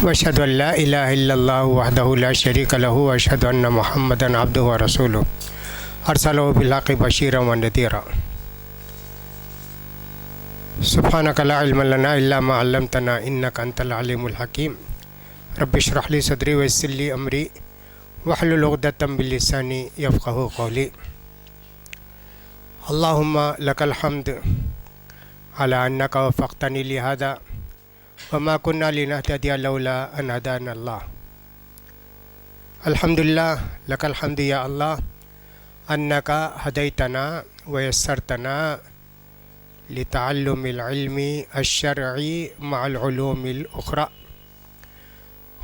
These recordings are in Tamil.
वशहदु अल्ला इलाहा इल्लल्लाहु वहदहु ला शरीका लहु वशहदु अन्ना मुहम्मदन अब्दुहु व रसूलुहु अरसलहु बिल्हक़्क़ि बशीरन व नज़ीरा। सुब्हानक ला इल्म लना इल्ला मा अल्लमतना इन्नका अंतल अलीमुल हकीम। रब्बि इश्रह ली सदरी व यस्सिर ली अमरी वहलुल उक़दतम मिन लिसानी यफ़क़हू क़ौली। अल्लाहुम्मा लकल हम्द अला अन्नका वफ़क़तनी लिहाज़ा वमा कुन्ना लिनहतदिया लौला अन हदाना अल्लाह। अल्हम्दुलिल्लाह लकल हम्द या अल्लाह अन्नका हदैतना व यस्सरतना लितअल्लुमिल इल्मी अश्शरई मअल उलूमिल उख़रा।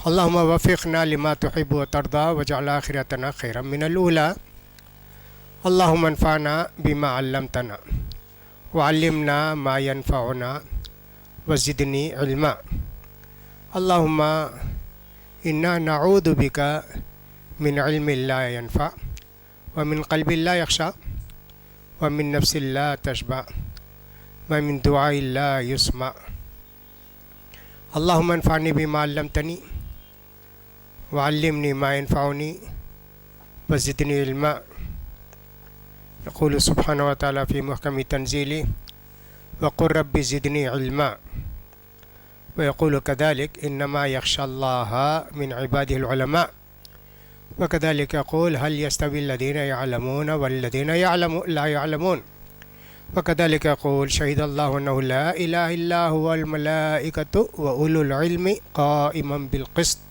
अल्लाहुम्मा वफ़िक़ना लिमा तुहिब्बु व तर्दा वजअल आखिरतना खैरन मिनल ऊला। अल्लाहुम्मा अन्फ़अना बिमा अल्लमतना व अल्लिमना मा यनफ़अुना वज़िदनी इल्मा। अल्लाहुम्मा इन्ना नऊज़ु बिका मिन इल्मिन ला यनफ़अ व मिन क़ल्बिन ला यख़शा व मिन नफ़्सिन ला तशबअ व मिन दुआइन ला युस्मा। अल्लाहुम्मा अन्फ़अनी बिमा अल्लमतनी व अल्लिमनी मा यनफ़अुनी वज़िदनी इल्मा। यक़ूलु सुब्हानहु व तआला फ़ी मुहकमि तंज़ीलिहि वक़ुल रब्बि ज़िदनी इल्मा व यक़ूलु कज़ालिक इन्नमा यख़शल्लाह मिन इबादिहिल उलमा व कज़ालिक यक़ूल हल यस्तविल्लज़ीना यअलमून वल्लज़ीना ला यअलमून व कज़ालिक यक़ूल शहिदल्लाहु अन्नहु ला इलाहा इल्ला हुवल मलाइकतु व उलुल इल्मि क़ाइमन बिल क़िस्त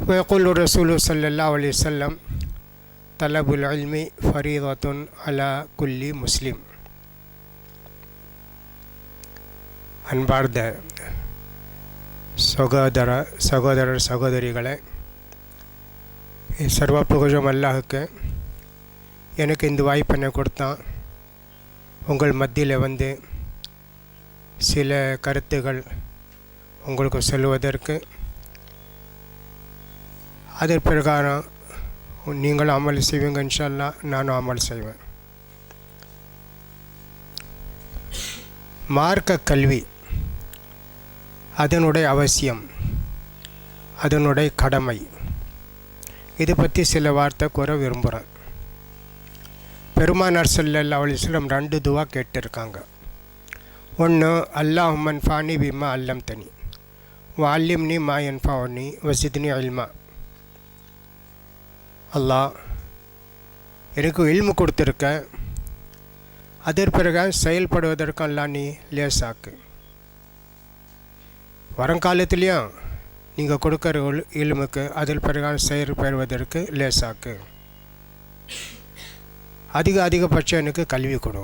व यक़ूलु रसूलुहु सल्लल्लाहु अलैहि वसल्लम तलबुल इल्मि फ़रीज़तुन अला कुल्लि मुस्लिम। அன்பார்ந்த சகோதரர் சகோதரிகளே, சர்வ புகழும் அல்லாஹுக்கு. எனக்கு இந்த வாய்ப்பை கொடுத்தான் உங்கள் மத்தியில் வந்து சில கருத்துகள் உங்களுக்கு சொல்லுவதற்கு. அதன் பிரகாரம் நீங்களும் அமல் செய்வீங்க இன்ஷா அல்லாஹ், நானும் அமல் செய்வேன். மார்க்க கல்வி அதனுடைய அவசியம், அதனுடைய கடமை, இது பற்றி சில வார்த்தை கூற விரும்புகிறேன். பெருமானார் ஸல்லல்லாஹு அலைஹி வஸல்லம் 2 துவா கேட்டிருக்காங்க. ஒன்று, அல்லாஹும்ம அன்ஃபஅனி பிமா அல்லம்தனி வ அல்லிம்னி மா யன்ஃபஅுனி வஸித்னி இல்மா. அல்லாஹ் எனக்கு இல்மு கொடுத்துருக்க, அதன் பிறகு செயல்படுவதற்கு அல்லாஹ் நீ லேசாக்கு. வருங்காலத்திலையும் நீங்கள் கொடுக்குற இல்முக்கு அதில் பிறகு செயற்படுவதற்கு லேசாக்கு. அதிகபட்சம் எனக்கு கல்வி கொடு.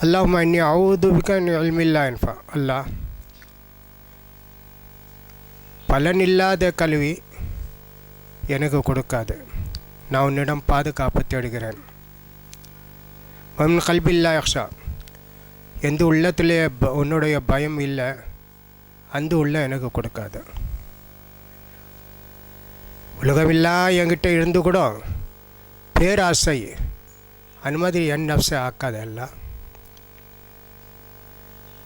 அல்லாஹும்ம இன்னி அஊது பிக மின் இல்மின் லா யன்ஃபஅ. அல்லாஹ் பலனில்லாத கல்வி எனக்கு கொடுக்காது, நான் உன்னிடம் பாதுகாப்பு தேடுகிறேன். மின் क़ல்பின் லா யख़்ஷா, எந்த உள்ளத்திலே உன்னுடைய பயம் இல்லை அந்த உள்ள எனக்கு கொடுக்காது. உலகமில்லா என்கிட்ட இருந்து கூட பேராசை அனுமதி என் நஃப்ஸை ஆக்காத.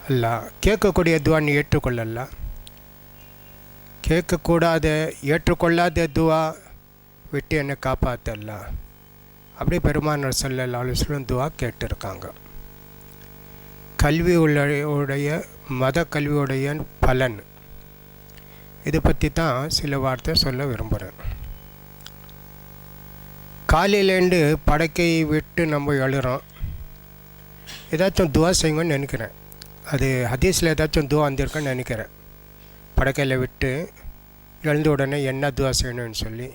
அல்லாஹ் கேட்கக்கூடிய துவா நீ ஏற்றுக்கொள்ளல, கேட்கக்கூடாத ஏற்றுக்கொள்ளாத துவா விட்டு என்னை காப்பாற்றல்ல. அப்படி பெருமானார் ஸல்லல்லாஹு அலைஹி வஸல்லம் துவா கேட்டிருக்காங்க. கல்வி உடைய மத கல்வியுடைய பலன், இதை பற்றி தான் சில வார்த்தை சொல்ல விரும்புகிறேன். காலையிலேருந்து படுக்கை விட்டு நம்ம எழுறோம், ஏதாச்சும் துவா செய்யுங்கன்னு நினைக்கிறேன். அது ஹதீஸில் ஏதாச்சும் துவா வந்திருக்குன்னு நினைக்கிறேன். படுக்கையில் விட்டு எழுந்த உடனே என்ன துவா செய்யணும்னு சொல்லி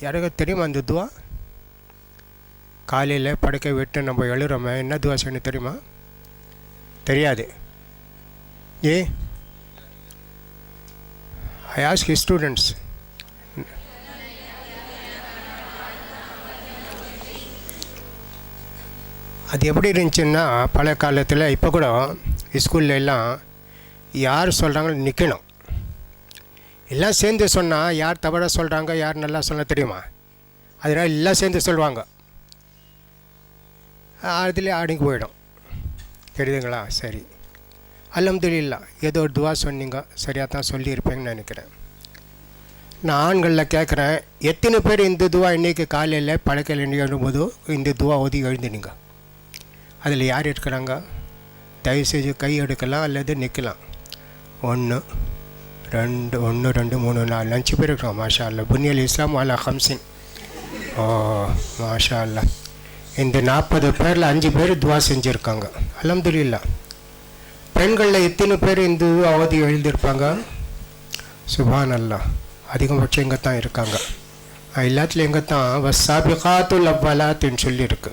யாருக்கு தெரியுமா அந்த துவா? காலையில் படுக்கை விட்டு நம்ம எழுறோமே, என்ன துவா செய்யணும் தெரியுமா? தெரியாது. I ask students. அது எப்படி இருந்துச்சுன்னா, பழைய காலத்தில் இப்போ கூட ஸ்கூல்ல எல்லாம் யார் சொல்கிறாங்கன்னு நிற்கணும். எல்லாம் சேர்ந்து சொன்னால் யார் தவறாக சொல்கிறாங்க யார் நல்லா சொல்ல தெரியுமா? அதனால் எல்லாம் சேர்ந்து சொல்லுவாங்க, அதில் அடங்கி போயிடும். தெரியுதுங்களா? சரி, அல்ஹம்துலில்லா ஏதோ ஒரு துவா சொன்னீங்க, சரியாக தான் சொல்லியிருப்பேங்கன்னு நினைக்கிறேன். நான் ஆண்களில் கேட்குறேன், எத்தனை பேர் இந்த துவா இன்றைக்கி காலையில் பழக்கையில் எழும்போது இந்த துவா ஓதி எழுந்துனீங்க? அதில் யார் இருக்கிறாங்க? தயவுசெய்து கை எடுக்கலாம் அல்லது நிற்கலாம். 1 2 1 2 3 4 5 பேர் இருக்கிறோம். மாஷா அல்லா. புனியல் இஸ்லாம் அலா ஹம்சின். ஓ மாஷா அல்லா. இந்த 40 பேரில் 5 பேர் துவா செஞ்சுருக்காங்க. அல்ஹம்துலில்லா. பெண்களில் எத்தனை பேர் இந்த அவதி எழுதியிருப்பாங்க? சுபான் அல்லா. அதிகபட்சம் இங்கே தான் இருக்காங்க. எல்லாத்துலேயும் எங்கே தான் வஸ்ஸாபிகாத்துல் அவ்வலாத்துன்னு சொல்லியிருக்கு.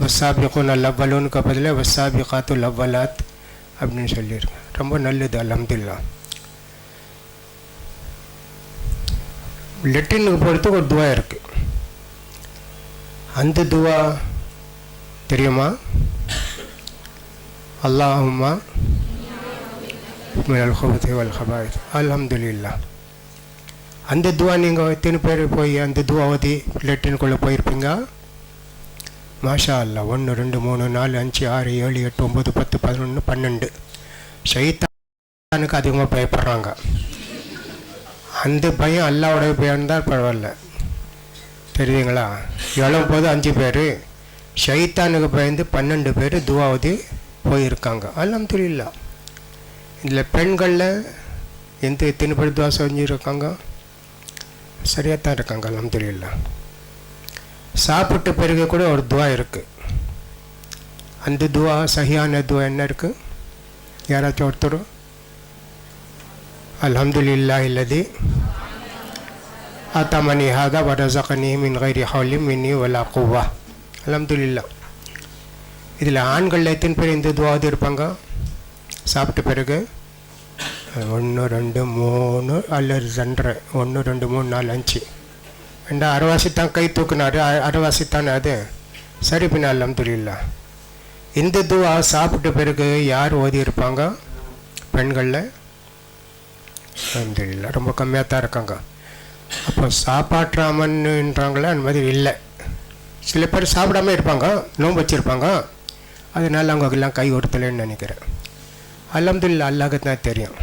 வஸ்ஸாபிகுன் அவ்வலூனுக்கு பதில் வஸ்ஸாபிகாத்துல் அவ்வலாத் அப்படின்னு சொல்லியிருக்கு. ரொம்ப நல்லது. அல்ஹம்துலில்லா. லெட்டினுக்கு போகிறதுக்கு ஒரு துவா இருக்குது. அந்த துவா தெரியுமா? அல்லாஹும்மா மினல் ஹுபுதி வல் ஹபாயித். அல்ஹம்துலில்லா. அந்த துவா நீங்கள் எத்தனை பேர் போய் அந்த துவா ஓதி லெட்டினுக்குள்ளே போயிருப்பீங்க? மாஷா அல்லா. 1 2 3 4 5 6 7 8 9 10 11 12. ஷைத்தானுக்கு அதிகமாக பயப்படுறாங்க. அந்த பயம் அல்லாவுடைய பயம் தான் பரவாயில்ல. தெரியுதுங்களா? எவ்வளோ போது 5 பேர், ஷைத்தானுக்கு பயந்து 12 பேர் துவா ஓதி போயிருக்காங்க. அல்ஹம்துலில்லா. இதில் பெண்களில் எத்தனை பேர் துவா செஞ்சுருக்காங்க? சரியாக தான் இருக்காங்க. அல்ஹம்துலில்லா. சாப்பிட்ட பிறகு கூட ஒரு துவா இருக்குது. அந்த துவா சஹியான துவா என்ன இருக்குது? யாராச்சும் ஒருத்தர்? அல்ஹம்துலில்லாஹி அல்லதி அத்தமனி ஹாதா வரஸகனி மின் கைரி ஹவுலி மின்னி வலா குவ்வா. அல்ஹம்துலில்லா. இதில் ஆண்களில் எத்தனை பேர் இந்த துவாவது இருப்பாங்க சாப்பிட்ட பிறகு? 1 2 3 அல்லது 2 1 2 3 4 5 ரெண்டா அரைவாசி தான் கை தூக்குனாரு. அரைவாசி தானே அது. சரி பின்ன. அல்ஹம்துலில்லா. இந்த துவா சாப்பிட்ட பிறகு யார் ஓதி இருப்பாங்க பெண்களில்? அல்ஹம்துலில்லா. ரொம்ப கம்மியாக தான் இருக்காங்க. அப்போ சாப்பாற்றாமன்றாங்களே அந்த மாதிரி இல்லை. சில பேர் சாப்பிடாமல் இருப்பாங்க, நோன்பு வச்சுருப்பாங்க. அதனால் அவங்க எல்லாம் கை ஒருத்தலைன்னு நினைக்கிறேன். அல்ஹம்துலில்லா. அல்லாஹ்க்கு தான் தெரியும்.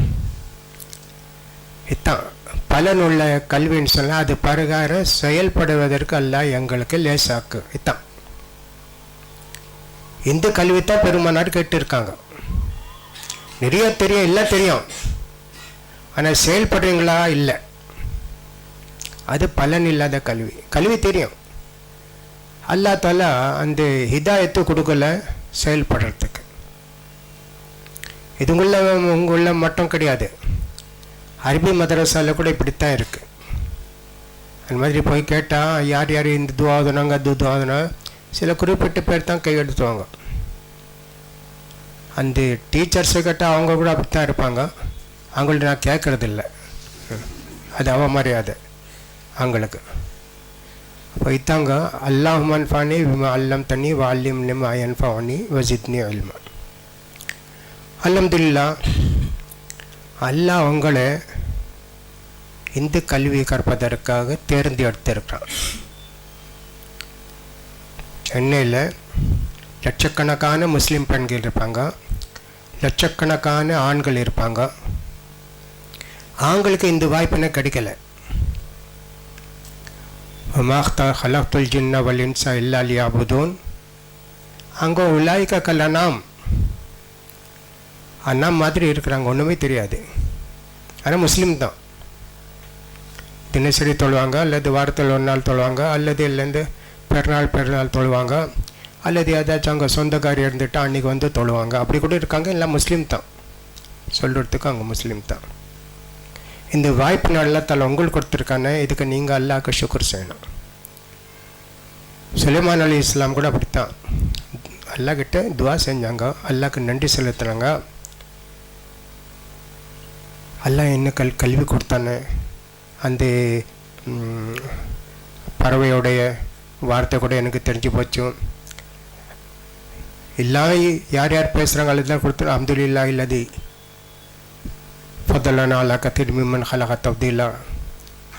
இதுதான் பலனுள்ள கல்வின்னு சொன்னால் அது பிரகாரம் செயல்படுவதற்கு அல்லாஹ் எங்களுக்கு லேசாக்கு. இதுதான் இந்த கல்வி தான் பெருமானார் கேட்டுருக்காங்க. நிறைய தெரியும், எல்லாம் தெரியும், ஆனால் செயல்படுறீங்களா? இல்லை. அது பலன் இல்லாத கல்வி. கல்வி தெரியும், அல்லாஹ் தாலா அந்த ஹிதாயத்து கொடுக்கல செயல்படுறதுக்கு. இது உள்ள மட்டும் கிடையாது. அரபி மதரசாவில் கூட இப்படித்தான் இருக்குது. அந்த மாதிரி போய் கேட்டால் யார் யார் இந்த துவாதுனாங்க அது துவாதுனா சில குறிப்பிட்ட பேர் தான் கையெழுத்துவாங்க. அந்த டீச்சர்ஸை கேட்டால் அவங்க கூட அப்படி தான் இருப்பாங்க. அவங்கள்ட்ட நான் கேட்குறதில்ல, அது அவமரியாதை அவங்களுக்கு. அப்போ இத்தாங்க அல்லாஹுமன் ஃபானி விமா அல்லம் தண்ணி வால்யம் நிம் அயன் ஃபானி வசித்னி அல்மா. அல்ஹம்துலில்லா. அல்லாஹ் அவங்களை இந்த கல்வி கற்பதற்காக தேர்ந்தெடுத்திருக்கிறான். சென்னையில் லட்சக்கணக்கான முஸ்லீம் பெண்கள் இருப்பாங்க, லட்சக்கணக்கான ஆண்கள் இருப்பாங்க. ஆண்களுக்கு இந்த வாய்ப்புன்னு கிடைக்கல. மாக்தா ஹலக்துல் ஜின்ன வல் இன்ஸா இல்லா லியஅபுதூன். அங்கே உலாயிக கல்லனாம், அண்ணா மாதிரி இருக்கிறாங்க, ஒன்றுமே தெரியாது. ஆனால் முஸ்லீம் தான். தினசரி தொழுவாங்க, அல்லது வாரத்தில் ஒரு நாள் தொழுவாங்க, அல்லது இல்லைந்து பெருநாள் தொழுவாங்க, அல்லது ஏதாச்சும் அங்கே சொந்தக்காரி இருந்துட்டு அன்றைக்கி வந்து தொழுவாங்க. அப்படி கூட இருக்காங்க. எல்லாம் முஸ்லீம் தான். சொல்கிறதுக்கு அங்கே முஸ்லீம் தான். இந்த வாய்ப்பு நல்லா தலை உங்களுக்கு கொடுத்துருக்கானே, இதுக்கு நீங்கள் அல்லாஹ்க்கு ஷுக்ர் செய்யணும். சுலைமான் அலி இஸ்லாம் கூட அப்படித்தான். அல்லாஹ்கிட்ட துவா செஞ்சாங்க, அல்லாஹ்க்கு நன்றி செலுத்துனாங்க. அல்லாஹ் என்ன கல்வி கொடுத்தானே, அந்த பறவையோடைய வார்த்தை கூட எனக்கு தெரிஞ்சு போச்சு. எல்லாம் யார் யார் பேசுகிறாங்க அதுதான் கொடுத்து அல்ஹம்துலில்லாஹ் இல்லதி ஃபதலனா அலா கதீர் மிம்மன் ஹலக தஃதீலா.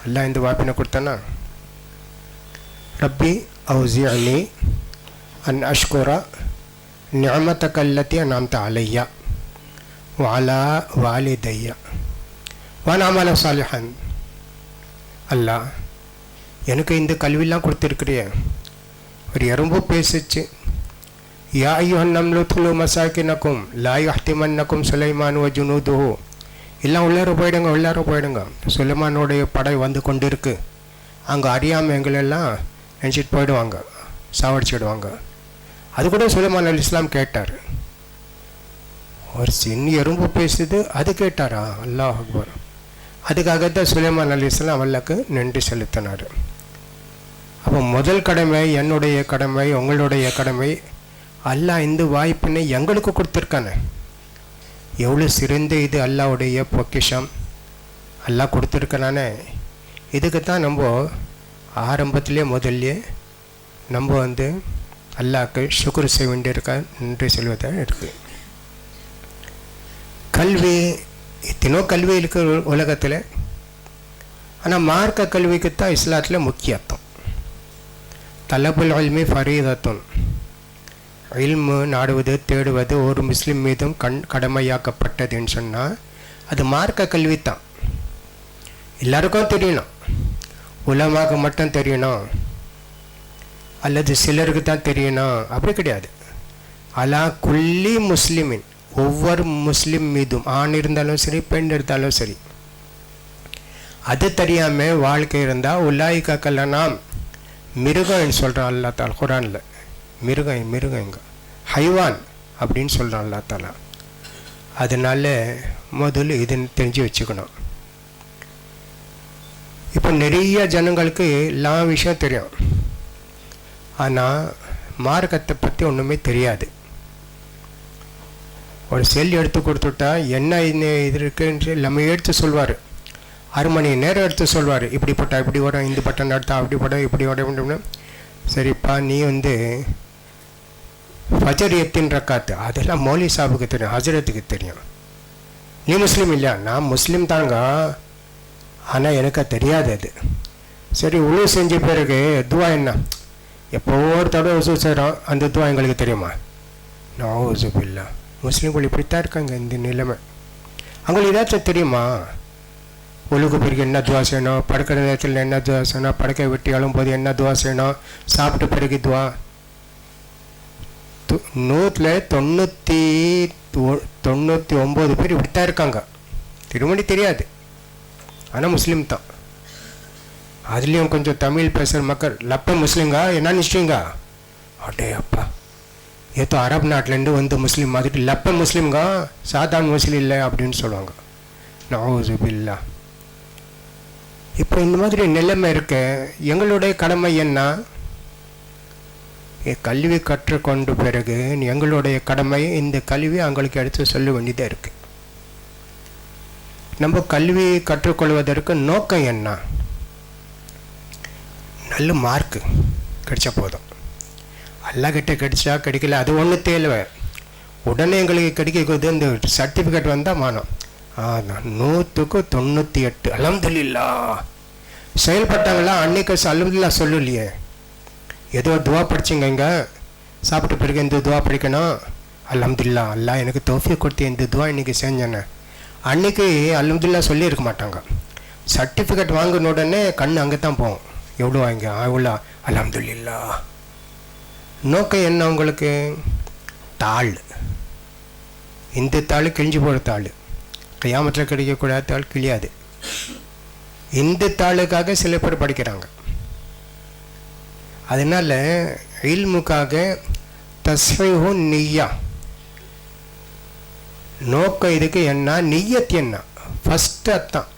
அல்லாஹ் இந்த வாய்ப்பினை கொடுத்தானா. ரப்பி அவ்ஸிஅனி அன் அஷ்குர நிஅமதக அல்லதி அன்அம்த அலையா வாலா வாலிதையா வானாமல சாலிஹன். அல்லா, எனக்கு இந்த கல்வியெல்லாம் கொடுத்துருக்குறிய. ஒரு எறும்பு பேசிச்சு, யா ஐயுஹன் நம்லுத்குலு மசாக்கினக்கும் லா யஹ்திமன்னக்கும் சுலைமான் வ ஜுனூதுஹு. எல்லாம் உள்ளார போயிடுங்க. சுலைமானுடைய படை வந்து கொண்டு இருக்கு. அங்கே அறியாமல் எங்களெல்லாம் நினச்சிட்டு போயிடுவாங்க, சாவடிச்சிடுவாங்க. அது கூட சுலைமான் அலைஹிஸ்ஸலாம் கேட்டார். ஒரு சின்ன எறும்பு பேசுது, அது கேட்டாரா? அல்லாஹ் அக்பர். அதுக்காகத்தான் சுலைமான் அலைஹிஸ்ஸலாம் அல்லாஹ்க்கு நன்றி செலுத்தினார். அப்போ முதல் கடமை என்னுடைய கடமை, உங்களுடைய கடமை. அல்லாஹ் இந்த வாய்ப்பினை எங்களுக்கு கொடுத்துருக்கானே, எவ்வளோ சிறந்த இது அல்லாஹ்வுடைய பொக்கிஷம் அல்லாஹ் கொடுத்துருக்கானே. இதுக்கு தான் நம்ம ஆரம்பத்திலே முதல்ல நம்ம அல்லாஹ்க்கு ஷுக்ர் செய்ய வேண்டியிருக்க, நன்றி செல்வதாக இருக்குது. கல்வி, எத்தனோ கல்வி இருக்குது உலகத்தில். ஆனால் மார்க்க கல்விக்கு தான் இஸ்லாத்தில் முக்கியத்துவம். தலபுல் இல்மி ஃபரீதத்துன். இல்மு நாடுவது, தேடுவது ஒரு முஸ்லீம் மீதும் கடமையாக்கப்பட்டதுன்னு சொன்னால் அது மார்க்க கல்வி தான். எல்லாருக்கும் தெரியணும், உலமாக்கு மட்டும் தெரியணும் அல்லது சிலருக்கு தான் தெரியணும் அப்படி கிடையாது. அலா குல்லி முஸ்லிமின், ஒவ்வொரு முஸ்லீம் மீதும், ஆண் இருந்தாலும் சரி பெண் இருந்தாலும் சரி. அது தெரியாமல் வாழ்க்கை இருந்தால் உலாய்க்கா கல்லனாம், மிருகம்னு சொல்கிறான் அல்லா தாலா குரானில். மிருகங்க ஹைவான் அப்படின்னு சொல்கிறான் அல்லா தாலா. அதனால முதல்ல இது தெரிஞ்சு வச்சுக்கணும். இப்போ நிறைய ஜனங்களுக்கு எல்லா விஷயம் தெரியும், ஆனால் மார்க்கத்தை பற்றி ஒன்றுமே தெரியாது. ஒரு செல் எடுத்து கொடுத்துட்டா என்ன இது இருக்குன்னு நம்ம எடுத்து சொல்வார். 6 மணி நேரம் எடுத்து சொல்வார். இப்படி போட்டால் இப்படி வரும், இந்த பட்டன் எடுத்தா அப்படி போட இப்படி வரும். சரிப்பா, நீ ஃபஜர் எத்தின் ரக்காத்து அதெல்லாம் மௌலி சாபுக்கு தெரியும், ஹஜரத்துக்கு தெரியும். நீ முஸ்லீம் இல்லையா? நான் முஸ்லீம் தாங்க, ஆனால் எனக்கு தெரியாது அது. சரி, உழு செஞ்ச பிறகு துவா என்ன? எப்போ ஒரு தடவை உசு செய்கிறோம், அந்த துவா எங்களுக்கு தெரியுமா? நவுசுபில்லா. முஸ்லீம்கள் இப்படித்தான் இருக்காங்க. இந்த நிலைமை அவங்களுக்கு ஏதாச்சும் தெரியுமா? ஒழுகு பிறகு என்ன துவா செய்யணும், படுக்கிற நேரத்தில் என்ன துவா செய்யணும், படுக்கை வெட்டி அழும்போது என்ன துவா செய்யணும், சாப்பிட்ட பிறகு துவா. 99 பேர் இப்படித்தான் இருக்காங்க. திருமணி தெரியாது, ஆனால் முஸ்லீம் தான். அதுலேயும் கொஞ்சம் தமிழ் பேசுகிற மக்கள் லப்ப முஸ்லீம்கா என்ன நிச்சயங்க, அடே அப்பா, ஏதோ அரபு நாட்டிலேருந்து முஸ்லீம் மாதிரி லப்ப முஸ்லீம்கா, சாதாரண முஸ்லீம் இல்லை அப்படின்னு சொல்லுவாங்க. நவுசுபில்லா. இப்போ இந்த மாதிரி நிலைமை இருக்க எங்களுடைய கடமை என்ன? கல்வி கற்றுக்கொண்ட பிறகு எங்களுடைய கடமை இந்த கல்வி அவங்களுக்கு எடுத்து சொல்ல வேண்டியதாக இருக்குது. நம்ம கல்வி கற்றுக்கொள்வதற்கு நோக்கம் என்ன? நல்ல மார்க்கு கிடைச்சா போதும். எல்லாக்கிட்ட கிடைச்சா கிடைக்கல அது ஒன்று தேவை. உடனே எங்களுக்கு கிடைக்கிறது இந்த சர்டிஃபிகேட் வந்தால் மானோம். 100க்கு 98 அல்ஹம்துலில்லாஹ் செயல்பட்டாங்களா? அன்னைக்கு அல்ஹம்துலில்லாஹ் சொல்லலையே. ஏதோ துவா படிச்சிங்க, இங்கே சாப்பிட்ட பிறகு இந்த துவா படிக்கணும், அல்ஹம்துலில்லாஹ் அல்லாஹ் எனக்கு தௌஃபீக் கொடுத்து இந்த துவா இன்றைக்கி செஞ்சேன்னு அன்றைக்கி அல்ஹம்துலில்லாஹ் சொல்லியிருக்க மாட்டாங்க. சர்டிஃபிகேட் வாங்கின உடனே கண் அங்கே தான் போகும். எவ்வளோ வாங்க அவ்வளோ அல்ஹம்துலில்லாஹ். நோக்கம் என்ன உங்களுக்கு? தாள், இந்த தாள் கிழிஞ்சு போகிற தாள், கியாமத்தில் கிடைக்கக்கூடாத தாள் கிழியாது. இந்த தாளுக்காக சில பேர் படிக்கிறாங்க. அதனால் இல்முக்காக தஸ்ஹீஹு நிய்யா. நோக்கம் இதுக்கு என்ன? நிய்யத் என்ன? ஃபஸ்ட்டு அதான்.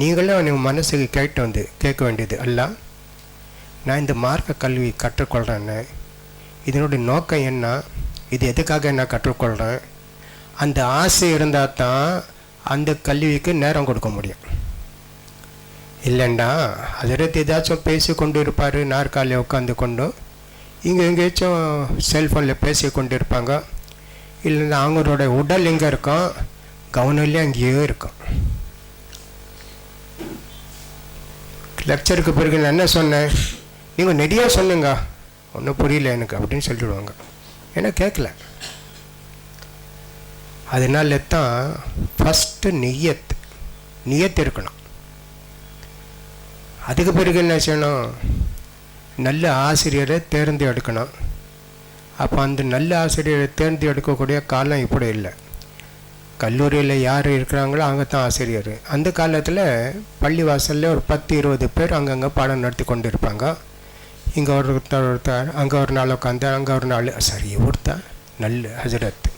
நீங்களும் உங்கள் மனசுக்கு கேட்க வேண்டியது அல்ல, நான் இந்த மார்க்க கல்வி கற்றுக்கொள்கிறேன்னு, இதனுடைய நோக்கம் என்ன, இது எதுக்காக நான் கற்றுக்கொள்கிறேன்? அந்த ஆசை இருந்தால் தான் அந்த கல்விக்கு நேரம் கொடுக்க முடியும். இல்லைண்டா அதற்கு ஏதாச்சும் பேசி கொண்டு இருப்பார், நாற்காலியை உட்காந்து கொண்டு இங்கே எங்கேயாச்சும் செல்ஃபோனில் பேசி கொண்டு இருப்பாங்க. இல்லைன்னா அவங்களோட உடல் எங்கே இருக்கும், கவனம்லேயே அங்கேயே இருக்கும். லெக்சருக்கு பிறகு நான் என்ன சொன்னேன், நீங்கள் நிறையா சொன்னீங்க, ஒன்றும் புரியல எனக்கு அப்படின்னு சொல்லிவிடுவாங்க. ஏன்னா கேட்கல. அதனால தான் ஃபஸ்ட்டு நியத் இருக்கணும். அதுக்கு பிறகு என்ன செய்யணும், நல்ல ஆசிரியரை தேர்ந்தெடுக்கணும். அப்போ அந்த நல்ல ஆசிரியரை தேர்ந்தெடுக்கக்கூடிய காலம் இப்படி இல்லை. கல்லூரியில் யார் இருக்கிறாங்களோ அங்கே தான் ஆசிரியர். அந்த காலத்தில் பள்ளிவாசலில் ஒரு 10-20 பேர் அங்கங்கே பாடம் நடத்தி கொண்டு இருப்பாங்க. இங்கே ஒருத்தர் அங்கே ஒரு நாள் உட்காந்து அங்கே ஒரு நாள். சரி, ஒருத்தர் நல்ல ஹஜரத்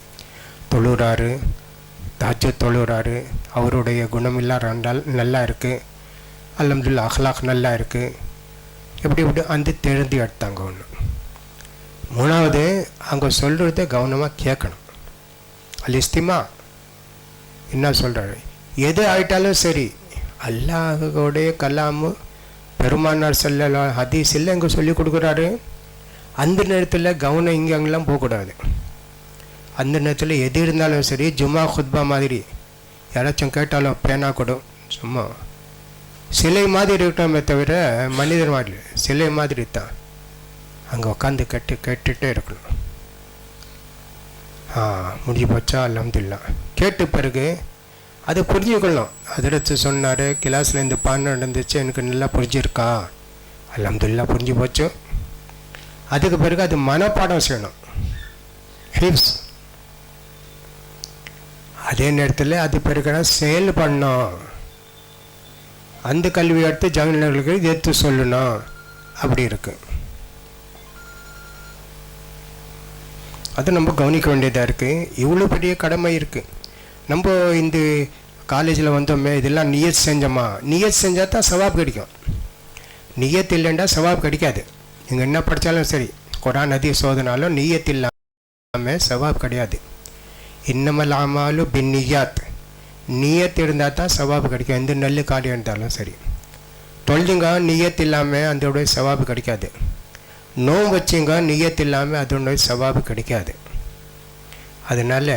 தொழுறாரு, தஹஜ்ஜுத் தொழுறாரு, அவருடைய குணமெல்லாம் நல்லா இருக்குது, அல்ஹம்துலில்லாஹ் அஹ்லாக் நல்லா இருக்குது, எப்படி அந்த தேர்ந்து எடுத்தாங்க. ஒன்று. மூணாவது, அவங்க சொல்கிறத கவனமாக கேட்கணும். இஸ்திமா என்ன சொல்கிறாரு, எது ஆயிட்டாலும் சரி, அல்லாஹுடைய கலாமு பெருமானார் ஸல்லல்லாஹு ஹதீஸில் இங்கே சொல்லி கொடுக்குறாரு. அந்த நேரத்தில் கவனம் இங்கே அங்கெல்லாம் போகக்கூடாது. அந்த நேரத்தில் எது இருந்தாலும் சரி, ஜும்மா குத்பா மாதிரி யாராச்சும் கேட்டாலும் பேனா கொடும், சும்மா சிலை மாதிரி இருக்கணுமே தவிர மனிதர் மாதிரி சிலை மாதிரி தான். அங்கே உட்காந்து கேட்டுகிட்டே இருக்கணும். முடிஞ்சு போச்சா, அல்ஹம்துலில்லாஹ். கேட்ட பிறகு அதை புரிஞ்சுக்கணும். அதிரத்து சொன்னார், கிளாஸில் இந்த பாடம் நடந்துச்சு, எனக்கு நல்லா புரிஞ்சிருக்கா, அல்ஹம்துலில்லாஹ் புரிஞ்சு போச்சு. அதுக்கு பிறகு அது மனப்பாடம் செய்யணும், ஹிப்ஸ். அதே நேரத்தில் அது பிறகு செயல் பண்ணணும். அந்த கல்வி எடுத்து ஜாங்கினர்களுக்கு எடுத்து சொல்லணும். அப்படி இருக்கு. அது நம்ம கவனிக்க வேண்டியதாக இருக்குது. இவ்வளோ பெரிய கடமை இருக்குது. நம்ம இந்த காலேஜில் வந்தோமே, இதெல்லாம் நியத் செஞ்சோமா, நியத் செஞ்சால் தான் சவாப் கிடைக்கும். நியத் இல்லைண்டா சவாப் கிடைக்காது. நீங்கள் என்ன படித்தாலும் சரி, குரான் ஹதீஸ் சோதனாலும் நியத் இல்லாமல் சவாப் கிடையாது. இன்னமல் அமாலு பின் நியாத், நியத் இருந்தால் தான் சவாபு கிடைக்கும். எந்த நல்ல காரியம் இருந்தாலும் சரி. தொழுதுங்க நியத் இல்லாமல் அதோடைய சவாபு கிடைக்காது. நோம்பு வச்சுங்க நியத் இல்லாமல் அதோடைய சவாபு கிடைக்காது. அதனால்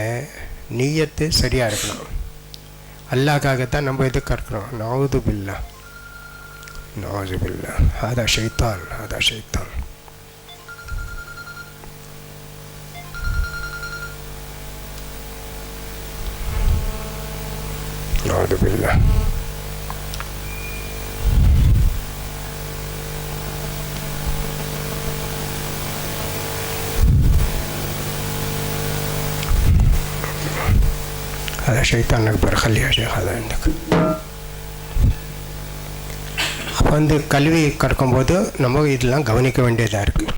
நியத்து சரியாக இருக்கணும். அல்லாஹ்க்காகத்தான் நம்ம இது கற்கிறோம். நவுது பில்லா, நவுது பில்லா, அதா ஷைத்தான், அதா ஷைத்தான். நவுது பில்லா. هذا شيطان أكبر. خليها شيخ هذا عندك. அப்போ அந்த கல்வி கற்கும்போது நம்ம இதெல்லாம் கவனிக்க வேண்டியதாக இருக்குது.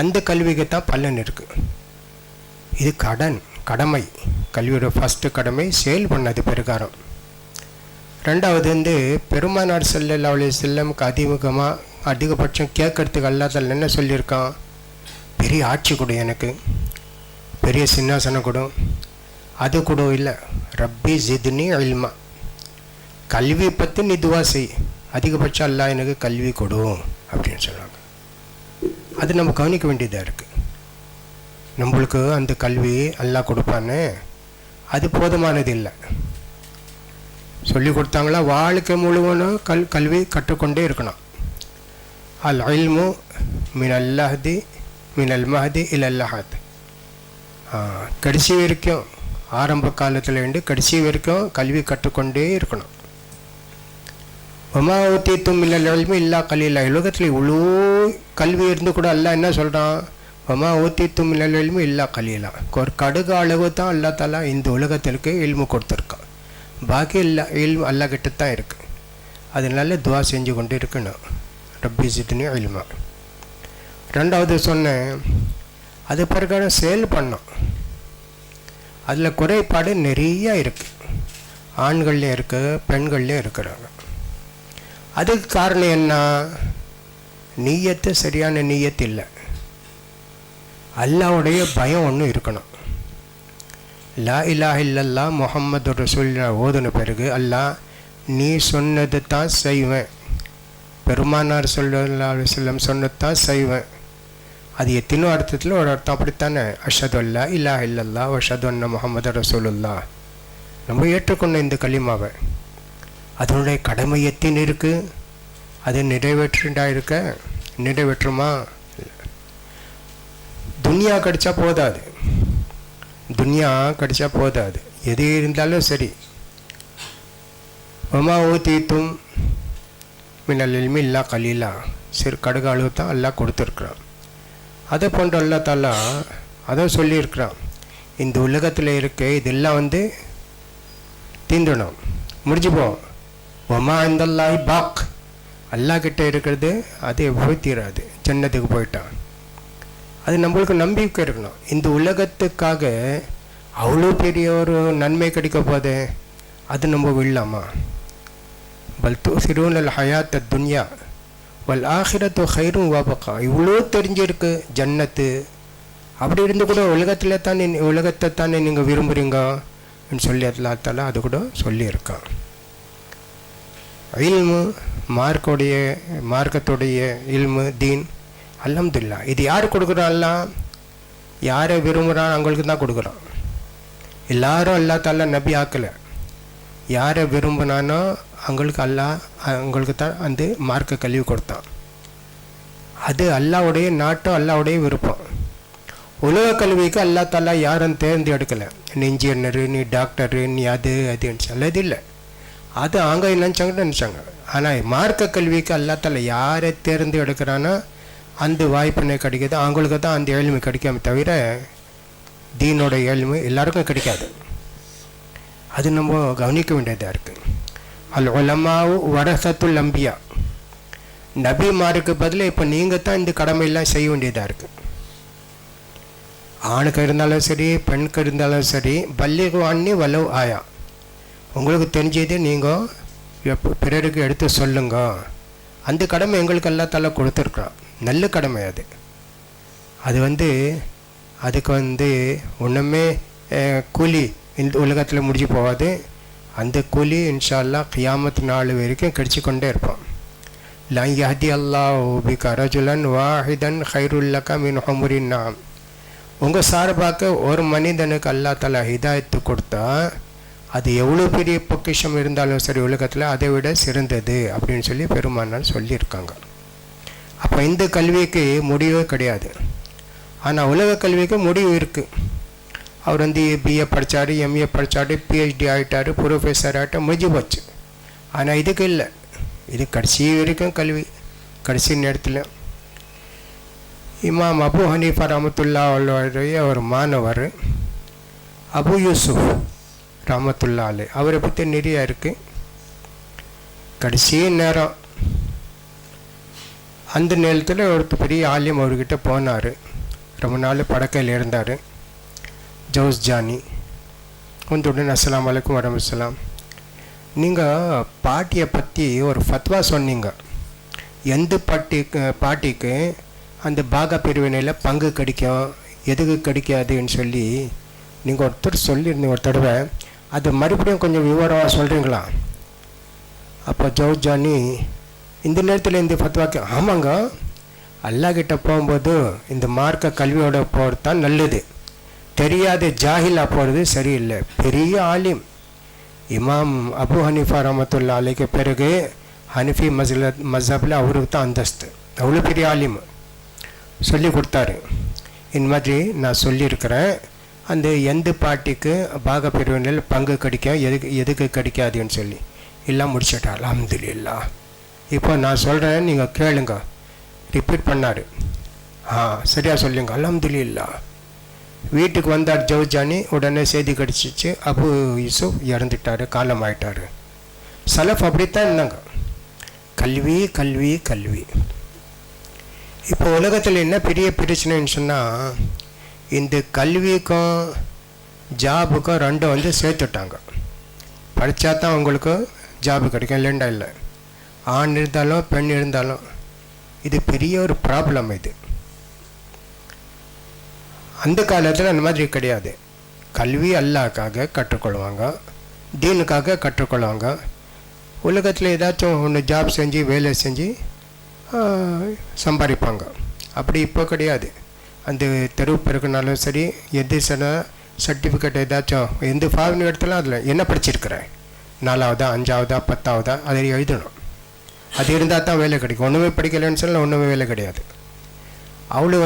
அந்த கல்விக்கு தான் பலன் இருக்குது. இது கடமை. கல்வியோட ஃபஸ்ட்டு கடமை செயல் பண்ணது பிரகாரம். ரெண்டாவது பெருமானார் ஸல்லல்லாஹு அலைஹி வஸல்லம் அதிகபட்சம் கேட்கறதுக்கு அல்லாஹ் என்ன சொல்லியிருக்கான், பெரிய ஆட்சி கொடு, எனக்கு பெரிய சின்னாசனம் கொடு, அது கூட இல்லை, ரப்பி ஜித்னி இல்மா, கல்வி பற்றி நீ துவா செய், அதிகபட்சம் அல்லாஹ் எனக்கு கல்வி கொடு அப்படின்னு சொல்கிறாங்க. அது நம்ம கவனிக்க வேண்டியதாக இருக்குது. நம்மளுக்கு அந்த கல்வி அல்லாஹ் கொடுப்பான்னு அது போதுமானது இல்லை. சொல்லி கொடுத்தாங்களா, வாழ்க்கை முழுவதும் கல்வி கற்றுக்கொண்டே இருக்கணும். அல் இல்மு மினல் மஹதி இலல் லஹத். கடைசி வரைக்கும், ஆரம்ப காலத்தில் இருந்து கடைசி வரைக்கும் கல்வி கற்றுக்கொண்டே இருக்கணும். வமா ஊத்தீத்தும் மினல் இல்மி இல்லா கலீலா. உலகத்தில் இவ்வளோ கல்வி இருந்து கூட அல்லாஹ் என்ன சொல்கிறான், வமா ஊத்தீத்தும் மினல் இல்மி இல்லா கலீலா. ஒரு கடுகு அளவு தான் அல்லாஹ் தஆலா இந்த உலகத்திற்கு இல்மு கொடுத்துருக்கான். பாக்கி இல்மு அல்லாஹ் கிட்ட தான் இருக்குது. அதனால துவா செஞ்சு கொண்டு இருக்கணும், ரப்பி ஜித்னி இல்மா. ரெண்டாவது சொன்னேன், அது பிரகாரம் செயல் பண்ணோம். அதில் குறைபாடு நிறைய இருக்குது. ஆண்கள்லேயும் இருக்குது, பெண்கள்லேயும் இருக்கிறாங்க. அதுக்கு காரணம் என்ன, நீயத்து சரியான நீயத்து இல்லை. அல்லாஹ்வுடைய பயம் ஒன்று இருக்கணும். லா இலாஹ இல்லல்லாஹ் முஹம்மது ரசூலுல்லாஹ் ஓதுன பிறகு அல்லாஹ் நீ சொன்னது தான் செய்வேன், பெருமானார் ஸல்லல்லாஹு அலைஹி வஸல்லம் சொன்னது தான் செய்வேன். அது எத்தனோ அர்த்தத்தில் ஒரு அர்த்தம் அப்படித்தானே. அஷ்ஹது அல்லா இலாஹ இல்லல்லாஹ் அஷ்ஹது அன்ன முஹம்மது ரசூலுல்லாஹ். நம்ம ஏற்றுக்கொண்ட இந்த கலிமாவை, அதனுடைய கடமை எத்தின்னு இருக்குது, அது நிறைவேற்றுமா? துனியா கிடைச்சா போதாது, துன்யா கிடைச்சா போதாது, எது இருந்தாலும் சரி. ஒமா ஊத்தீத்தும் மின்னல் இல்மி இல்லா கலீலா, சிறு கடுகு அளவு தான் எல்லாம் கொடுத்துருக்குறான். அதை போன்ற அல்லா தாலா அதான் சொல்லியிருக்கிறான், இந்த உலகத்தில் இருக்க இதெல்லாம் தீந்துடும், முடிஞ்சு போவோம். ஒமா இந்தல்லாஹி பாக், அல்லா கிட்ட இருக்கிறது அது போய் தீராது. ஜன்னத்துக்கு போயிட்டான். அது நம்மளுக்கு நம்பிக்கை இருக்கணும். இந்த உலகத்துக்காக அவ்வளோ பெரிய ஒரு நன்மை கிடைக்க போதே, அது நம்ம விடலாமா? பல் துசிரூனல் ஹயாத்த துன்யா வல் ஆஹிரத்து ஹைரும் வபகா, இவ்வளோ தெரிஞ்சிருக்கு ஜன்னத்து. அப்படி இருந்து கூட உலகத்தை தானே நீங்கள் விரும்புகிறீங்கன்னு சொல்லி அல்லாஹ் அது கூட சொல்லியிருக்கான். இல்மு, மார்க்கத்துடைய இல்மு தீன், அல்ஹம்துலில்லாஹ். இது யார் கொடுக்குறான்? அல்லாஹ் யாரை விரும்புகிறான் அவங்களுக்கு தான் கொடுக்குறான். எல்லாரும் அல்லாஹ் தாலா நபி ஆக்கலை. யாரை விரும்பினானோ அவங்களுக்கு தான் அந்த மார்க்க கல்வி கொடுத்தான். அது அல்லாஹ்வுடைய நாட்டம், அல்லாஹ்வுடைய விருப்பம். உலக கல்விக்கு அல்லா தாலா யாரும் தேர்ந்தெடுக்கலை. நீ இன்ஜினியரு, நீ டாக்டரு, நீ அதுன்னு சொல்லது இல்லை. அது அங்கே நினச்சாங்க. ஆனால் மார்க்க கல்விக்கு அல்லா தாலா யாரை தேர்ந்து எடுக்கிறானோ அந்த வாய்ப்பினை கிடைக்கிது. அவங்களுக்கு தான் அந்த ஏழ்மை கிடைக்காம தவிர தீனோட ஏழ்மை எல்லாருக்கும் கிடைக்காது. அது நம்ம கவனிக்க வேண்டியதாக இருக்குது. அல் உலமாவு வரசத்துல் அம்பியா, நபிமாருக்கு பதிலாக இப்போ நீங்கள் தான் இந்த கடமையெல்லாம் செய்ய வேண்டியதாக இருக்குது. ஆணுக்கு இருந்தாலும் சரி, பெண்ணுக்கு இருந்தாலும் சரி, பல்லிகு அன்னி வலவ் ஆயா, உங்களுக்கு தெரிஞ்சது நீங்கள் பிறருக்கு எடுத்து சொல்லுங்க. அந்த கடமை எங்களுக்கு அல்லா தாலா கொடுத்துருக்குறான். நல்ல கடமை அது. அதுக்கு ஒன்றுமே கூலி இந்த உலகத்தில் முடிஞ்சு போகாது. அந்த கூலி இன்ஷா அல்லாஹ் கியாமத் நாள் வரைக்கும் கிடைச்சி கொண்டே இருப்பான். லா யஹ்தி அல்லாஹு பிக ரஜுலன் வாஹிதன் ஹைருல்லக மின் ஹுமுரின் நஅம், உங்கள் சார்பாக ஒரு மனிதனுக்கு அல்லா தாலா ஹிதாயத்து கொடுத்தா அது எவ்வளோ பெரிய பொக்கிஷம் இருந்தாலும் சரி உலகத்தில் அதை விட சிறந்தது அப்படின்னு சொல்லி பெருமானார் சொல்லியிருக்காங்க. அப்போ இந்த கல்விக்கு முடிவே கிடையாது. ஆனால் உலக கல்விக்கு முடிவு இருக்குது. அவர் பிஏ படித்தார், எம்ஏ படித்தார், பிஹெச்டி ஆகிட்டார், ப்ரொஃபஸர் ஆகிட்டார், முடிஞ்சு போச்சு. ஆனால் இதுக்கு இல்லை. இது கடைசி வரைக்கும் கல்வி. கடைசி நேரத்தில் இமாம் அபு ஹனீஃபா ரஹ்மத்துல்லாஹி அலைஹி ஒரு மாணவர் அபு யூசுஃப் ரஹ்மத்துல்லாஹி அலைஹி, அவரை பற்றி நிறையா இருக்குது. கடைசி நேரம் அந்த நேரத்தில் ஒருத்தர் பெரிய ஆலிம் அவர்கிட்ட போனார். ரொம்ப நாள் படக்கையில் இருந்தார். ஜவுஸ் ஜானி உடனே அஸ்ஸலாமு அலைக்கும் வரஹ்மத்துல்லாஹ், நீங்கள் பாட்டியை பற்றி ஒரு ஃபத்வா சொன்னீங்க. எந்த பாட்டிக்கு அந்த பாகா பிரிவினையில் பங்கு கிடைக்கும், எதுக்கு கிடைக்காதுன்னு சொல்லி நீங்கள் ஒருத்தர் சொல்லியிருந்தீங்க ஒரு தடவை. அது மறுபடியும் கொஞ்சம் விவரமாக சொல்கிறீங்களா? அப்போ ஜவுஸ் ஜானி இந்த நேரத்தில் இந்த ஃபத்வாக்கு, ஆமாங்க, அல்லாஹ்கிட்ட போகும்போது இந்த மார்க்க கல்வியோட போகிறது தான் நல்லது, தெரியாத ஜாஹிலாக போகிறது சரியில்லை. பெரிய ஆலிம் இமாம் அபு ஹனீஃபா ரஹ்மத்துல்லாஹி அலைஹி பிறகு ஹனஃபி மஸ்ஹபில் அவருக்கு தான் அந்தஸ்து. அவ்வளோ பெரிய ஆலிம் சொல்லி கொடுத்தாரு. இந்த மாதிரி நான் சொல்லியிருக்கிறேன், அந்த எந்த பாட்டிக்கு பாக பிரிவினையில் பங்கு கிடைக்கும், எதுக்கு கிடைக்காதுன்னு சொல்லி எல்லாம் முடிச்சிட்டா. அல்ஹம்துலில்லாஹ். இப்போ நான் சொல்கிறேன், நீங்கள் கேளுங்க. ரிப்பீட் பண்ணார். சரியாக சொல்லுங்க. அல்ஹம்துலில்லாஹ். வீட்டுக்கு வந்தார் ஜவுஸ் ஜானி. உடனே செய்தி கிடச்சிச்சு, அபு யூசுப் இறந்துட்டார், காலம் ஆயிட்டார். சலஃப் அப்படித்தான் இருந்தாங்க. கல்வி கல்வி கல்வி. இப்போ உலகத்தில் என்ன பெரிய பிரச்சனைன்னு சொன்னால், இந்த கல்விக்கும் ஜாபுக்கும் ரெண்டும் சேர்த்துட்டாங்க. படித்தா தான் உங்களுக்கு ஜாபு கிடைக்கும், இல்லைண்டா இல்லை. ஆண் இருந்தாலும் பெண் இருந்தாலும் இது பெரிய ஒரு ப்ராப்ளம். இது அந்த காலத்தில் அந்த மாதிரி கிடையாது. கல்வி அல்லாஹ்க்காக கற்றுக்கொள்வாங்க, தீனுக்காக கற்றுக்கொள்வாங்க. உலகத்தில் ஏதாச்சும் ஒன்று ஜாப் செஞ்சு வேலை செஞ்சு சம்பாதிப்பாங்க. அப்படி இப்போ கிடையாது. அந்த தெருவு பிறகுனாலும் சரி, எது சர்டிஃபிகேட் ஏதாச்சும் எந்த ஃபார்ம் எடுத்தாலும் அதில் என்ன படிச்சிருக்கிறேன், 4ஆவதா 5ஆவதா 10ஆவதா அதை எழுதணும். அது இருந்தால் தான் வேலை கிடைக்கும். ஒன்றுமே படிக்கலைன்னு சொன்னால் ஒன்றுமே வேலை கிடையாது. அவ்வளோ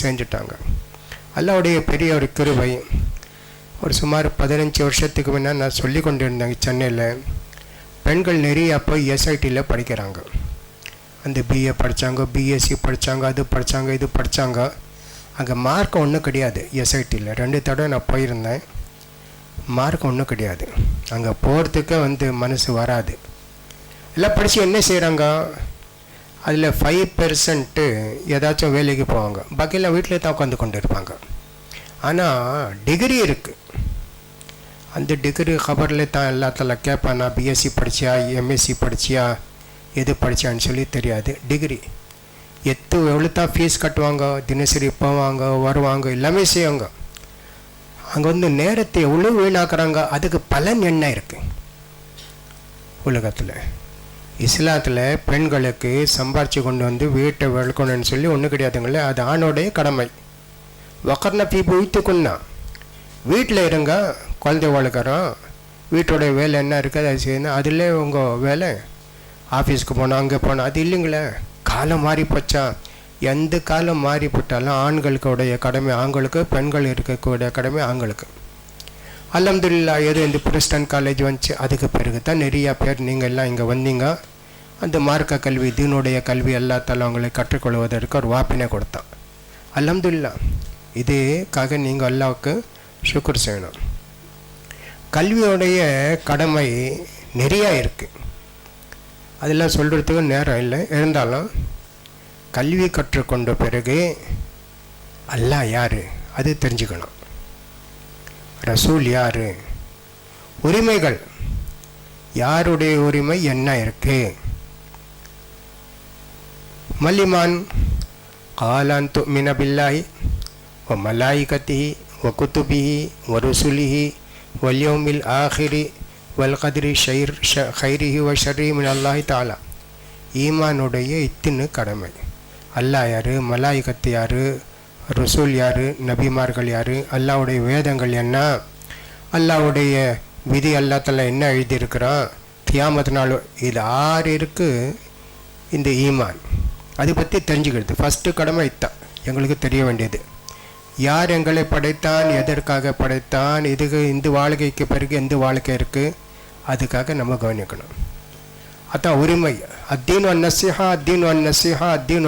செஞ்சுட்டாங்க. அல்லாஹ்வுடைய பெரிய ஒரு கிருபை. ஒரு சுமார் 15 வருஷத்துக்கு முன்னே நான் சொல்லி கொண்டு இருந்தேங்க. சென்னையில் பெண்கள் நிறைய அப்போ எஸ்ஐடியில் படிக்கிறாங்க. அந்த பிஏ படித்தாங்க, பிஎஸ்சி படித்தாங்க, அது படித்தாங்க, இது படித்தாங்க. அங்கே மார்க் ஒன்றும் கிடையாது. எஸ்ஐடியில் 2 தடவை நான் போயிருந்தேன். மார்க் ஒன்றும் கிடையாது. அங்கே போகிறதுக்கு மனசு வராது. எல்லாம் படித்து என்ன செய்கிறாங்க, அதில் 5% ஏதாச்சும் வேலைக்கு போவாங்க. பாக்கியெல்லாம் வீட்டிலே தான் உட்காந்து கொண்டு இருப்பாங்க. ஆனால் டிகிரி இருக்குது. அந்த டிகிரி கபரில் தான் எல்லாத்தில் கேட்பானா, பிஎஸ்சி படிச்சியா, எம்எஸ்சி படிச்சியா, எது படித்தான்னு சொல்லி தெரியாது. டிகிரி எவ்வளோ தான் ஃபீஸ் கட்டுவாங்க, தினசரி போவாங்க, வருவாங்க, எல்லாமே செய்வாங்க. அங்கே நேரத்தை எவ்வளோ வீணாக்குறாங்க. அதுக்கு பலன் என்ன இருக்குது உலகத்தில்? இஸ்லாத்தில் பெண்களுக்கு சம்பாரித்து கொண்டு வீட்டை வளர்க்கணும்னு சொல்லி ஒன்றும் கிடையாதுங்களே. அது ஆணோடைய கடமை. வக்கர்ன பீப்பு வைத்துக்குன்னா வீட்டில் இருங்க, குழந்தை வளர்க்குறோம், வீட்டோடைய வேலை என்ன இருக்குது அது செய்யணும். அதில் உங்கள் வேலை ஆஃபீஸ்க்கு போனோம், அங்கே போனோம், அது இல்லைங்களே. காலம் மாறி போச்சா? எந்த காலம் மாறி போட்டாலும் ஆண்களுக்குடைய கடமை ஆண்களுக்கு, பெண்கள் இருக்கக்கூடிய கடமை ஆண்களுக்கு. அல்ஹம்துலில்லாஹ் ஏதோ இந்த பிரிஸ்டன் காலேஜ் வந்துச்சு. அதுக்கு பிறகு தான் நிறையா பேர் நீங்கள் எல்லாம் இங்கே வந்தீங்க. அந்த மார்க்க கல்வி, தீனுடைய கல்வி எல்லாத்தாலும் அவங்களை கற்றுக்கொள்வதற்கு ஒரு வாய்ப்பினை கொடுத்தான். அல்ஹம்துலில்லாஹ். இதுக்காக நீங்கள் அல்லாவுக்கு ஷுக்ர் செய்யணும். கல்வியோடைய கடமை நிறையா இருக்குது. அதெல்லாம் சொல்கிறதுக்கு நேரம் இல்லை. இருந்தாலும் கல்வி கற்றுக்கொண்ட பிறகு அல்லாஹ் யார் அது தெரிஞ்சுக்கணும். ரசூல் யார், உரிமைகள், யாருடைய உரிமை என்ன இருக்கு. மல்லிமான் காலான் துமின பில்லாஹி வ மலாயிகத்திஹி வ குத்துபிஹி வ ருசுலிஹி வல் யௌமில் ஆஹிரி வல் கத்ரி கைரிஹி வ ஷர்ரிஹி மின் அல்லாஹி தஆலா. ஈமானுடைய இத்தின்னு கடமை. அல்லாஹ் யார், மலாயிகத்து யார், ரசூல் யார், நபிமார்கள் யார், அல்லாவுடைய வேதங்கள் என்ன, அல்லாவுடைய விதி அல்லாஹ்தாலா என்ன எழுதியிருக்கிறான், கியாமத் நாள், இது 6 இருக்குது இந்த ஈமான். அதை பற்றி தெரிஞ்சுக்கிறது ஃபஸ்ட்டு கடமை. இதுதான் எங்களுக்கு தெரிய வேண்டியது. யார் எங்களை படைத்தான், எதற்காக படைத்தான், இதுக்கு இந்த வாழ்க்கைக்கு பிறகு எந்த வாழ்க்கை இருக்குது, அதுக்காக நம்ம கவனிக்கணும். அதான் உரிமை. அத்தீன் வன் நசிஹா, அத்தீன் வன் நசிஹா, அத்தீன்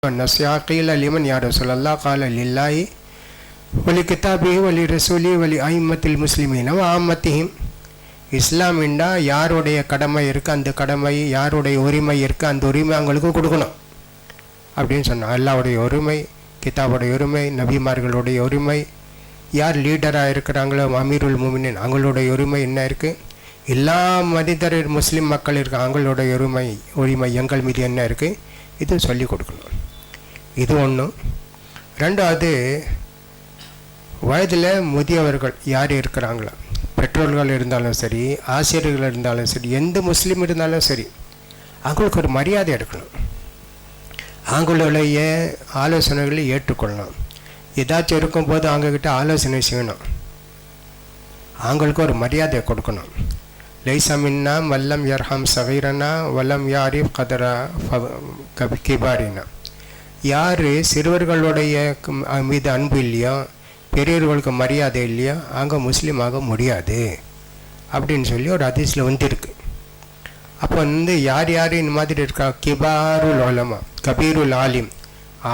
நசிஹா கீல லிமன் யா ரசூலல்லாஹ் கால லில்லாஹி வலி கிதாபிஹி வலி ரசூலி வலி ஐம்மத்தில் முஸ்லிமீன வ ஆம்மத்திஹிம். இஸ்லாம் என்றா யாருடைய கடமை இருக்குது, அந்த கடமை, யாருடைய உரிமை இருக்குது, அந்த உரிமை அவங்களுக்கு கொடுக்கணும் அப்படின்னு சொன்னான். அல்லாவுடைய உரிமை, கிதாபுடைய உரிமை, நபிமார்களுடைய உரிமை, யார் லீடராக இருக்கிறாங்களோ அமீருல் முமினின் அவங்களுடைய உரிமை என்ன இருக்குது, எல்லா மனிதர் முஸ்லீம் மக்கள் இருக்க அவங்களுடைய உரிமை எங்கள் மீது என்ன இருக்குது, இது சொல்லி கொடுக்கணும். இது ஒன்று. ரெண்டாவது, வயதில் முதியவர்கள் யார் இருக்கிறாங்களோ, பெற்றோர்கள் இருந்தாலும் சரி, ஆசிரியர்கள் இருந்தாலும் சரி, எந்த முஸ்லீம் இருந்தாலும் சரி, அவங்களுக்கு ஒரு மரியாதை எடுக்கணும். அவங்களுடைய ஆலோசனைகளை ஏற்றுக்கொள்ளணும். ஏதாச்சும் இருக்கும்போது அவங்கக்கிட்ட ஆலோசனை செய்யணும். அவங்களுக்கு ஒரு மரியாதை கொடுக்கணும். லைஸா மின்னா வல்லம் யர்ஹம் சகீரனா வல்லம் யாரிஃப் கதரா கிபாரினா. யார் சிறுவர்களுடைய மீது அன்பு இல்லையோ, பெரியவர்களுக்கு மரியாதை இல்லையோ, அங்கே முஸ்லீம் ஆக முடியாது அப்படின்னு சொல்லி ஒரு ஹதீஸில் வந்துருக்கு. அப்போ யார் யார் இந்த மாதிரி இருக்கா, கிபாருல் உலமா, கபீருல் ஆலிம்,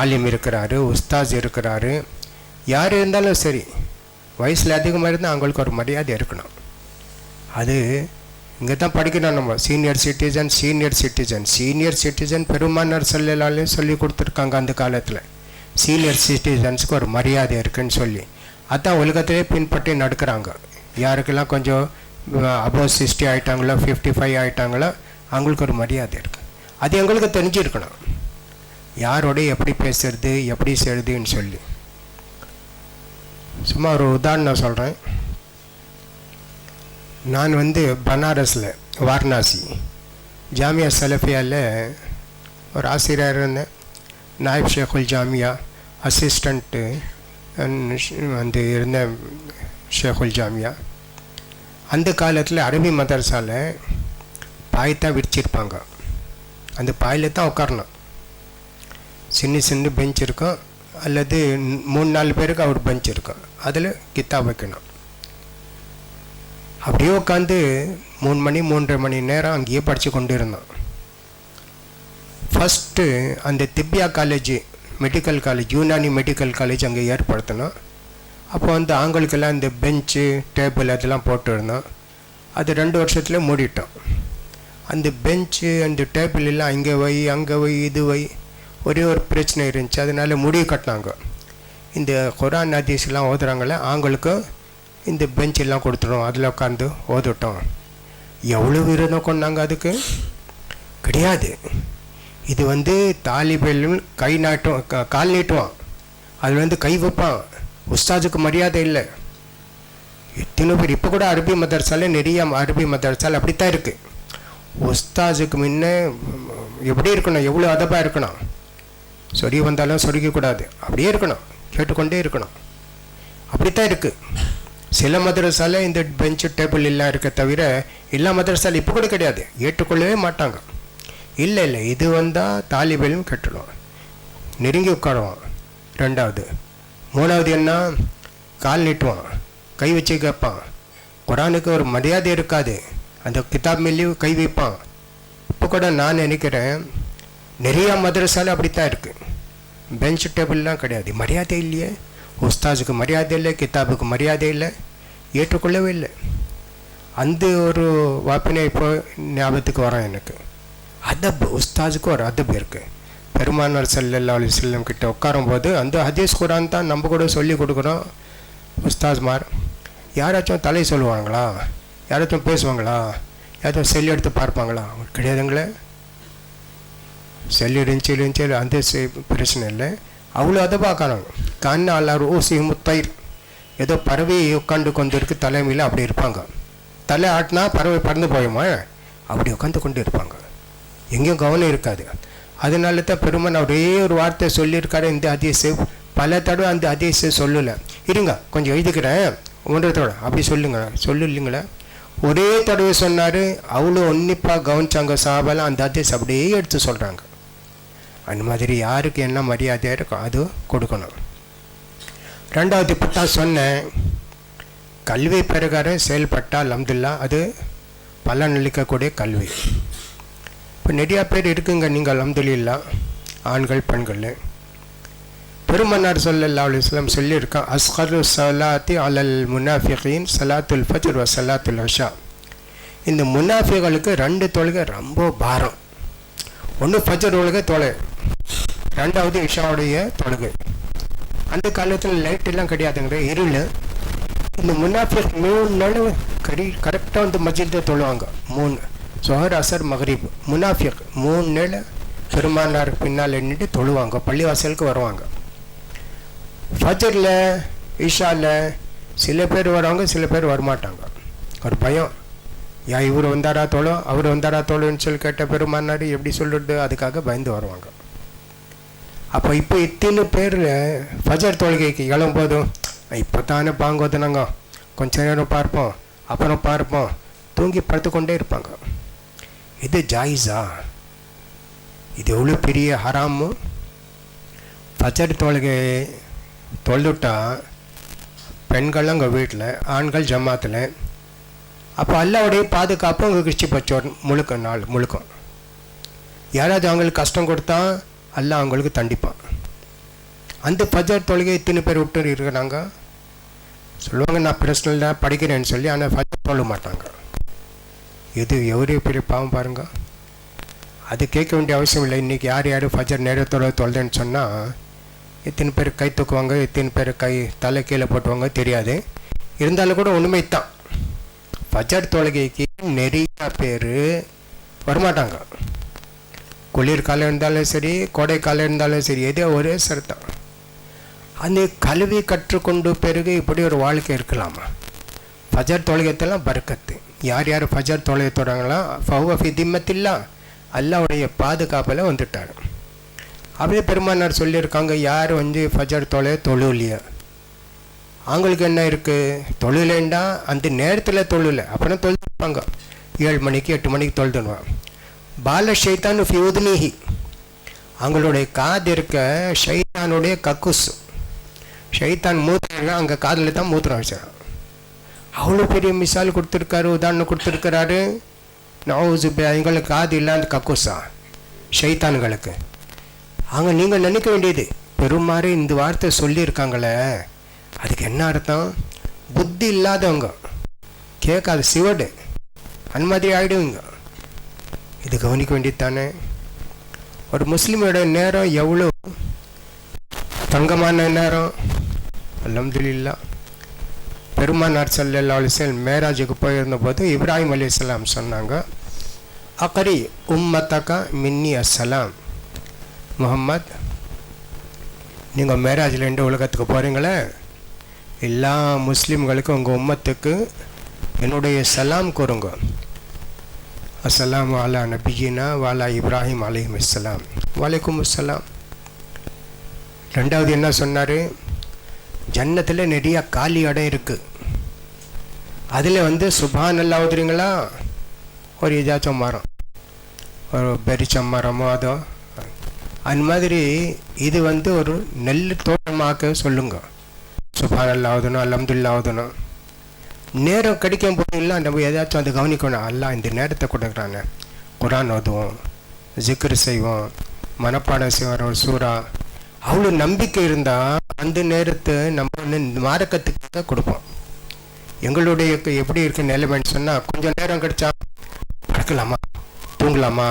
ஆலிம் இருக்கிறாரு, உஸ்தாஸ் இருக்கிறாரு, யார் இருந்தாலும் சரி, வயசில் அதிகமாக இருந்தால் அவங்களுக்கு ஒரு மரியாதை இருக்கணும். அது இங்கே தான் படிக்கணும் நம்ம. சீனியர் சிட்டிசன் பெருமானார் ஸல்லல்லாஹு சொல்லி கொடுத்துருக்காங்க அந்த காலத்தில். சீனியர் சிட்டிசன்ஸுக்கு ஒரு மரியாதை இருக்குன்னு சொல்லி அதான் உலகத்திலே பின்பற்றி நடக்கிறாங்க. யாருக்கெல்லாம் கொஞ்சம் அபோவ் 60 ஆகிட்டாங்களோ, 55 ஆகிட்டாங்களோ, அவங்களுக்கு ஒரு மரியாதை இருக்குது. அது எங்களுக்கு தெரிஞ்சிருக்கணும், யாரோட எப்படி பேசுறது, எப்படி செய்யுதுன்னு சொல்லி. சும்மா ஒரு உதாரணம் சொல்கிறேன். நான் பனாரஸில் வாரணாசி ஜாமியா சலஃபியாவில் ஒரு ஆசிரியர் இருந்தேன். நாயிப் ஷேகுல் ஜாமியா அசிஸ்டண்ட்டு இருந்த ஷேகுல் ஜாமியா. அந்த காலத்தில் அரபி மதரசாவில் பாய்த்தான் விரிச்சிருப்பாங்க. அந்த பாயில் தான் உட்காரணும். சின்ன பெஞ்ச் இருக்கும், அல்லது 3-4 பேருக்கு ஒரு பெஞ்ச் இருக்கும். அதில் கித்தாப் வைக்கணும். அப்படியே உட்காந்து 3 மணி 3:30 மணி நேரம் அங்கேயே படித்து கொண்டு இருந்தோம். ஃபஸ்ட்டு அந்த Divya college medical college, Unani medical college அங்கே ஏற்படுத்தினோம். அப்போ வந்து ஆண்களுக்கெல்லாம் இந்த பெஞ்சு டேபிள் அதெல்லாம் போட்டுருந்தோம். அது 2 வருஷத்துல மூடிட்டோம். அந்த பெஞ்சு அந்த டேபிள் எல்லாம் இங்கே வை அங்கே வை இது வை ஒரே ஒரு பிரச்சனை இருந்துச்சு. அதனால முடிவு கட்டினாங்க, இந்த குரான் ஹதீஸ்லாம் ஓதுறாங்களே ஆண்களுக்கும் இந்த பெஞ்ச் எல்லாம் கொடுத்துடும், அதில் உட்காந்து ஓதுட்டோம். எவ்வளோ விரோதம் கொண்டாங்க அதுக்கு கிடையாது. இது வந்து தாலிபெல்லும் கை நாட்டும் கால் நீட்டுவான், அதில் வந்து கை வைப்பான். உஸ்தாதுக்கு மரியாதை இல்லை. எத்தனை பேர் இப்போ கூட அரபி மதரசால நிறைய அரபி மதரசால அப்படித்தான் இருக்குது. உஸ்தாதுக்கு முன்ன எப்படி இருக்கணும், எவ்வளோ அதப்பாக இருக்கணும். சொறி வந்தாலும் சொருக்கக்கூடாது, அப்படியே இருக்கணும், கேட்டுக்கொண்டே இருக்கணும். அப்படித்தான் இருக்குது. சில மதரசால இந்த பெஞ்சு டேபிள் எல்லாம் இருக்க தவிர எல்லா மதரசால இப்போ கூட கிடையாது, ஏற்றுக்கொள்ளவே மாட்டாங்க. இல்லை இல்லை இது வந்தால் தாலிபெல்லும் கட்டணும், நெருங்கி உட்காருவான். 2வது 3வது என்ன, கால் நீட்டுவான், கை வச்சு கேட்பான். குரானுக்கு ஒரு மரியாதை இருக்காது, அந்த கிதாப் மேலேயும் கை வைப்பான். இப்போ கூட நான் நினைக்கிறேன் நிறையா மதரசால அப்படித்தான் இருக்குது. பெஞ்ச் டேபிள்லாம் கிடையாது, மரியாதை இல்லையே. உஸ்தாதுக்கு மரியாதை இல்லை, கிதாபுக்கு மரியாதை இல்லை, ஏற்றுக்கொள்ளவே இல்லை. அந்த ஒரு வாப்பினை இப்போ ஞாபகத்துக்கு வரோம் எனக்கு. அதப், உஸ்தாதுக்கு ஒரு அதப் இருக்குது. பெருமானார் ஸல்லல்லாஹு அலைஹி வஸல்லம் கிட்ட உட்காரும்போது அந்த ஹதீஸ் குரான் தான் நம்ம கூட சொல்லி கொடுக்குறோம். உஸ்தாத்மார் யாராச்சும் தலை சொல்லுவாங்களா, யாராச்சும் பேசுவாங்களா, யாராச்சும் செல் எடுத்து பார்ப்பாங்களா? கிடையாதுங்களே. செல் இருந்துச்சு அந்த பிரச்சனை இல்லை. அவ்வளோ அதை பார்க்கறாங்க. கண் எல்லாரும் ஊசி முத்தயிர், ஏதோ பறவை உட்காந்து கொண்டு இருக்கு தலைமையில் அப்படி இருப்பாங்க. தலை ஆட்டினா பறவை பறந்து போயுமா, அப்படி உட்காந்து கொண்டு இருப்பாங்க, எங்கேயும் கவனம் இருக்காது. அதனால தான் பெருமான் ஒரே ஒரு வார்த்தை சொல்லியிருக்காரு. இந்த ஹதீஸு பல தடவை அந்த ஹதீஸு சொல்லலை. இருங்க கொஞ்சம் எழுதிக்கிறேன் ஒன்றத்தோட அப்படி சொல்லலைங்களே. ஒரே தடவை சொன்னார். அவ்வளோ உன்னிப்பாக கவனிச்சாங்க சாபாலாம். அந்த ஹதீஸ் அப்படியே எடுத்து சொல்கிறாங்க. அந்த மாதிரி யாருக்கு என்ன மரியாதையாக இருக்கும் அது கொடுக்கணும். 2வது இப்போ தான் சொன்னேன், கல்வி பிரகாரம் செயல்பட்டால் அல்ஹம்துலில்லாஹ் அது பலனளிக்கக்கூடிய கல்வி. இப்போ நிறையா பேர் இருக்குங்க நீங்கள் அல்ஹம்துலில்லாஹ், ஆண்கள் பெண்கள். பெருமானார் ஸல்லல்லாஹு அலைஹி வஸல்லம் சொல்லியிருக்கான், அஸ்கரு ஸலாத்தி அலல் முனாஃபிகீன் ஸலாத்துல் ஃபஜ்ர் வ ஸலாத்துல் இஷா. இந்த முனாஃபிகளுக்கு 2 தொழுகை ரொம்ப பாரம். ஒன்று ஃபஜ்ர் தொழுகை 2வது இஷாவுடைய தொழுகை. அந்த காலத்தில் லைட்டெல்லாம் கிடையாதுங்கிற இருள். இந்த முனாஃபிக் 3 நாள் கரெக்டாக வந்து மஸ்ஜித்தை தொழுவாங்க. 3 ஸொஹர் அசர் மக்ரிப். முனாஃபிக் 3 நாள் பெருமானார் பின்னால் எண்ணிட்டு தொழுவாங்க, பள்ளிவாசலுக்கு வருவாங்க. ஃபஜ்ரில் இஷாவில் சில பேர் வருவாங்க, சில பேர் வரமாட்டாங்க. ஒரு பயம், இவர் வந்தாரா தோளும் அவர் வந்தாரா தோளுன்னு சொல்லி கேட்ட பெருமானார் எப்படி சொல்கிறது, அதுக்காக பயந்து வருவாங்க. அப்போ இப்போ இத்தனை பேர் ஃபஜர் தொழுகைக்கு கிளம்போதும் இப்போ தானே பாங்கோதுனாங்க, கொஞ்ச நேரம் பார்ப்போம் அப்புறம் பார்ப்போம், தூங்கி படுத்துக்கொண்டே இருப்பாங்க. இது ஜாயிஸா? இது எவ்வளோ பெரிய ஹராமு. ஃபஜர் தொழுகை தொழுதுட்டா பெண்கள் அங்கே வீட்டில், ஆண்கள் ஜமாத்தில். அப்போ அல்லாவுடைய பாதுகாப்பு அவங்க கிழிச்சி பச்சோர் முழுக்க நாள் முழுக்கம். யாராவது அவங்களுக்கு கஷ்டம் கொடுத்தா அல்லாஹ் அவங்களுக்கு தண்டிப்பான். அந்த ஃபஜர் தொழுகை இத்தனை பேர் விட்டு இருக்கிறாங்க. சொல்லுவாங்க நான் பர்சனலாக படிக்கிறேன்னு சொல்லி, ஆனால் ஃபஜர் தொழ மாட்டாங்க. இது எவ்வளோ பெரிய பாவம் பாருங்க. அது கேட்க வேண்டிய அவசியம் இல்லை. இன்றைக்கி யார் ஃபஜர் நேரத்தோட தொழுதுன்னு சொன்னால் எத்தனை பேர் கை தூக்குவாங்க, எத்தனை பேர் கை தலை கீழே போட்டுவாங்க தெரியாது. இருந்தாலும் கூட உண்மை தான், ஃபஜர் தொழுகைக்கு நிறைய பேர் வரமாட்டாங்க. குளிர்காலம் இருந்தாலும் சரி, கோடைக்காலம் இருந்தாலும் சரி, எதோ ஒரே சர்த்தம். அந்த கல்வி கற்றுக்கொண்டு பிறகு இப்படி ஒரு வாழ்க்கை இருக்கலாமா? ஃபஜர் தொழுகைத்தெல்லாம் பறக்கத்து. யார் ஃபஜர் தொழுகை தொடங்கலாம் ஃபஹுவ ஃபி திம்மத்தில்லா, அல்லாஹ்வுடைய பாதுகாப்பில் வந்துட்டார். அப்படியே பெருமானார் சொல்லியிருக்காங்க, யார் வந்து ஃபஜர் தொழுலையா அவங்களுக்கு என்ன இருக்குது, தொழுலேண்டா அந்த நேரத்தில் தொழுல அப்புறம் தொழுப்பாங்க. 7 மணிக்கு 8 மணிக்கு தொழுதுனுவான். பால ஷைத்தான் ஃபி உத்னிஹி, அவங்களுடைய காது இருக்க ஷைத்தானுடைய கக்குஸ். ஷைத்தான் மூத்திரம் அங்கே காதில் தான் மூத்திரம் வச்சான். அவ்வளோ பெரிய மிசால் கொடுத்துருக்காரு, உதாரணம் கொடுத்துருக்கிறாரு. எங்களுக்கு காது இல்லாத கக்கூசா ஷைத்தான்களுக்கு. அங்கே நீங்கள் நினைக்க வேண்டியது, பெருமாறு இந்த வார்த்தை சொல்லியிருக்காங்களே, அதுக்கு என்ன அர்த்தம்? புத்தி இல்லாதவங்க கேட்காது, சிவடு அந்த மாதிரி ஆகிடுவீங்க. இது கவனிக்க வேண்டியது தானே. ஒரு முஸ்லீமோட நேரம் எவ்வளோ தங்கமான நேரம். அல்ஹம்துலில்லாஹ். பெருமானார் ஸல்லல்லாஹு அலைஹி வஸல்லம் மேராஜுக்கு போயிருந்த போது இப்ராஹிம் அலைஹிஸ்ஸலாம் சொன்னாங்க, அக்ரி உம்மத்தக மின்னி அஸ்ஸலாம். முஹம்மத், நீங்கள் மேராஜில் எந்த உலகத்துக்கு போகிறீங்களே, எல்லா முஸ்லீம்களுக்கும் உங்கள் உம்மத்துக்கு என்னுடைய சலாம் கூறுங்க. அஸ்ஸலாமு அலா நபியினா வாலா இப்ராஹிம் அலைஹிஸ்ஸலாம். வலைக்கும் அஸ்ஸலாம். ரெண்டாவது என்ன சொன்னார்? ஜன்னத்தில் நிறையா காலி இடம் இருக்குது, அதில் சுபான் அல்லா ஓதுறீங்களா, ஒரு ஏதாச்சும் மரம், ஒரு பெரிச்ச மரமோ அதோ அந்த மாதிரி இது ஒரு நெல் தோட்டமாக்க சொல்லுங்க. சுபான் அல்லா ஓதணும், அல்ஹம்துலில்லாஹ் ஓதணும். நேரம் கிடைக்கும் போதெல்லாம் நம்ம ஏதாச்சும் அதை கவனிக்கணும். அல்லா இந்த நேரத்தை கொடுக்குறானே, குரான் ஓதுவோம், ஜிக்ர் செய்வோம், மனப்பாடம் செய்வோம் ஒரு சூறா. அவ்வளோ நம்பிக்கை இருந்தால் அந்த நேரத்தை நம்ம மார்க்கத்துக்கு கொடுப்போம். எங்களுடைய எப்படி இருக்கு நிலைமைன்னு சொன்னால், கொஞ்சம் நேரம் கிடைச்சா படுக்கலாமா, தூங்கலாமா,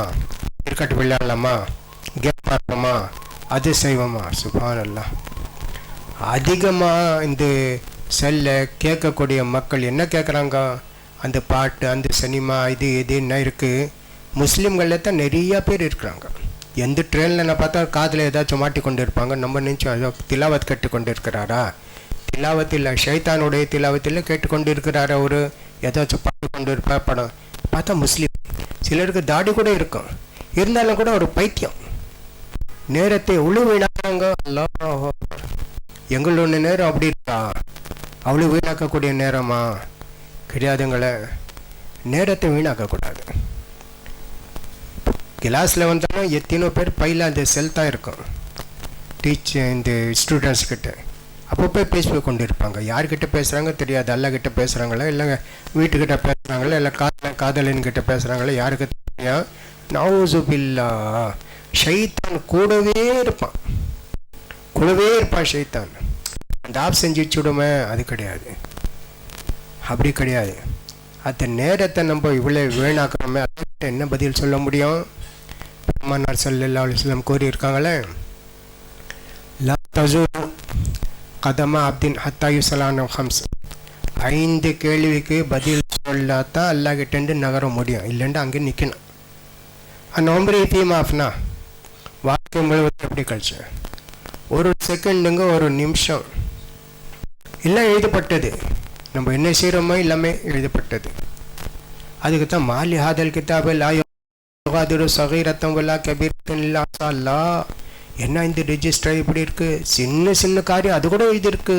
கிரிக்கெட் விளையாடலாமா, கேம் ஆடலாமா, அது செய்வோமா. சுப்ஹானல்லாஹ். அதிகமாக இந்த செல்ல கேட்கக்கூடிய மக்கள் என்ன கேட்குறாங்க? அந்த பாட்டு, அந்த சினிமா, இது என்ன இருக்குது. முஸ்லீம்களில் தான் நிறையா பேர் இருக்கிறாங்க. எந்த ட்ரெயினில் நான் பார்த்தா காதில் ஏதாச்சும் மாட்டி கொண்டு இருப்பாங்க. நம்ம நினச்சோம் ஏதோ திலாவத் கேட்டுக்கொண்டு இருக்கிறாரா? திலாவத்தில் ஷைத்தானுடைய திலாவத்தில் கேட்டுக்கொண்டு இருக்கிறாரா? ஒரு ஏதாச்சும் பாட்டு கொண்டு இருப்பா படம் பார்த்தா முஸ்லீம். சிலருக்கு தாடி கூட இருக்கும், இருந்தாலும் கூட ஒரு பைத்தியம். நேரத்தை உழு வீணாக்காங்க. அல்லாஹ், எங்களோட நேரம் அப்படி இருக்கா? அவ்வளோ வீணாக்கக்கூடிய நேரமா? கிடையாதுங்களே. நேரத்தை வீணாக்கக்கூடாது. கிளாஸில் வந்தாலும் எத்தனோ பேர் பையில் அந்த செல் தான் இருக்கும், இந்த ஸ்டூடெண்ட்ஸ் கிட்ட. அப்போ போய் பேசி கொண்டு இருப்பாங்க. யார்கிட்ட பேசுகிறாங்க தெரியாது. அல்லாஹ்கிட்ட பேசுகிறாங்களா, இல்லைங்க வீட்டுக்கிட்ட பேசுகிறாங்களா, இல்லை காதலன்கிட்ட பேசுகிறாங்களா, யாருக்கு தெரியும்? நவுசு பில்லாஹ். ஷைத்தான் கூடவே இருப்பான் ஷைத்தான். அந்த ஆப் செஞ்சு வச்சுடுமே, அது கிடையாது, அப்படி கிடையாது. அந்த நேரத்தை நம்ம இவ்வளோ வீணாக்கிறோமே, அதுக்கிட்ட என்ன பதில் சொல்ல முடியும்? பெருமானார் ஸல்லல்லாஹு அலைஹி வஸல்லம் கூறியிருக்காங்களே, லா தஸூரு கதம அப்தின் ஹத்தா யுஸலான ஹம்ஸ். 5 கேள்விக்கு பதில் சொல்லாதான் அல்லாஹ்கிட்டேருந்து நகர முடியும், இல்லைன்னா அங்கே நிற்கணும். நோம்பரி தீமாஃப்னா வாழ்க்கை முழுவதும் எப்படி கழிச்சு? ஒரு செகண்டுங்க, ஒரு நிமிஷம் எல்லாம் எழுதப்பட்டது. நம்ம என்ன செய்கிறோமோ எல்லாமே எழுதப்பட்டது. அதுக்கு தான் மாலி ஹாதல் கிதாபு லா யுகாதிரு சகீரத்தம் வலா கபீரத்தன் இல்லா அஹ்ஸாஹா. என்ன இந்த ரெஜிஸ்டர் இப்படி இருக்குது? சின்ன காரியம் அது கூட எழுதியிருக்கு.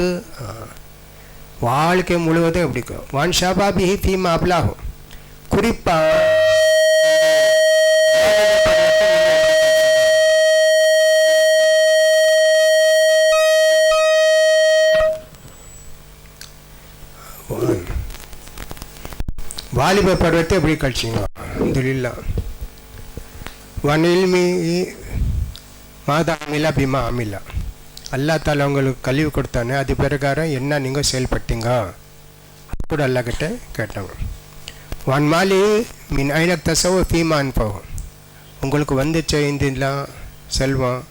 வாழ்க்கை முழுவதும் எப்படி இருக்கும்? வான் ஷாபாபி ஃபீமா அப்லாகும். குறிப்பாக வாலிப பருவத்தை எப்படி கழிச்சிங்க? அல்ஹம்துலில்லாஹ். வனில்மி மாதா அமிலா பிமா அமிலா. அல்லா தாலா உங்களுக்கு கல்வி கொடுத்தானே, அது பிரகாரம் என்ன நீங்கள் செயல்பட்டீங்க அது கூட அல்லாஹ்கிட்ட கேட்டாங்க. வான் மாலி மின் ஐனக் தசவ ஃபீமான் போகும். உங்களுக்கு வந்துச்ச இதெல்லாம் செல்வம்,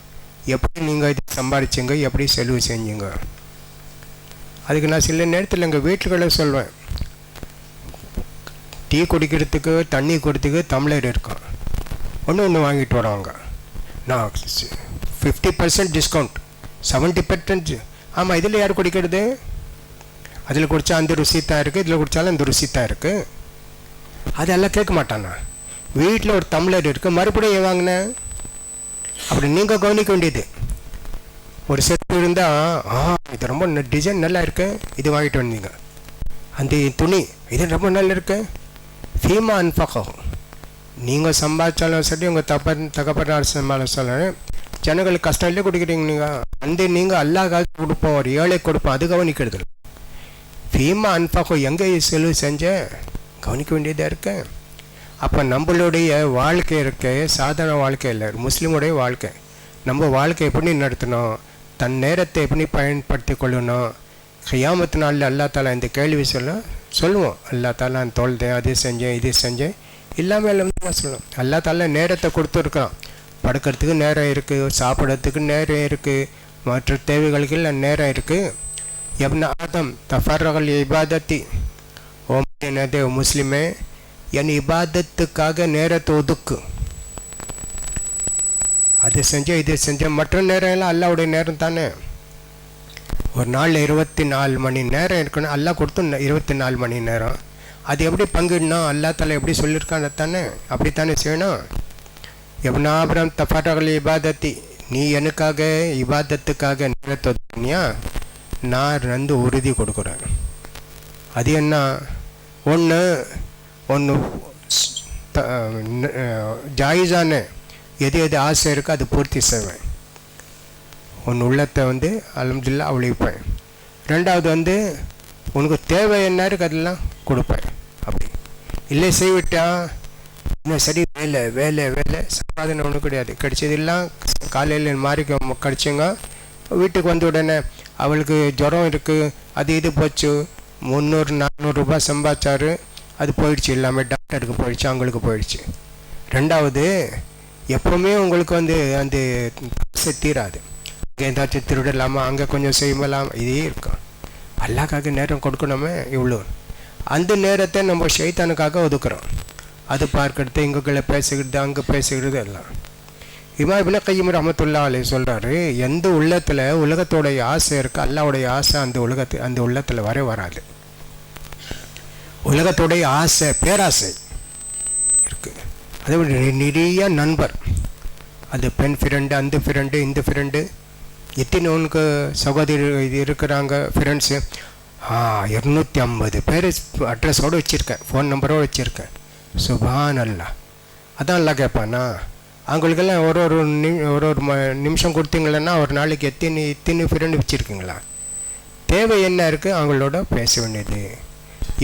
எப்படி நீங்கள் இது சம்பாதிச்சிங்க, எப்படி செலவு செஞ்சீங்க? அதுக்கு நான் சில நேரத்தில் எங்கள் வீட்டுகளை சொல்வேன், டீ குடிக்கிறதுக்கு தண்ணி கொடுத்துக்கு டம்ளர் இருக்கும், ஒன்று வாங்கிட்டு வருவாங்க. நான் 50% டிஸ்கவுண்ட், 70%. ஆமாம், இதில் யார் குடிக்கிறது? அதில் குடித்தா அந்த ருசி தான் இருக்குது, இதில் குடித்தாலும் அந்த ருசி தான் இருக்குது. அதெல்லாம் கேட்க மாட்டானா? வீட்டில் ஒரு டம்ளர் இருக்குது, மறுபடியும் ஏன் வாங்கினேன்? அப்படி நீங்கள் கவனிக்க வேண்டியது. ஒரு செட் இருந்தால், இது ரொம்ப டிசைன் நல்லா இருக்குது, இது வாங்கிட்டு வந்தீங்க. அந்த துணி இது ரொம்ப நல்லா இருக்கு, ஃபீமா அன்ஃபகம். நீங்கள் சம்பாதிச்சாலும் சரி, உங்கள் தகப்பனார் சம்பாதிச்சாலும் சொல்லணும், ஜனங்களுக்கு கஷ்டம் இல்லை கொடுக்குறீங்க. நீங்கள் அந்த நீங்கள் அல்லாஹ் காசு கொடுப்போம், ஒரு ஏழை கொடுப்போம், அது கவனிக்கிறது. ஃபீமா அன்பாக்கும் எங்கே செலவு செஞ்சேன் கவனிக்க வேண்டியதாக இருக்கேன். அப்போ நம்மளுடைய வாழ்க்கை இருக்க சாதாரண வாழ்க்கை இல்லை, முஸ்லீமுடைய வாழ்க்கை. நம்ம வாழ்க்கை எப்படி நடத்தணும், தன் நேரத்தை எப்படி பயன்படுத்தி கொள்ளணும். கியாமத்து நாளில் அல்லா தாலா இந்த கேள்வி சொல்லுவோம், அல்லா தாலா நான் தொழுதேன், அது செஞ்சேன், இது செஞ்சேன், இல்லாமல் எல்லாமே சொல்லணும். அல்லா தாலா நேரத்தை கொடுத்துருக்குறான். படுக்கிறதுக்கு நேரம் இருக்குது, சாப்பிட்றதுக்கு நேரம் இருக்குது, மற்ற தேவைகளுக்கு எல்லாம் நேரம் இருக்குது. எப்ன ஆதம் தஃபர்ரகல் இபாதத்தி, ஓ என்னதே முஸ்லிமே, என் இபாதத்துக்காக நேரத்தை ஒதுக்கு. அது செஞ்சேன், இது செஞ்சேன், மற்ற நேரம் எல்லாம் அல்லாவுடைய நேரம் தானே. ஒரு நாளில் 24 மணி நேரம் இருக்கணும், அல்லா கொடுத்து 24 மணி நேரம். அது எப்படி பங்கிடணும், அல்லா தாலா எப்படி சொல்லியிருக்காங்க தானே, அப்படித்தானே செய்யணும். எப்னாபுரம் தஃபர்ரகல் இபாதத்தி, நீ எனக்காக இபாதத்துக்காக நேரத்தை ஒதுக்குனியா, நான் உறுதி கொடுக்குறேன். அது என்ன, ஒன்று ஜாயிஸான எது எது ஆசை இருக்கோ அது பூர்த்தி செய்வேன். உன் உள்ளத்தை அல்ஹம்துலில்லாஹ் அவ்வளிப்பேன். ரெண்டாவது உனக்கு தேவை என்ன இருக்கு அதெல்லாம் கொடுப்பேன். அப்படி இல்லை செய்விட்டா இன்னும் சரி, வேலை வேலை வேலை, சம்பாதனை ஒன்றும் கிடையாது. கிடைச்சதெல்லாம் காலையில் மாறி கிடச்சிங்க, வீட்டுக்கு வந்த உடனே அவளுக்கு ஜுரம் இருக்குது, அது இது போச்சு, 300-400 ரூபாய் சம்பாதிச்சாரு, அது போயிடுச்சு, எல்லாமே டாக்டருக்கு போயிடுச்சு, அவங்களுக்கு போயிடுச்சு. ரெண்டாவது, எப்போவுமே உங்களுக்கு அந்த காசை தீராது. அங்கே ஏதாச்சும் திருடலாமா, அங்கே கொஞ்சம் செய்யலாம், இதே இருக்கும். அல்லாஹ்க்காக நேரம் கொடுக்கணுமே இவ்வளோ. அந்த நேரத்தை நம்ம ஷைத்தானுக்காக ஒதுக்குறோம். அது பார்க்கறது, இங்குள்ள பேசுகிறது, அங்கே பேசுகிறது எல்லாம். இமாம் இப்னு கையிம் ரஹ்மத்துல்லாஹி அலைஹி சொல்கிறாரு, எந்த உள்ளத்தில் உலகத்தோடைய ஆசை இருக்குது, அல்லாஹ்வுடைய ஆசை அந்த உள்ளத்தில் வராது. உலகத்தோடைய ஆசை, பேராசை இருக்குது. அதை விட நிறைய நண்பர், அது பெண் ஃப்ரெண்டு, அந்த ஃப்ரெண்டு, இந்த ஃப்ரெண்டு, எத்தனை உனக்கு சகோதரி இது இருக்கிறாங்க ஃப்ரெண்ட்ஸு. 250 பேர் அட்ரஸோடு வச்சுருக்கேன், ஃபோன் நம்பரோடு வச்சுருக்கேன். சுபான் அல்லா. அதான் அல்லா கேட்பானா, அவங்களுக்கெல்லாம் ஒரு நிமிஷம் கொடுத்தீங்களன்னா ஒரு நாளைக்கு எத்தனை ஃப்ரெண்டு வச்சுருக்கீங்களா. தேவை என்ன இருக்குது அவங்களோட பேச வேண்டியது,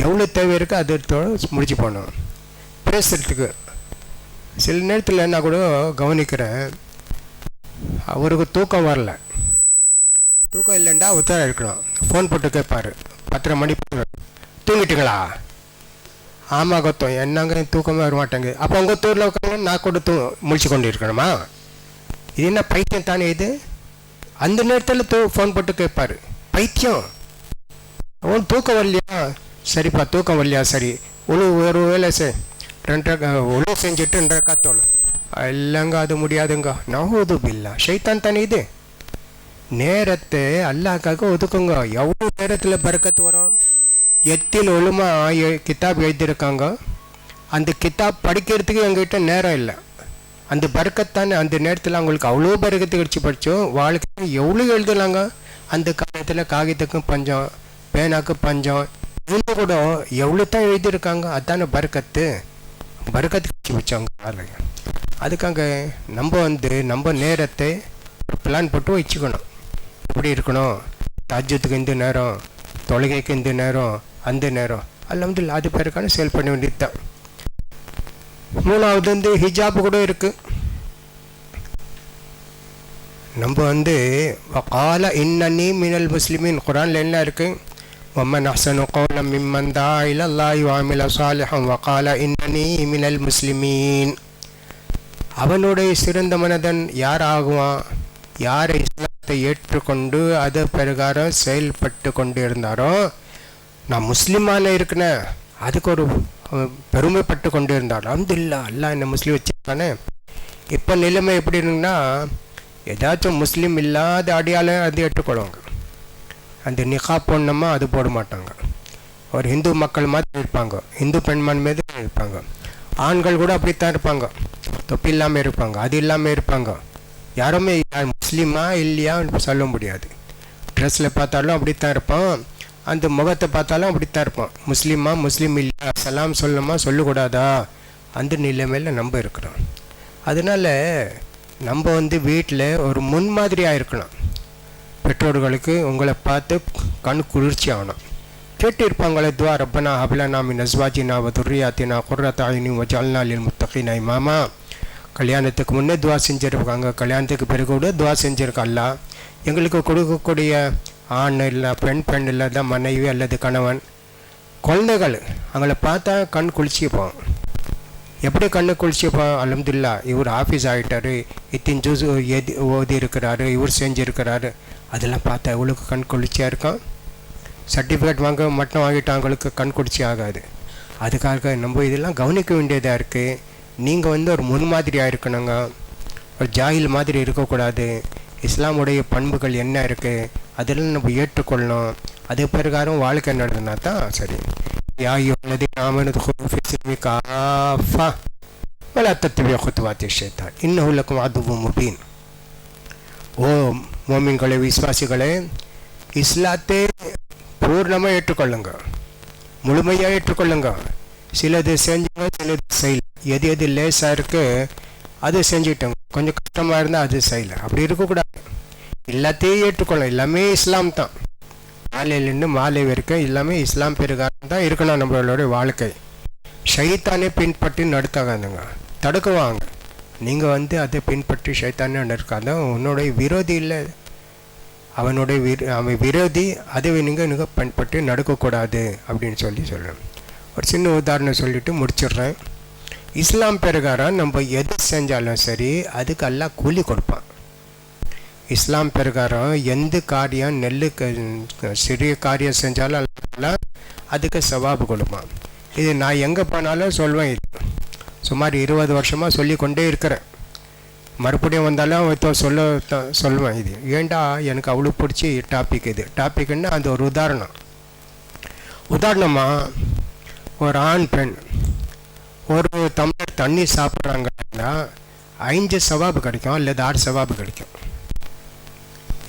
எவ்வளோ தேவை இருக்குது அதோட முடிச்சு போகணும். பேசுகிறதுக்கு சில நேரத்தில் நான் கூட கவனிக்கிறேன், அவருக்கு தூக்கம் வரல, தூக்கம் இல்லைண்டா உத்தரவு இருக்கணும், ஃபோன் போட்டு கேட்பார், 10:30 மணி தூங்கிட்டுங்களா, ஆமாம் கொத்தம், என்னங்க தூக்கமே வர மாட்டேங்குது. அப்போ உங்கள் தூரில் உட்காந்து நான் கூட முழிச்சு கொண்டு இருக்கணுமா, இது என்ன பைத்தியம் தானே இது. அந்த நேரத்தில் ஃபோன் போட்டு கேட்பார், பைத்தியம், அவன் தூக்கம் வரலையா, சரிப்பா தூக்கம் வரலையா, சரி ஒரு வேலை உழவு செஞ்சுட்டு 2 ரக்காத் இல்லைங்க அது முடியாதுங்க, நஹூது பில்லா, ஷைத்தான் தானே இது. நேரத்தை அல்லாஹ்க்காக ஒதுக்குங்க. எவ்வளோ நேரத்தில் பரக்கத்து வரும். எத்தின் ஒழுமா கித்தாப் எழுதியிருக்காங்க, அந்த கித்தாப் படிக்கிறதுக்கு எங்ககிட்ட நேரம் இல்லை. அந்த பரக்கத்தானே அந்த நேரத்தில் அவங்களுக்கு அவ்வளோ பரக்கத்து கிடச்சி படித்தோம். வாழ்க்கை எவ்வளோ எழுதலாங்க. அந்த காலத்தில் காகிதத்துக்கும் பஞ்சம், பேனாக்கு பஞ்சம், இன்னும் கூட எவ்வளோ தான் எழுதியிருக்காங்க. அதுதானே பரக்கத்து கிடச்சி வச்சவங்க. அதுக்காக நம்ம நேரத்தை பிளான் போட்டு வச்சுக்கணும். எப்படி இருக்கணும், தாஜ்ஜுதுக்கு இந்த நேரம், தொழுகைக்கு இந்த நேரம், அந்த நேரம், அல்ஹம்துலில்லாஹ் அது பேருக்கான செயல் பண்ண வேண்டியது தான். மூணாவது ஹிஜாப் கூட இருக்குது. நம்ம வகால இன்னனி மினல் முஸ்லிமின், குர்ஆனில் என்ன இருக்குது, வமன் அஹ்ஸனு கௌலம் மிம்மன் தஆ இலல்லாஹி வஅமில ஸாலிஹன் வகால இன்னனி மினல் முஸ்லிமீன். அவனுடைய சிறந்த மனிதன் யார் ஆகுவான், யார் இஸ்லாத்தை ஏற்றுக்கொண்டு அது பிரகாரம் செயல்பட்டு கொண்டு இருந்தாரோ, நான் முஸ்லீமான இருக்கிறேன் அதுக்கு ஒரு பெருமைப்பட்டு கொண்டு இருந்தார். அல்ஹம்துலில்லாஹ் அல்லாஹ் என்ன முஸ்லீம் வச்சுருக்கானே. இப்போ நிலைமை எப்படி இருக்குன்னா, ஏதாச்சும் முஸ்லீம் இல்லாத அடையாளம் அது ஏற்றுக்கொள்வாங்க. அந்த நிகாப் போடணுமா அது போட மாட்டாங்க. ஒரு ஹிந்து மக்கள் மாதிரி இருப்பாங்க, ஹிந்து பெண்மான் மீது இருப்பாங்க. ஆண்கள் கூட அப்படித்தான் இருப்பாங்க, தொப்பி இல்லாமல் இருப்பாங்க, அது இல்லாமல் இருப்பாங்க. யாருமே முஸ்லீமா இல்லையா சொல்ல முடியாது. ட்ரெஸ்ஸில் பார்த்தாலும் அப்படித்தான் இருப்பான், அந்த முகத்தை பார்த்தாலும் அப்படித்தான் இருப்பான். முஸ்லீமா முஸ்லீம் இல்லையா, சலாம் சொல்லணுமா சொல்லக்கூடாதா, அந்த நிலைமையில் நம்ம இருக்கிறோம். அதனால் நம்ம வீட்டில் ஒரு முன்மாதிரியாக இருக்கணும். பெற்றோர்களுக்கு உங்களை பார்த்து கண் குளிர்ச்சி ஆகணும். கேட்டு இருப்பாங்களே துவா, ரப்பனா ஹப்லனா மின் அஸ்வாஜினா வ துர்ரியாத்தினா குர்ரத அய்யுனி வஜ்அல்னா லில் முத்தகீன இமாமா. கல்யாணத்துக்கு முன்னே துவா செஞ்சுருக்காங்க, கல்யாணத்துக்கு பிறகு கூட துவா செஞ்சுருக்கா, அல்லாஹ் எங்களுக்கு கொடுக்கக்கூடிய ஆண் இல்லை பெண் இல்லை தான் மனைவி அல்லது கணவன், குழந்தைகள் அவங்கள பார்த்தா கண் குளிச்சுப்போம். எப்படி கண்ணு குளிச்சுப்போம்? அல்ஹம்துலில்லாஹ் இவர் ஆஃபீஸ் ஆகிட்டாரு, இத்தின் ஜூஸ் ஓதி இருக்கிறாரு, இவர் செஞ்சுருக்கிறாரு, அதெல்லாம் பார்த்தா இவளுக்கு கண் குளிர்ச்சியாக இருக்கும். சர்டிஃபிகேட் வாங்க மட்டும் வாங்கிட்டாங்களுக்கு கண் குளிர்ச்சி ஆகாது. அதுக்காக நம்ம இதெல்லாம் கவனிக்க வேண்டியதாக இருக்குது. நீங்கள் ஒரு முன்மாதிரியாக இருக்கணுங்க, ஒரு ஜாகில் மாதிரி இருக்கக்கூடாது. இஸ்லாமுடைய பண்புகள் என்ன இருக்குது அதெல்லாம் நம்ம ஏற்றுக்கொள்ளணும். அது பிரகாரம் வாழ்க்கை நடந்ததுனா தான் சரி. யா அய்யுஹல்லதீன ஆமனு துகுலூ ஃபீ ஸில்மி காஃபா வலா தத்தபிஉ குதுவாத்தி ஷைத்தான் இன்னஹு லக்கும் அதுவ்வும் முபீன். ஓ மோமின்களே, விசுவாசிகளே, இஸ்லாத்தை பூர்ணமாக ஏற்றுக்கொள்ளுங்க, முழுமையாக ஏற்றுக்கொள்ளுங்க. சிலது செஞ்சுங்க, சிலது செய்யல. எது எது லேசாக இருக்குது அது செஞ்சுட்டோங்க, கொஞ்சம் கஷ்டமாக இருந்தால் அது செய்யலை. அப்படி இருக்கக்கூடாது. எல்லாத்தையும் ஏற்றுக்கொள்ளும். எல்லாமே இஸ்லாம் தான். மாலையிலேருந்து மாலை வரைக்கும் எல்லாமே இஸ்லாம் பிரகாரம் தான் இருக்கணும் நம்மளோட வாழ்க்கை. ஷைத்தானே பின்பற்றி நடத்தாதுங்க, தடுக்குவாங்க. நீங்கள் அதை பின்பற்றி ஷைத்தானே நடக்காத, உன்னுடைய விரோதி இல்லை, அவன் விரோதி. அதை நீங்கள் பின்பற்றி நடக்கக்கூடாது அப்படின்னு சொல்கிறேன். ஒரு சின்ன உதாரணம் சொல்லிவிட்டு முடிச்சிடுறேன். இஸ்லாம் பிரகாரம் நம்ம எது செஞ்சாலும் சரி அதுக்கு அல்லாஹ் கூலி கொடுப்பான். இஸ்லாம் பிரகாரம் எந்த காரியம் சிறிய காரியம் செஞ்சாலும் அல்லாஹ் அதுக்கு சவாபு கொடுப்பான். இது நான் எங்கே போனாலும் சொல்வேன். இது சுமார் 20 வருஷமாக சொல்லி கொண்டே இருக்கிறேன். மறுபடியும் வந்தாலும் சொல்லுவேன். இது ஏண்டா எனக்கு அவ்வளோ பிடிச்சி டாபிக். இது டாபிக்னா அந்த ஒரு உதாரணமாக ஒரு ஆண் பெண் ஒரு டம்ளர் தண்ணி சாப்பிட்றாங்கன்னா 5 சவாபு கிடைக்கும் அல்லது 6 சவாபு கிடைக்கும்.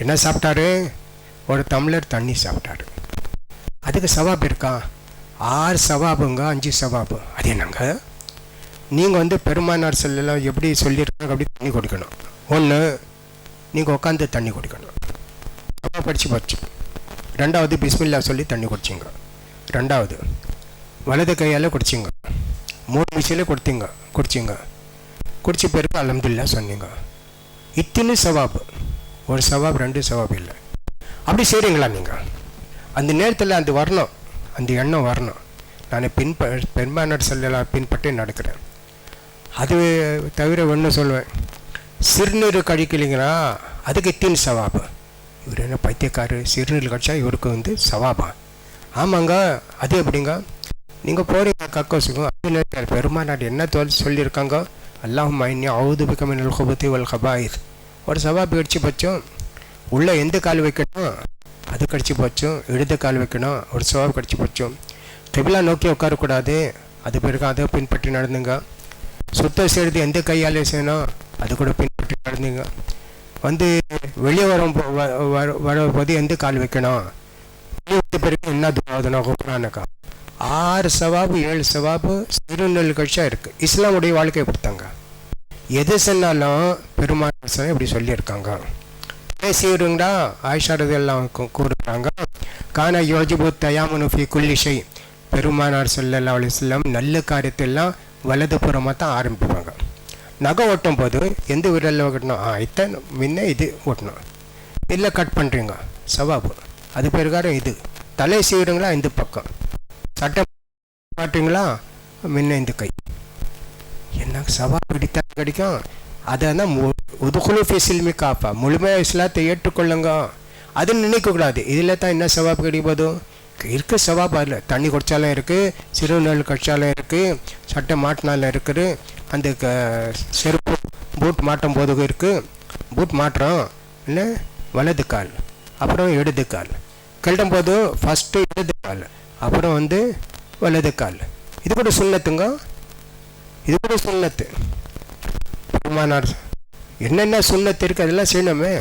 என்ன சாப்பிட்டாரு? ஒரு டம்ளர் தண்ணி சாப்பிட்டாரு, அதுக்கு சவாபு இருக்கா? 6 சவாபுங்க, 5 சவாபு. அது என்னங்க? நீங்கள் பெருமானார் செல்லாம் எப்படி சொல்லியிருக்காங்க அப்படி தண்ணி குடிக்கணும். ஒன்று, நீங்கள் உட்காந்து தண்ணி குடிக்கணும், சவாபு படித்து போச்சு. 2வது பிஸ்மில்லா சொல்லி தண்ணி குடிச்சிங்க. 2வது வலது கையால் குடிச்சிங்க. 3 விஷயம் குடிச்சிங்க. குடிச்ச பிறகு அல்ஹம்துலில்லாஹ் சொன்னீங்க. இத்தனை சவாபு. ஒரு சவாப் 2 சவாப் இல்லை. அப்படி செய்கிறீங்களா நீங்கள்? அந்த நேரத்தில் அது வரணும், அந்த எண்ணம் வரணும். நான் பெருமானார் ஸல்லல்லாஹு பின்பற்றி நடக்கிறேன். அது தவிர ஒன்று சொல்லுவேன், சிறுநீர் கழிக்கலைங்களா அதுக்கு இத்தனை சவாபு. இவர் என்ன பைத்தியக்காரு, சிறுநீர் கழிச்சா இவருக்கு சவாபா? ஆமாங்க. அது எப்படிங்க? நீங்கள் போகிறீங்க கக்கோசுக்கும், அது நேரத்தில் பெருமானார் என்ன சொல்லியிருக்காங்க? அல்லாஹும்ம இன்னி அஊது பிக மினல் குபுத்தி வல் கபாயிஸ். ஒரு சவாபு கடிச்சு போச்சோம். உள்ளே எந்த கால் வைக்கணும் அது கடிச்சு போச்சோம். இடது கால் வைக்கணும், ஒரு சவாபு கடிச்சு போச்சோம். கிபிலா நோக்கி உட்காரக்கூடாது, அது பிறகு அதை பின்பற்றி நடந்துங்க. சுத்தம் செய்கிறது எந்த கையாலே செய்யணும் அது கூட பின்பற்றி நடந்துங்க. வெளியே வரும்போது எந்த கால் வைக்கணும், பிறகு என்ன துவாதுனா குரானுக்கா 6 சவாபு 7 சவாபு சிறுநெல் கட்சியாக இருக்குது. இஸ்லாமுடைய வாழ்க்கையை கொடுத்தாங்க. எது சொன்னாலும் பெருமாள் இப்படி சொல்லியிருக்காங்க. பேசிடுங்களா ஆயிஷா ரலியல்லாஹு அன்ஹா கூறுறாங்க, கானா யோஜிபு தயாமுனு ஃபி குல்லி ஷை. பெருமானார் ஸல்லல்லாஹு அலைஹி வஸல்லம் நல்ல காரியத்தெல்லாம் வலதுபுறமாக தான் ஆரம்பிப்பாங்க. நகை ஓட்டும் போது எந்த விரலில் ஓட்டணும்? இத்தனை முன்ன இது ஓட்டணும். இல்லை கட் பண்ணுறீங்க சவாபு, அது பிரகாரம் இது. தலை செய்கிறீங்களா இந்த பக்கம், சட்டம் காட்டுறீங்களா முன்ன இந்த கை. என்ன சவாபு பிடித்தான் கிடைக்கும். அதை தான் உதுகுலு ஃபீ ஸில்மி காஃபா, முழுமையாக இஸ்லாத்தை ஏற்றுக்கொள்ளுங்க. அது நினைக்கக்கூடாது இதில் தான் என்ன சவாபு கிடைப்பதோ. இருக்க சவாபா இல்லை, தண்ணி குடித்தாலும் இருக்குது, சிறு நெல் கடிச்சாலும் இருக்குது, சட்டை மாட்டினாலும் இருக்குது, அந்த செருப்பு பூட் மாட்டும் போது இருக்குது. பூட் மாட்டுறோம் இல்லை வலது கால், அப்புறம் இடது கால். கழட்டும் போது ஃபஸ்ட்டு இடது கால், அப்புறம் வலது கால். இது கூட சுண்ணத்துங்க, இது கூட சுண்ணத்து. பெருமானார் என்னென்ன சுண்ணத்து இருக்குது அதெல்லாம் செய்யணுமே.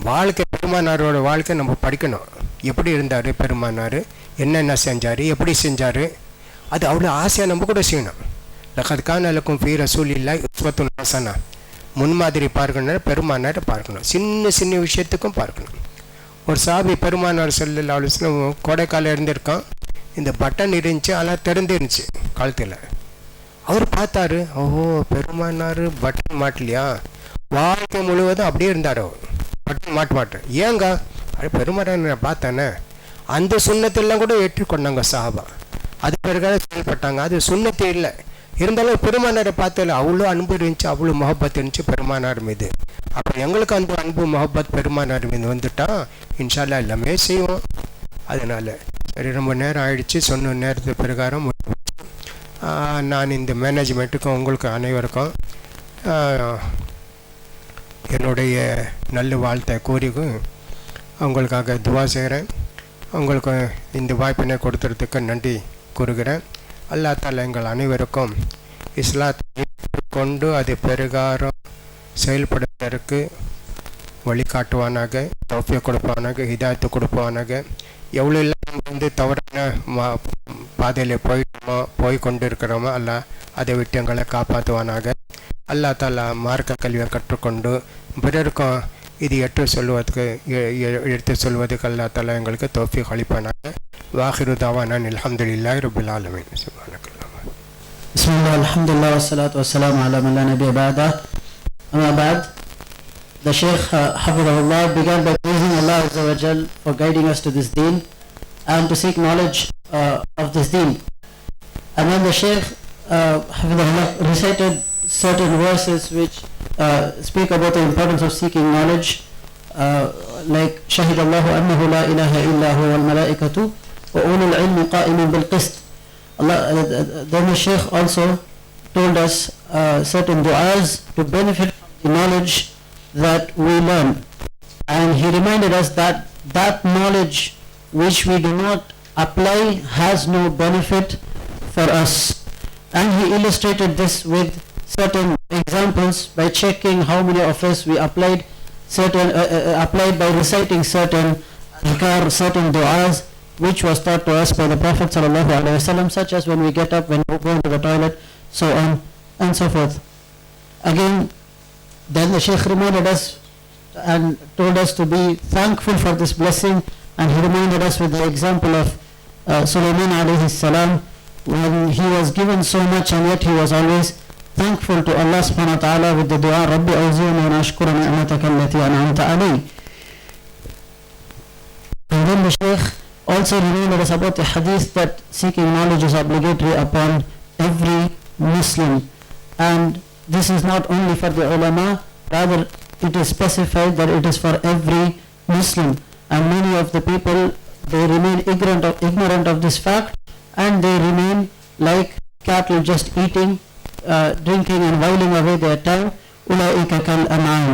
வாழ்க்கை பெருமானாரோட வாழ்க்கை நம்ம படிக்கணும். எப்படி இருந்தார் பெருமானார், என்னென்ன செஞ்சார், எப்படி செஞ்சார், அது அவ்வளோ ஆசையாக நம்ம கூட செய்யணும். லகத் கான லக்கும் ஃபீ ரசூலில்லாஹி உஸ்வத்துன் ஹஸனா. முன்மாதிரி பார்க்கணும், பெருமானாரை பார்க்கணும். சின்ன சின்ன விஷயத்துக்கும் பார்க்கணும். ஒரு சாபி பெருமானார் ஸல்லல்லாஹு அலைஹி வஸல்லம் கோடைக்காலம் இருந்திருக்கான். இந்த பட்டன் இருந்துச்சு, அதெல்லாம் திறந்துருந்துச்சு கழுத்தில். அவர் பார்த்தாரு, ஓஹோ பெருமானார் பட்டன் மாட்டலையா, வாழ்க்கை முழுவதும் அப்படியே இருந்தார் அவர், பட்டன் மாட்டேன். ஏங்க அது பெருமானார் நான் பார்த்தேனே. அந்த சுண்ணத்தெல்லாம் கூட ஏற்றுக்கொண்டாங்க சஹாபா, அது பிறகு செயல்பட்டாங்க. அது சுண்ணத்தே இல்லை, இருந்தாலும் பெருமானாரை பார்த்ததில்ல அவ்வளோ அன்பு இருந்துச்சு, அவ்வளோ முகப்பத் இருந்துச்சு பெருமானார் மீது. அப்போ எங்களுக்கு அன்பு முகப்பத் பெருமானார் மீது வந்துட்டா இன்ஷா அல்லாஹ் எல்லாமே செய்வோம். அதனால் சரி, ரொம்ப நேரம் ஆயிடுச்சு. சொன்ன நேரத்து பிரகாரம் நான் இந்த மேனேஜ்மெண்ட்டுக்கும் உங்களுக்கு அனைவருக்கும் என்னுடைய நல்ல வாழ்த்தை கூறிக்கும் உங்களுக்காக துவா செய்கிறேன். உங்களுக்கு இந்த வாய்ப்பினை கொடுத்துறதுக்கு நன்றி கூறுகிறேன். அல்லாஹ் தஆலா எங்கள் அனைவருக்கும் இஸ்லாத்தை கொண்டு அது பிரகாரம் செயல்படுவதற்கு வழிகாட்டுவானாக, தௌஃபீக் கொடுப்பானாக, ஹிதாயத்து கொடுப்பானாக. எவ்வளோ எல்லாம் தவறான பாதையில் போய் கொண்டு இருக்கிறோமோ அல்லாஹ் அதை விட்டு எங்களை காப்பாற்றுவானாக. அல்லாஹ் தஆலா மார்க்க கல்வியை கற்றுக்கொண்டு பிறருக்கும் இது எடுத்து சொல்வதுக்கு அல்லாஹ் தஆலா எங்களுக்கு தௌஃபீக் அளிப்பானாக. வாஹிரு தாவானா அல்ஹம்துலில்லாஹி ரப்பில் ஆலமீன். சுப்ஹானக்கல்லாஹ். பிஸ்மில்லாஹ், அல்ஹம்துலில்லாஹ், வஸ்ஸலாத்து வஸ்ஸலாமு அலா மன் லா நபிய்ய பஅதஹு. அம்மா பஅத். The Shaykh Hafidhahullah began by praising Allah Azza wa Jal for guiding us to this deen and to seek knowledge of this deen. And then the Shaykh Hafidhahullah recited certain verses which speak about the importance of seeking knowledge, like Shahidallahu annahu la ilaha illa huwa wal malaikatu wa ulul ilmi qa'imun bil qist. Then the Shaykh also told us certain du'as to benefit from the knowledge that we learn, and he reminded us that that knowledge which we do not apply has no benefit for us. And he illustrated this with certain examples by checking how many of us we applied by reciting certain adhkar, certain du'as which was taught to us by the Prophet sallallahu alaihi wasallam, such as when we get up, when we go into the toilet, so on and so forth. Again, then the Shaykh reminded us and told us to be thankful for this blessing, and he reminded us with the example of Sulaiman alayhi salam, when he was given so much and yet he was always thankful to Allah subhanahu wa ta'ala with the dua, Rabbi awzi'ni an ashkura ni'mataka allati an'amta alayya. And then the Shaykh also reminded us about the hadith that seeking knowledge is obligatory upon every Muslim, and this is not only for the ulama, rather it is specified that it is for every Muslim. And many of the people, they remain ignorant of this fact, and they remain like cattle, just eating, drinking and whiling away their time. Ulaika kal an'am.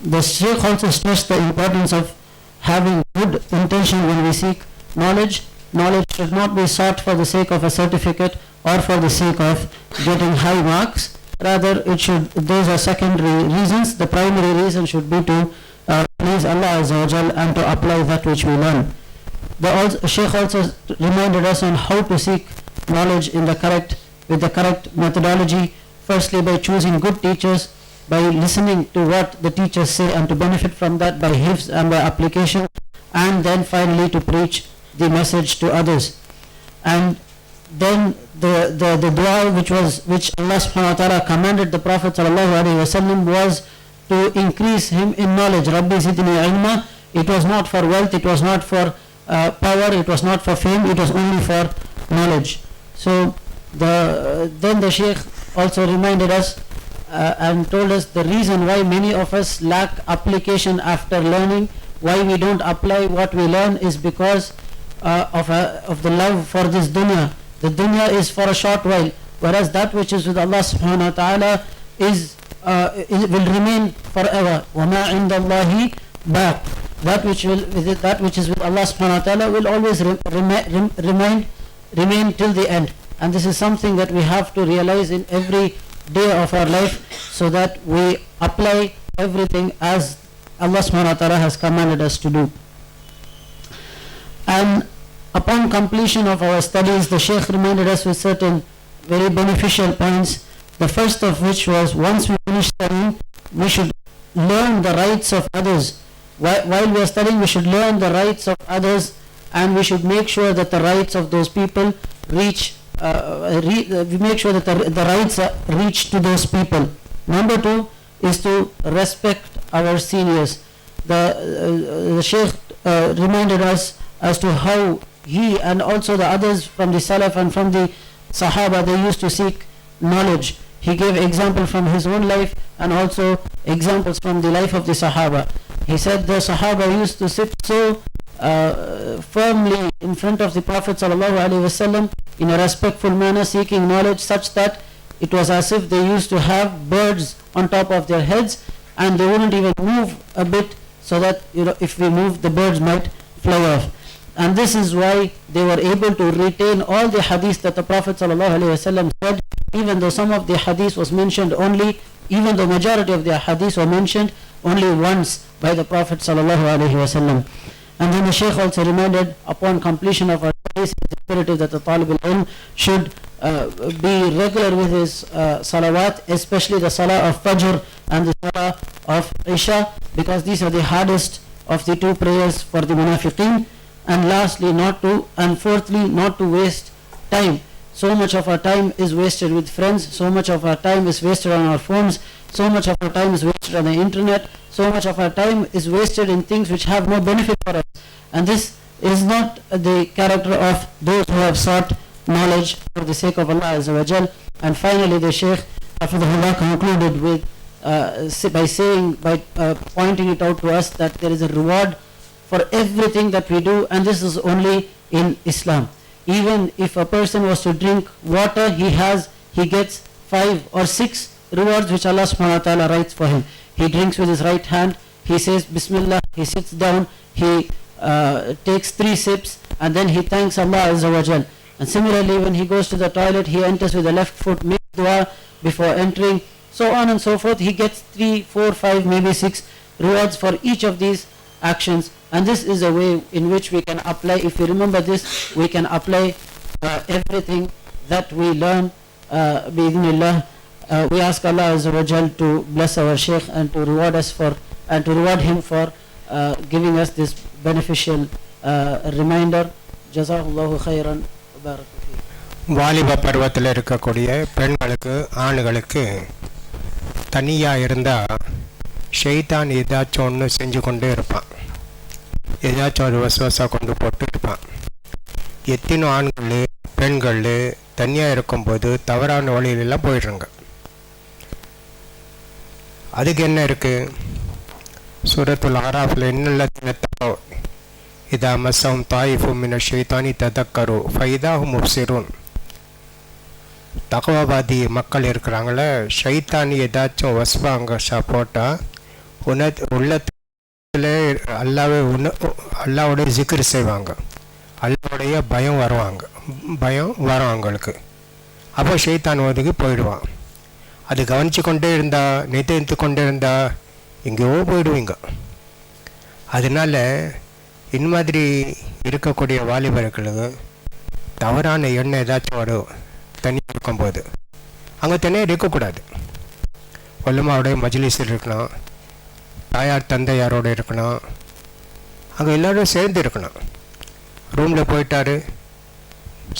The Shaykh also stressed the importance of having good intention when we seek knowledge. Knowledge should not be sought for the sake of a certificate or for the sake of getting high marks. Rather, those are secondary reasons. The primary reason should be to please Allah Azza wa Jal and to apply that which we learn. The Shaykh also reminded us on how to seek knowledge with the correct methodology. Firstly, by choosing good teachers, by listening to what the teachers say and to benefit from that by hifz and by application, and then finally to preach the message to others. And then the dua which Allah subhanahu wa ta'ala commanded the Prophet sallallahu alaihi wasallam was to increase him in knowledge. Rabbi zidni ilma. It was not for wealth, it was not for power, it was not for fame, it was only for knowledge. So then the Shaykh also reminded us and told us the reason why many of us lack application after learning, why we don't apply what we learn, is because of the love for this dunya. The dunya is for a short while, whereas that which is with Allah subhanahu wa ta'ala will remain forever. وَمَا عِنْدَ اللَّهِ بَاقٍ. That which is with Allah subhanahu wa ta'ala will always remain till the end. And this is something that we have to realize in every day of our life, so that we apply everything as Allah subhanahu wa ta'ala has commanded us to do. And upon completion of our studies, the Shaykh reminded us with certain very beneficial points. The first of which was, once we finish studying, we should learn the rights of others. while we are studying, we should learn the rights of others, and we should make sure that the rights of those people reach, we make sure that the rights reach to those people. Number 2 is to respect our seniors. The Shaykh reminded us as to how he and also the others from the Salaf and from the Sahaba, they used to seek knowledge. He gave example from his own life and also examples from the life of the Sahaba. He said the Sahaba used to sit so firmly in front of the Prophet ﷺ in a respectful manner, seeking knowledge, such that it was as if they used to have birds on top of their heads, and they wouldn't even move a bit, so that if we move, the birds might fly off. And this is why they were able to retain all the hadith that the Prophet ﷺ said, even though some of the hadith was mentioned only, even though majority of the hadith were mentioned only once by the Prophet ﷺ. And then the Shaykh also reminded, upon completion of our studies, it's imperative that the Talib al-Ilm should be regular with his salawat, especially the salah of Fajr and the salah of Isha, because these are the hardest of the two prayers for the munafiqeen. And lastly, fourthly, not to waste time. So much of our time is wasted with friends, so much of our time is wasted on our phones, so much of our time is wasted on the internet, so much of our time is wasted in things which have no benefit for us. And this is not the character of those who have sought knowledge for the sake of Allah Azza wa Jal. And finally, the Shaykh Hafidhahullah concluded with by pointing it out to us that there is a reward for everything that we do, and this is only in Islam. Even if a person was to drink water, he gets 5 or 6 rewards which Allah subhanahu wa ta'ala writes for him. He drinks with his right hand, he says Bismillah, he sits down, he takes 3 sips, and then he thanks Allah Azza wa Jal. And similarly, when he goes to the toilet, he enters with the left foot, makes dua before entering, so on and so forth. He gets 3, 4, 5, maybe 6 rewards for each of these actions. And this is a way in which we can apply. If we remember this, we can apply everything that we learn bi-idhnillah. We ask Allah Azza wa Jal to bless our Shaykh and to reward us and to reward him for giving us this beneficial reminder. Jazakallahu khairan. Barakallahu. வாலிப பருவத்தில் இருக்கக்கூடிய பெண்களுக்கு ஆண்களுக்கு தனியாக இருந்தால் ஷைத்தான் ஏதாச்சும் ஒன்று செஞ்சு கொண்டே இருப்பான், ஏதாச்சும் ஒரு வசுவசா கொண்டு போட்டு இருப்பான். எத்தனை ஆண்கள் பெண்கள் தனியாக இருக்கும்போது தவறான வழியிலெல்லாம் போயிடுறாங்க. அதுக்கு என்ன இருக்குது? சூரத்துல் ஆராஃபில் இன்னல்லதீன தகவ் இதா மஸ்ஸஹும் தாயிஃபும் மின ஷைத்தானி ததக்கரு ஃபைதாஹும் முப்சிரூன். தகவவாதி மக்கள் இருக்கிறாங்களே, ஷைத்தானி ஏதாச்சும் வஸ்வாங்கஷா போட்டால் உள்ளத்தில் அல்லாவுடைய ஜிக்ர் செய்வாங்க, அல்லாவுடைய பயம் வரும் அவங்களுக்கு. அப்போ ஷைத்தான் ஒதுக்கி போயிடுவான். அது கவனித்து கொண்டே இருந்தா, நினைத்து கொண்டே இருந்தா எங்கேயோ போயிடுவீங்க. அதனால் இந்த மாதிரி இருக்கக்கூடிய வாலிபர்களுக்கு தவறான எண்ணம் ஏதாச்சும் வரும். தனியாக இருக்கும்போது அங்கே தனியாக இருக்கக்கூடாது. வல்லமாவுடைய மஜ்லிஸில் இருக்கணும், தாயார் தந்தையாரோடு இருக்கணும், அங்கே எல்லோரும் சேர்ந்து இருக்கணும். ரூமில் போயிட்டார்,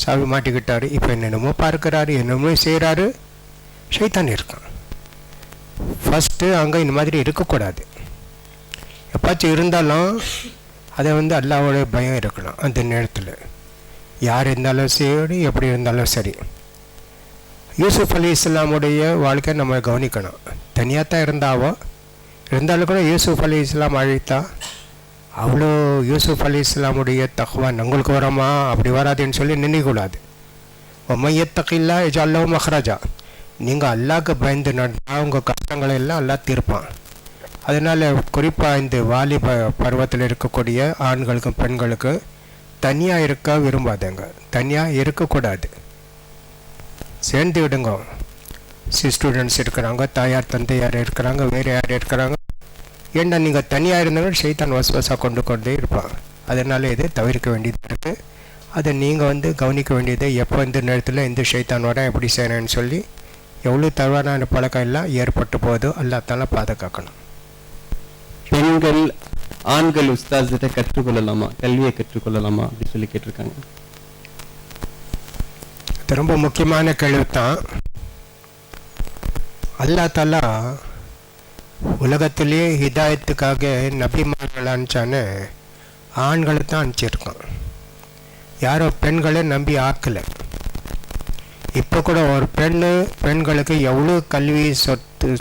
சாவி மாட்டிக்கிட்டார், இப்போ என்னென்னமோ பார்க்குறாரு, என்னென்னமோ செய்கிறாரு, ஷைத்தான் இருக்கான். ஃபஸ்ட்டு அங்கே இந்த மாதிரி இருக்கக்கூடாது. எப்பாச்சும் இருந்தாலும் அதை அல்லாஹ்வுடைய பயம் இருக்கணும். அந்த நேரத்தில் யார் இருந்தாலும் சரி, எப்படி இருந்தாலும் சரி. யூசுப் அலைஹிஸ்ஸலாமுடைய வாழ்க்கை நம்ம கவனிக்கணும். தனியாக தான் இருந்தாலும் கூட யூசுப் அலைஹிஸ்ஸலாம் அழைத்தா அவ்வளோ யூசுப் அலைஹிஸ்ஸலாமுடைய தக்வா உங்களுக்கு வரமா, அப்படி வராதுன்னு சொல்லி நினைக்கக்கூடாது. மையத்தகில்லா இஜஅல்லஹு மஹ்ரஜா. நீங்கள் அல்லாஹ்க்கு பயந்து நடந்தால் உங்கள் கஷ்டங்களை எல்லாம் அல்லாஹ் தீர்ப்பான். அதனால் குறிப்பாக இந்த வாலிப பருவத்தில் இருக்கக்கூடிய ஆண்களுக்கும் பெண்களுக்கு தனியாக இருக்க விரும்பாதங்க, தனியாக இருக்கக்கூடாது, சேர்ந்து விடுங்க. ஸ்டூடெண்ட்ஸ் இருக்கிறாங்க, தாயார் தந்தையார் இருக்கிறாங்க, வேறு யார் இருக்கிறாங்க. ஏன்னா நீங்கள் தனியாக இருந்தாலும் ஷைத்தான் வசுவசா கொண்டே இருப்பான். அதனால் இதை தவிர்க்க வேண்டியது இருக்குது. அதை நீங்கள் கவனிக்க வேண்டியது, எப்போ இந்த நேரத்தில் இந்த ஷைத்தான் வர எப்படி செய்கிறேன்னு சொல்லி எவ்வளோ தவறான பழக்கம் எல்லாம் ஏற்பட்டு போகுதோ அல்லாஹ் தஆலா பாதுகாக்கணும். ஆண்கள் உஸ்தாஸ்கிட்ட கற்றுக்கொள்ளலாமா, கல்வியை கற்றுக்கொள்ளலாமா அப்படி சொல்லி கேட்டிருக்காங்க. இது ரொம்ப முக்கியமான கேள்வி தான். அல்லா தாலா உலகத்திலேயே ஹிதாயத்துக்காக நபிமார்கள் அனுப்பிச்சானே ஆண்களை தான் அனுப்பிச்சிருக்கான். யாரோ பெண்களை நம்பி ஆக்கலை. இப்போ கூட ஒரு பெண்களுக்கு எவ்வளோ கல்வி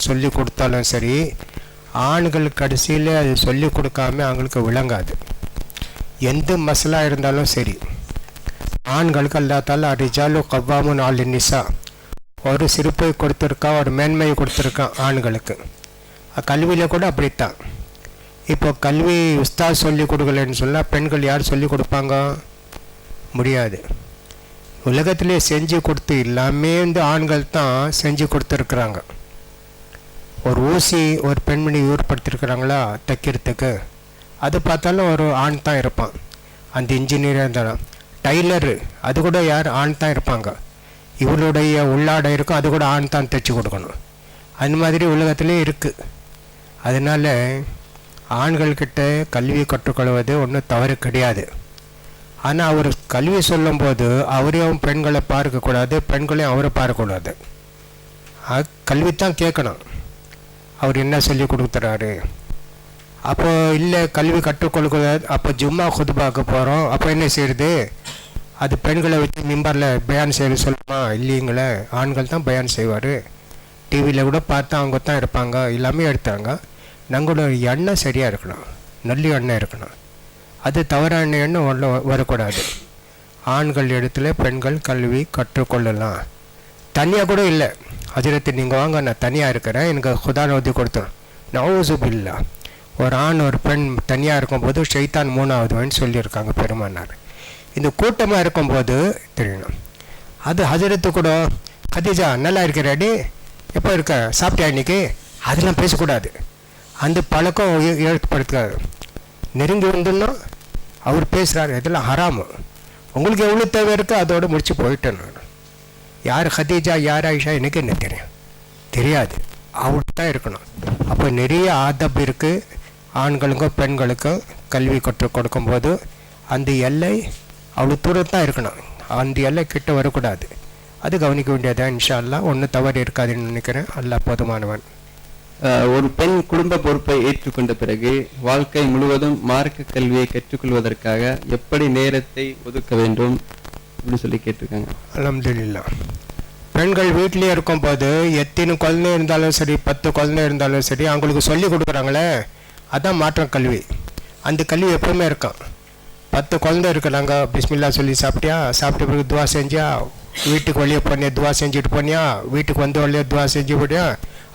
சொல்லி கொடுத்தாலும் சரி, ஆண்கள் கடைசியில் அது சொல்லி கொடுக்காம அவங்களுக்கு விளங்காது. எந்த மசலா இருந்தாலும் சரி, ஆண்களுக்கு அல்லாத்தால ரிஜாலு கவ்வாமுன் அலி நிசா ஒரு சிறப்பை கொடுத்துருக்கான், ஒரு மேன்மையை கொடுத்துருக்கான் ஆண்களுக்கு. கல்வியில் கூட அப்படித்தான். இப்போ கல்வி உஸ்தாத் சொல்லி கொடுக்கலன்னு சொன்னால் பெண்கள் யார் சொல்லி கொடுப்பாங்க? முடியாது. உலகத்திலே செஞ்சு கொடுத்து எல்லாமே ஆண்கள் தான் செஞ்சு கொடுத்துருக்குறாங்க. ஒரு ஊசி ஒரு பெண்மணி ஏற்படுத்திருக்கிறாங்களா தைக்கிறதுக்கு, அது பார்த்தாலும் ஒரு ஆண் தான் இருப்பான். அந்த இன்ஜினியராக இருந்தாலும் டைலரு அது கூட யார்? ஆண் தான் இருப்பாங்க. இவளுடைய உள்ளாடை இருக்கும், அது கூட ஆண் தான் தைச்சி கொடுக்கணும். அந்த மாதிரி உலகத்திலே இருக்குது. அதனால் ஆண்கள்கிட்ட கல்வி கற்றுக்கொள்வது ஒன்றும் தவறு கிடையாது. ஆனால் அவர் கல்வி சொல்லும்போது அவரையும் பெண்களை பார்க்கக்கூடாது, பெண்களையும் அவரை பார்க்கக்கூடாது. கல்வி தான் கேட்கணும், அவர் என்ன சொல்லி கொடுத்துறாரு. அப்போ இல்லை கல்வி கற்றுக்கொள்ளக்கூடாது. அப்போ ஜும்மா குதுபாக்க போகிறோம், அப்போ என்ன செய்யுது? அது பெண்களை வச்சு மிம்பரில் பயான் செய்ய சொல்லுமா? இல்லைங்களே, ஆண்கள் தான் பயான் செய்வார். டிவியில் கூட பார்த்தா அவங்க தான் இருப்பாங்க, எல்லாமே எடுத்தாங்க. நம்மளோட எண்ணம் சரியாக இருக்கணும், நல்ல எண்ணம் இருக்கணும். அது தவறான எண்ணம் வரக்கூடாது. ஆண்கள் இடத்துல பெண்கள் கல்வி கற்றுக்கொள்ளலாம். தனியாக கூட இல்லை, ஹஜ்ரத் நீங்கள் வாங்க, நான் தனியாக இருக்கிறேன், எனக்கு குதான் ஓதி கொடுத்தோம். நவுசுபில்லா, ஒரு ஆண் ஒரு பெண் தனியாக இருக்கும்போது ஷைத்தான் மூணாவதுன்னு சொல்லியிருக்காங்க பெருமானார். இந்த கூட்டமாக இருக்கும்போது தெரியணும். அது ஹஜ்ரத்து கூட, கதீஜா நல்லா இருக்கிறாடி, எப்போ இருக்க, சாப்பிட்டியா இன்னைக்கு, அதெல்லாம் பேசக்கூடாது. அந்த பழக்கம் ஏற்படுத்தாது. நெருங்கி வந்துன்னா அவர் பேசுகிறாரு, இதெல்லாம் ஹராமு. உங்களுக்கு எவ்வளோ தேவை இருக்கோ அதோடு முடிச்சு போயிட்டேன் நான். யார் ஹதீஜா யார் ஆயிஷா எனக்கு என்ன தெரியாது. அவள் தான் இருக்கணும். அப்போ நிறைய ஆதப் இருக்குது. ஆண்களுக்கும் பெண்களுக்கும் கல்வி கற்றுக் கொடுக்கும்போது அந்த எல்லை அவ்வளோ தூரத்தான் இருக்கணும், அந்த எல்லை கிட்ட வரக்கூடாது. அது கவனிக்க வேண்டியதான். இன்ஷா அல்லாஹ் ஒன்றும் தவறு இருக்காதுன்னு நினைக்கிறேன். அல்லாஹ் போதுமானவன். ஒரு பெண் குடும்ப பொறுப்பை ஏற்றுக்கொண்ட பிறகு வாழ்க்கை முழுவதும் மார்க்க கல்வியை கற்றுக்கொள்வதற்காக எப்படி நேரத்தை ஒதுக்க வேண்டும் இப்படி சொல்லி கேட்டிருக்காங்க. அல்ஹம்துலில்லாஹ். பெண்கள் வீட்டிலே இருக்கும்போது எத்தனை குழந்தை இருந்தாலும் சரி, 10 குழந்தை இருந்தாலும் சரி, அவங்களுக்கு சொல்லி கொடுக்குறாங்களே, அதான் மாற்றம் கல்வி. அந்த கல்வி எப்பவுமே இருக்கும். 10 குழந்தை இருக்கிறாங்க, பிஸ்மில்லா சொல்லி சாப்பிட்டியா, சாப்பிட்ட பிறகு துவா செஞ்சியா, வீட்டுக்கு வெளியே போனியா துவா செஞ்சுட்டு போனியா, வீட்டுக்கு வந்து வெளியே துவா செஞ்சு போனியா,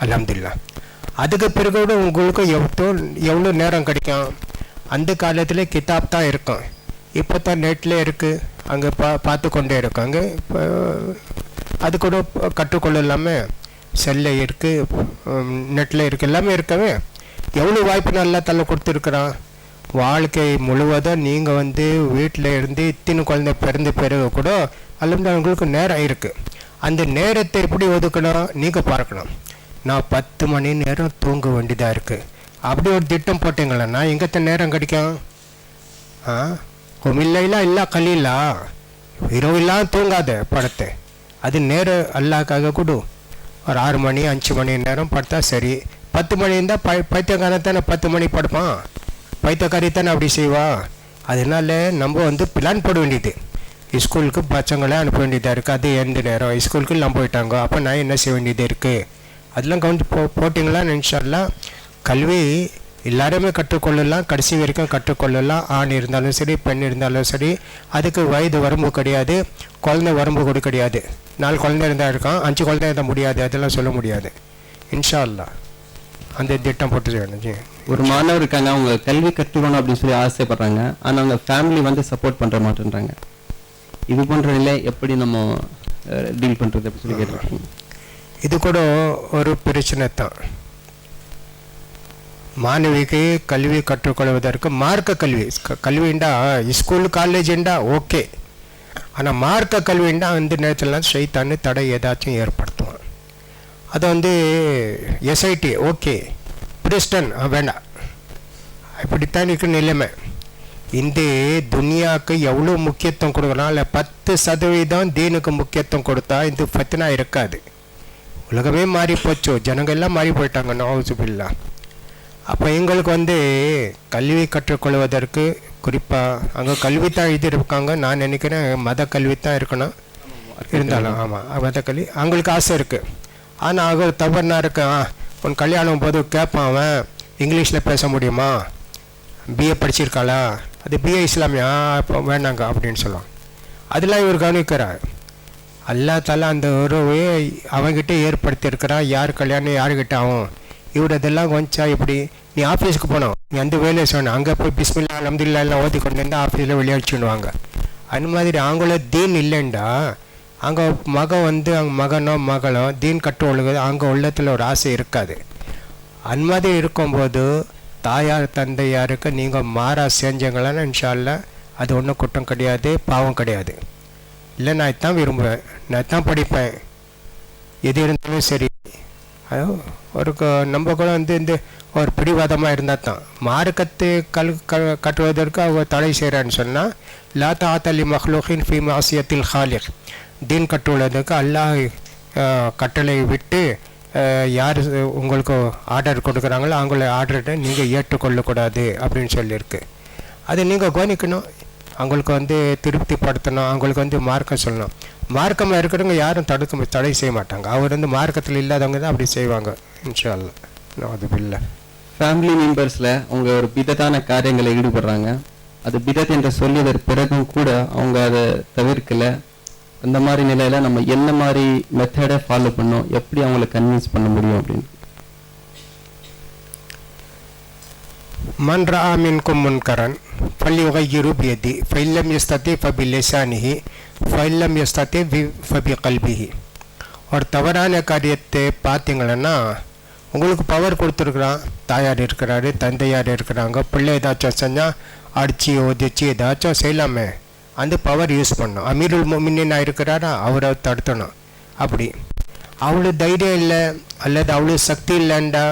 அல்ஹம்துலில்லாஹ். அதுக்கு பிறகு கூட உங்களுக்கு எவ்வளோ நேரம் கிடைக்கும்? அந்த காலத்தில் கிதாப் தான் இருக்கும், இப்போ தான் நெட்டில் இருக்குது, அங்கே பார்த்து கொண்டே இருக்காங்க. இப்போ அது கூட கற்றுக்கொள்ளலாமே, செல்லில் இருக்குது, நெட்டில் இருக்குது, எல்லாமே இருக்கவே. எவ்வளோ வாய்ப்பு நல்லா தள்ள கொடுத்துருக்குறான். வாழ்க்கை முழுவதும் நீங்கள் வீட்டில் இருந்து இத்தனை குழந்தை பிறந்த பிறகு கூட அல்ஹம்துலில்லாஹ் உங்களுக்கு நேரம் இருக்குது. அந்த நேரத்தை எப்படி ஒதுக்கணும் நீங்கள் பார்க்கணும். நான் 10 மணி நேரம் தூங்க வேண்டியதாக இருக்குது, அப்படி ஒரு திட்டம் போட்டிங்களா எங்கே நேரம் கிடைக்கும்? குமில்லைலாம் இல்லை கலீலா, இரவுலாம் தூங்காத படத்தை. அது நேரம் அல்லாக்காக கொடு. ஒரு 6 மணி 5 மணி நேரம் படுத்தா சரி. 10 மணி இருந்தால் பைத்தியக்காரத்தானே 10 மணி படுப்பான், பைத்தியக்காரித்தானே அப்படி செய்வா. அதனால நம்ம பிளான் போட வேண்டியது. ஸ்கூலுக்கு பசங்களை அனுப்ப வேண்டியதாக இருக்குது, அது எந்த நேரம் ஸ்கூலுக்கு எல்லாம் போயிட்டாங்க, அப்போ நான் என்ன செய்ய வேண்டியது இருக்குது, அதெல்லாம் கவனித்து போட்டிங்களான்னு இன்ஷா அல்லாஹ் கல்வி எல்லாருமே கற்றுக்கொள்ளலாம், கடைசி வரைக்கும் கற்றுக்கொள்ளலாம். ஆண் இருந்தாலும் சரி, பெண் இருந்தாலும் சரி. அதுக்கு வயது வரம்பு கிடையாது, குழந்தை வரம்பு கூட கிடையாது. 4 குழந்தை இருந்தால் இருக்கான், 5 குழந்தை இருந்தால் முடியாது, அதெல்லாம் சொல்ல முடியாது. இன்ஷா அல்லாஹ் அந்த திட்டம் போட்டு செய்யணும். ஒரு மாணவர் இருக்காங்க, அவங்க கல்வி கற்றுக்கணும் அப்படின்னு சொல்லி ஆசைப்படுறாங்க, ஆனால் அவங்க ஃபேமிலி சப்போர்ட் பண்ணுற மாட்டேன்றாங்க. இது போன்ற நிலை எப்படி நம்ம டீல் பண்ணுறது அப்படின்னு சொல்லி கேட்டிருக்காங்க. இது கூட ஒரு பிரச்சனை தான். மாணவிக்கு கல்வி கற்றுக்கொள்வதற்கு மார்க்க கல்விண்டா ஸ்கூல் காலேஜுண்டா ஓகே. ஆனால் மார்க்க கல்விண்டா அந்த நேரத்தில் ஷைத்தான்னு தடை ஏதாச்சும் ஏற்படுத்துவான். அது எஸ்ஐடி ஓகே, பிரிஸ்டன் வேண்டாம், இப்படித்தான் இருக்கு நிலைமை. இந்த துனியாவுக்கு எவ்வளோ முக்கியத்துவம் கொடுக்குறோம், இல்லை 10% தீனுக்கு முக்கியத்துவம் கொடுத்தா இந்த ஃபத்னா இருக்காது. உலகமே மாறி போச்சு, ஜனங்கள் எல்லாம் மாறி போயிட்டாங்க. நவுசுபில்லா. அப்போ எங்களுக்கு கல்வி கற்றுக்கொள்வதற்கு குறிப்பாக அங்கே கல்வி தான் எழுதியிருக்காங்க. நான் நினைக்கிறேன் மத கல்வி தான் இருக்கணும். இருந்தாலும் ஆமாம், மத கல்வி அவங்களுக்கு ஆசை இருக்குது. ஆனால் அவங்க தவறுனா இருக்கு. உன் கல்யாணம் போது கேட்பான் அவன், இங்கிலீஷில் பேச முடியுமா, பிஏ படிச்சிருக்காளா, அது பிஏ இஸ்லாமியா, இப்போ வேணாங்க அப்படின்னு சொல்லுவான். அதெல்லாம் இவர் கவனிக்கிறார். அல்லா தாலா அந்த உறவை அவங்ககிட்ட ஏற்படுத்தியிருக்கிறான். யார் கல்யாணம் யாருக்கிட்ட ஆகும், இவர் அதெல்லாம் கொஞ்சம் இப்படி நீ ஆஃபீஸுக்கு போனோம், நீ அந்த வேலையை சொன்ன, அங்கே போய் பிஸ்மில்லா அல்ஹம்துலில்லாஹ் எல்லாம் ஓதி கொண்டு இருந்தால் ஆஃபீஸில் வெளியாடிச்சுடுவாங்க. அந்த மாதிரி அவங்கள தீன் இல்லைண்டா அங்கே மகன் அவங்க மகனோ மகளோ தீன் கட்டு ஒழுகுது, அங்கே உள்ளத்தில் ஒரு ஆசை இருக்காது. அந்த மாதிரி இருக்கும்போது தாயார் தந்தையாருக்கு நீங்கள் மாறா செஞ்சங்களன்னா இன்ஷா அல்லாஹ் அது ஒன்றும் குற்றம் கிடையாது, பாவம் கிடையாது. இல்லை நான் இதான் விரும்புவேன், நான் இதான் படிப்பேன், எது இருந்தாலும் சரி. ஒரு நம்ம கூட இந்த ஒரு பிடிவாதமாக இருந்தால் தான் மார்க்கத்தை கட்டுவதற்கு அவங்க தடை செய்கிறான்னு சொன்னால் லா தாத்தலி மஹ்லூகின் ஃபி மாசியத்தில் ஹாலிக். தீன் கட்டுவதற்கு அல்லாஹ் கட்டளை விட்டு யார் உங்களுக்கு ஆர்டர் கொடுக்குறாங்களோ அவங்கள ஆர்டரை நீங்கள் ஏற்றுக்கொள்ளக்கூடாது அப்படின்னு சொல்லியிருக்கு. அதை நீங்கள் கவனிக்கணும். அவங்களுக்கு திருப்திப்படுத்தணும், அவங்களுக்கு மார்க்கம் சொல்லணும். மார்க்கமாக இருக்கிறவங்க யாரும் தடை செய்ய மாட்டாங்க. அவர் மார்க்கத்தில் இல்லாதவங்க தான் அப்படி செய்வாங்க. இன்ஷா அல்லாஹ். அது இல்லை ஃபேமிலி மெம்பர்ஸில் அவங்க ஒரு பிதத்தான காரியங்களை ஈடுபடுறாங்க. அது பிதத் என்று சொல்லியதற்கு பிறகும் கூட அவங்க அதை தவிர்க்கலை. அந்த மாதிரி நிலையில் நம்ம என்ன மாதிரி மெத்தடை ஃபாலோ பண்ணோம், எப்படி அவங்களை கன்வின்ஸ் பண்ண முடியும் அப்படின்னு. من رأى منكم منكرا فليغيره بيده فإن لم يستطع فبلسانه فإن لم يستطع فبقلبه. ஒரு தவறான காரியத்தை பார்த்தீங்கன்னா உங்களுக்கு பவர் கொடுத்துருக்குறான். தாயார் இருக்கிறாரு, தந்தையார் இருக்கிறாங்க, பிள்ளை ஏதாச்சும் செஞ்சால் அடித்து ஒதிச்சு ஏதாச்சும் செய்யலாமே, அந்த பவர் யூஸ் பண்ணணும். அமீருல் மோமினின் இருக்கிறாரா, அவரை தடுத்தணும். அப்படி அவ்வளோ தைரியம் இல்லை அல்லது அவ்வளோ சக்தி இல்லைண்டா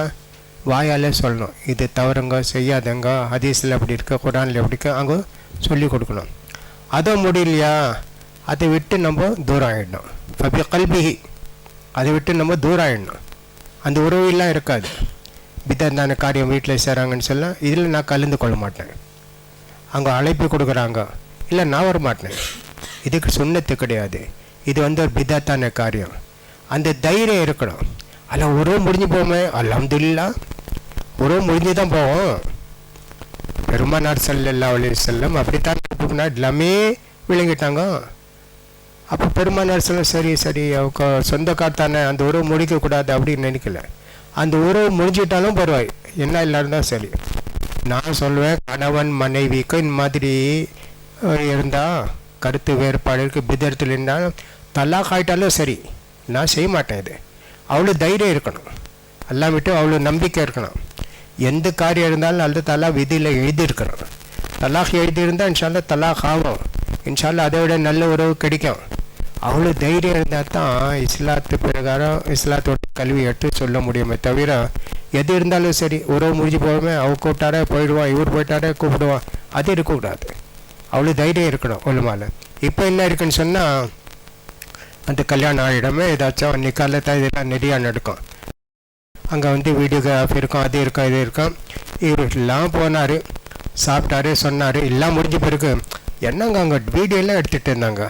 வாயால் சொல்லணும், இது தவறுங்க, செய்யாதங்க, ஹதீஸில் அப்படி இருக்க, குரானில் எப்படி இருக்க, அங்கே சொல்லி கொடுக்கணும். அதை முடியலையா அதை விட்டு நம்ம தூரம் ஆகிடணும். ஃபபி கல்பிஹி, அதை விட்டு நம்ம தூரம் ஆகிடணும். அந்த உறவுலாம் இருக்காது. பிதத்தான காரியம் வீட்டில் செய்கிறாங்கன்னு சொல்ல இதில் நான் கலந்து கொள்ள மாட்டேன். அங்கே அழைப்பு கொடுக்குறாங்க, இல்லை நான் வர மாட்டேன், இதுக்கு சுண்ணத்து கிடையாது, இது ஒரு பிதத்தான காரியம். அந்த தைரியம் இருக்கணும். அதில் உறவு முடிஞ்சு போமே, அல்ஹம்துலில்லாஹ் உறவு முடிஞ்சு தான் போவோம். பெருமானார் ஸல்லல்லாஹு அலைஹி வஸல்லம் அப்படித்தான் எல்லாமே விளங்கிட்டாங்க. அப்போ பெருமானார் சொல்ல சரி சரி அவங்க சொந்தக்கார் தானே, அந்த உறவு முடிக்கக்கூடாது அப்படின்னு நினைக்கல. அந்த உறவு முடிஞ்சிட்டாலும் பரவாயில்லை, என்ன இல்லாருந்தான் சரி. நான் சொல்லுவேன், கணவன் மனைவிக்கு இந்த மாதிரி இருந்தால் கருத்து வேறுபாடு இருக்குது, பிதத்தில் இருந்தாலும் தலாக் ஆகிட்டாலும் சரி, நான் செய்ய மாட்டேன். இது அவ்வளோ தைரியம் இருக்கணும், எல்லாம் விட்டு அவ்வளோ நம்பிக்கை இருக்கணும். எந்த காரியம் இருந்தாலும் அந்த தலா விதியில் எழுதியிருக்கணும். தலாக் எழுதியிருந்தால் இன்ஷால்லா தலாக் ஆகும், இன்ஷால்லா அதை விட நல்ல உறவு கிடைக்கும். அவ்வளோ தைரியம் இருந்தால் தான் இஸ்லாத்து பிரகாரம் இஸ்லாத்தோட கல்வி எடுத்து சொல்ல முடியுமே தவிர எது இருந்தாலும் சரி உறவு முடிஞ்சு போகாமே அவ கூப்பிட்டாரே போயிடுவான், இவர் போயிட்டாரே கூப்பிடுவான், அது இருக்கக்கூடாது. அவ்வளோ தைரியம் இருக்கணும் உலமால. இப்போ என்ன இருக்குன்னு சொன்னால் அந்த கல்யாணம் ஆகிடமே ஏதாச்சும் நிக்காலத்தான் இதெல்லாம் நிறையா நடக்கும். அங்கே வீடியோகிராஃபி இருக்கும், அது இருக்கும், இது இருக்கும். இவர் எல்லாம் போனார், சாப்பிட்டாரு, சொன்னார், எல்லாம் முடிஞ்ச பிறகு என்னங்க அங்கே வீடியோலாம் எடுத்துகிட்டு இருந்தாங்க,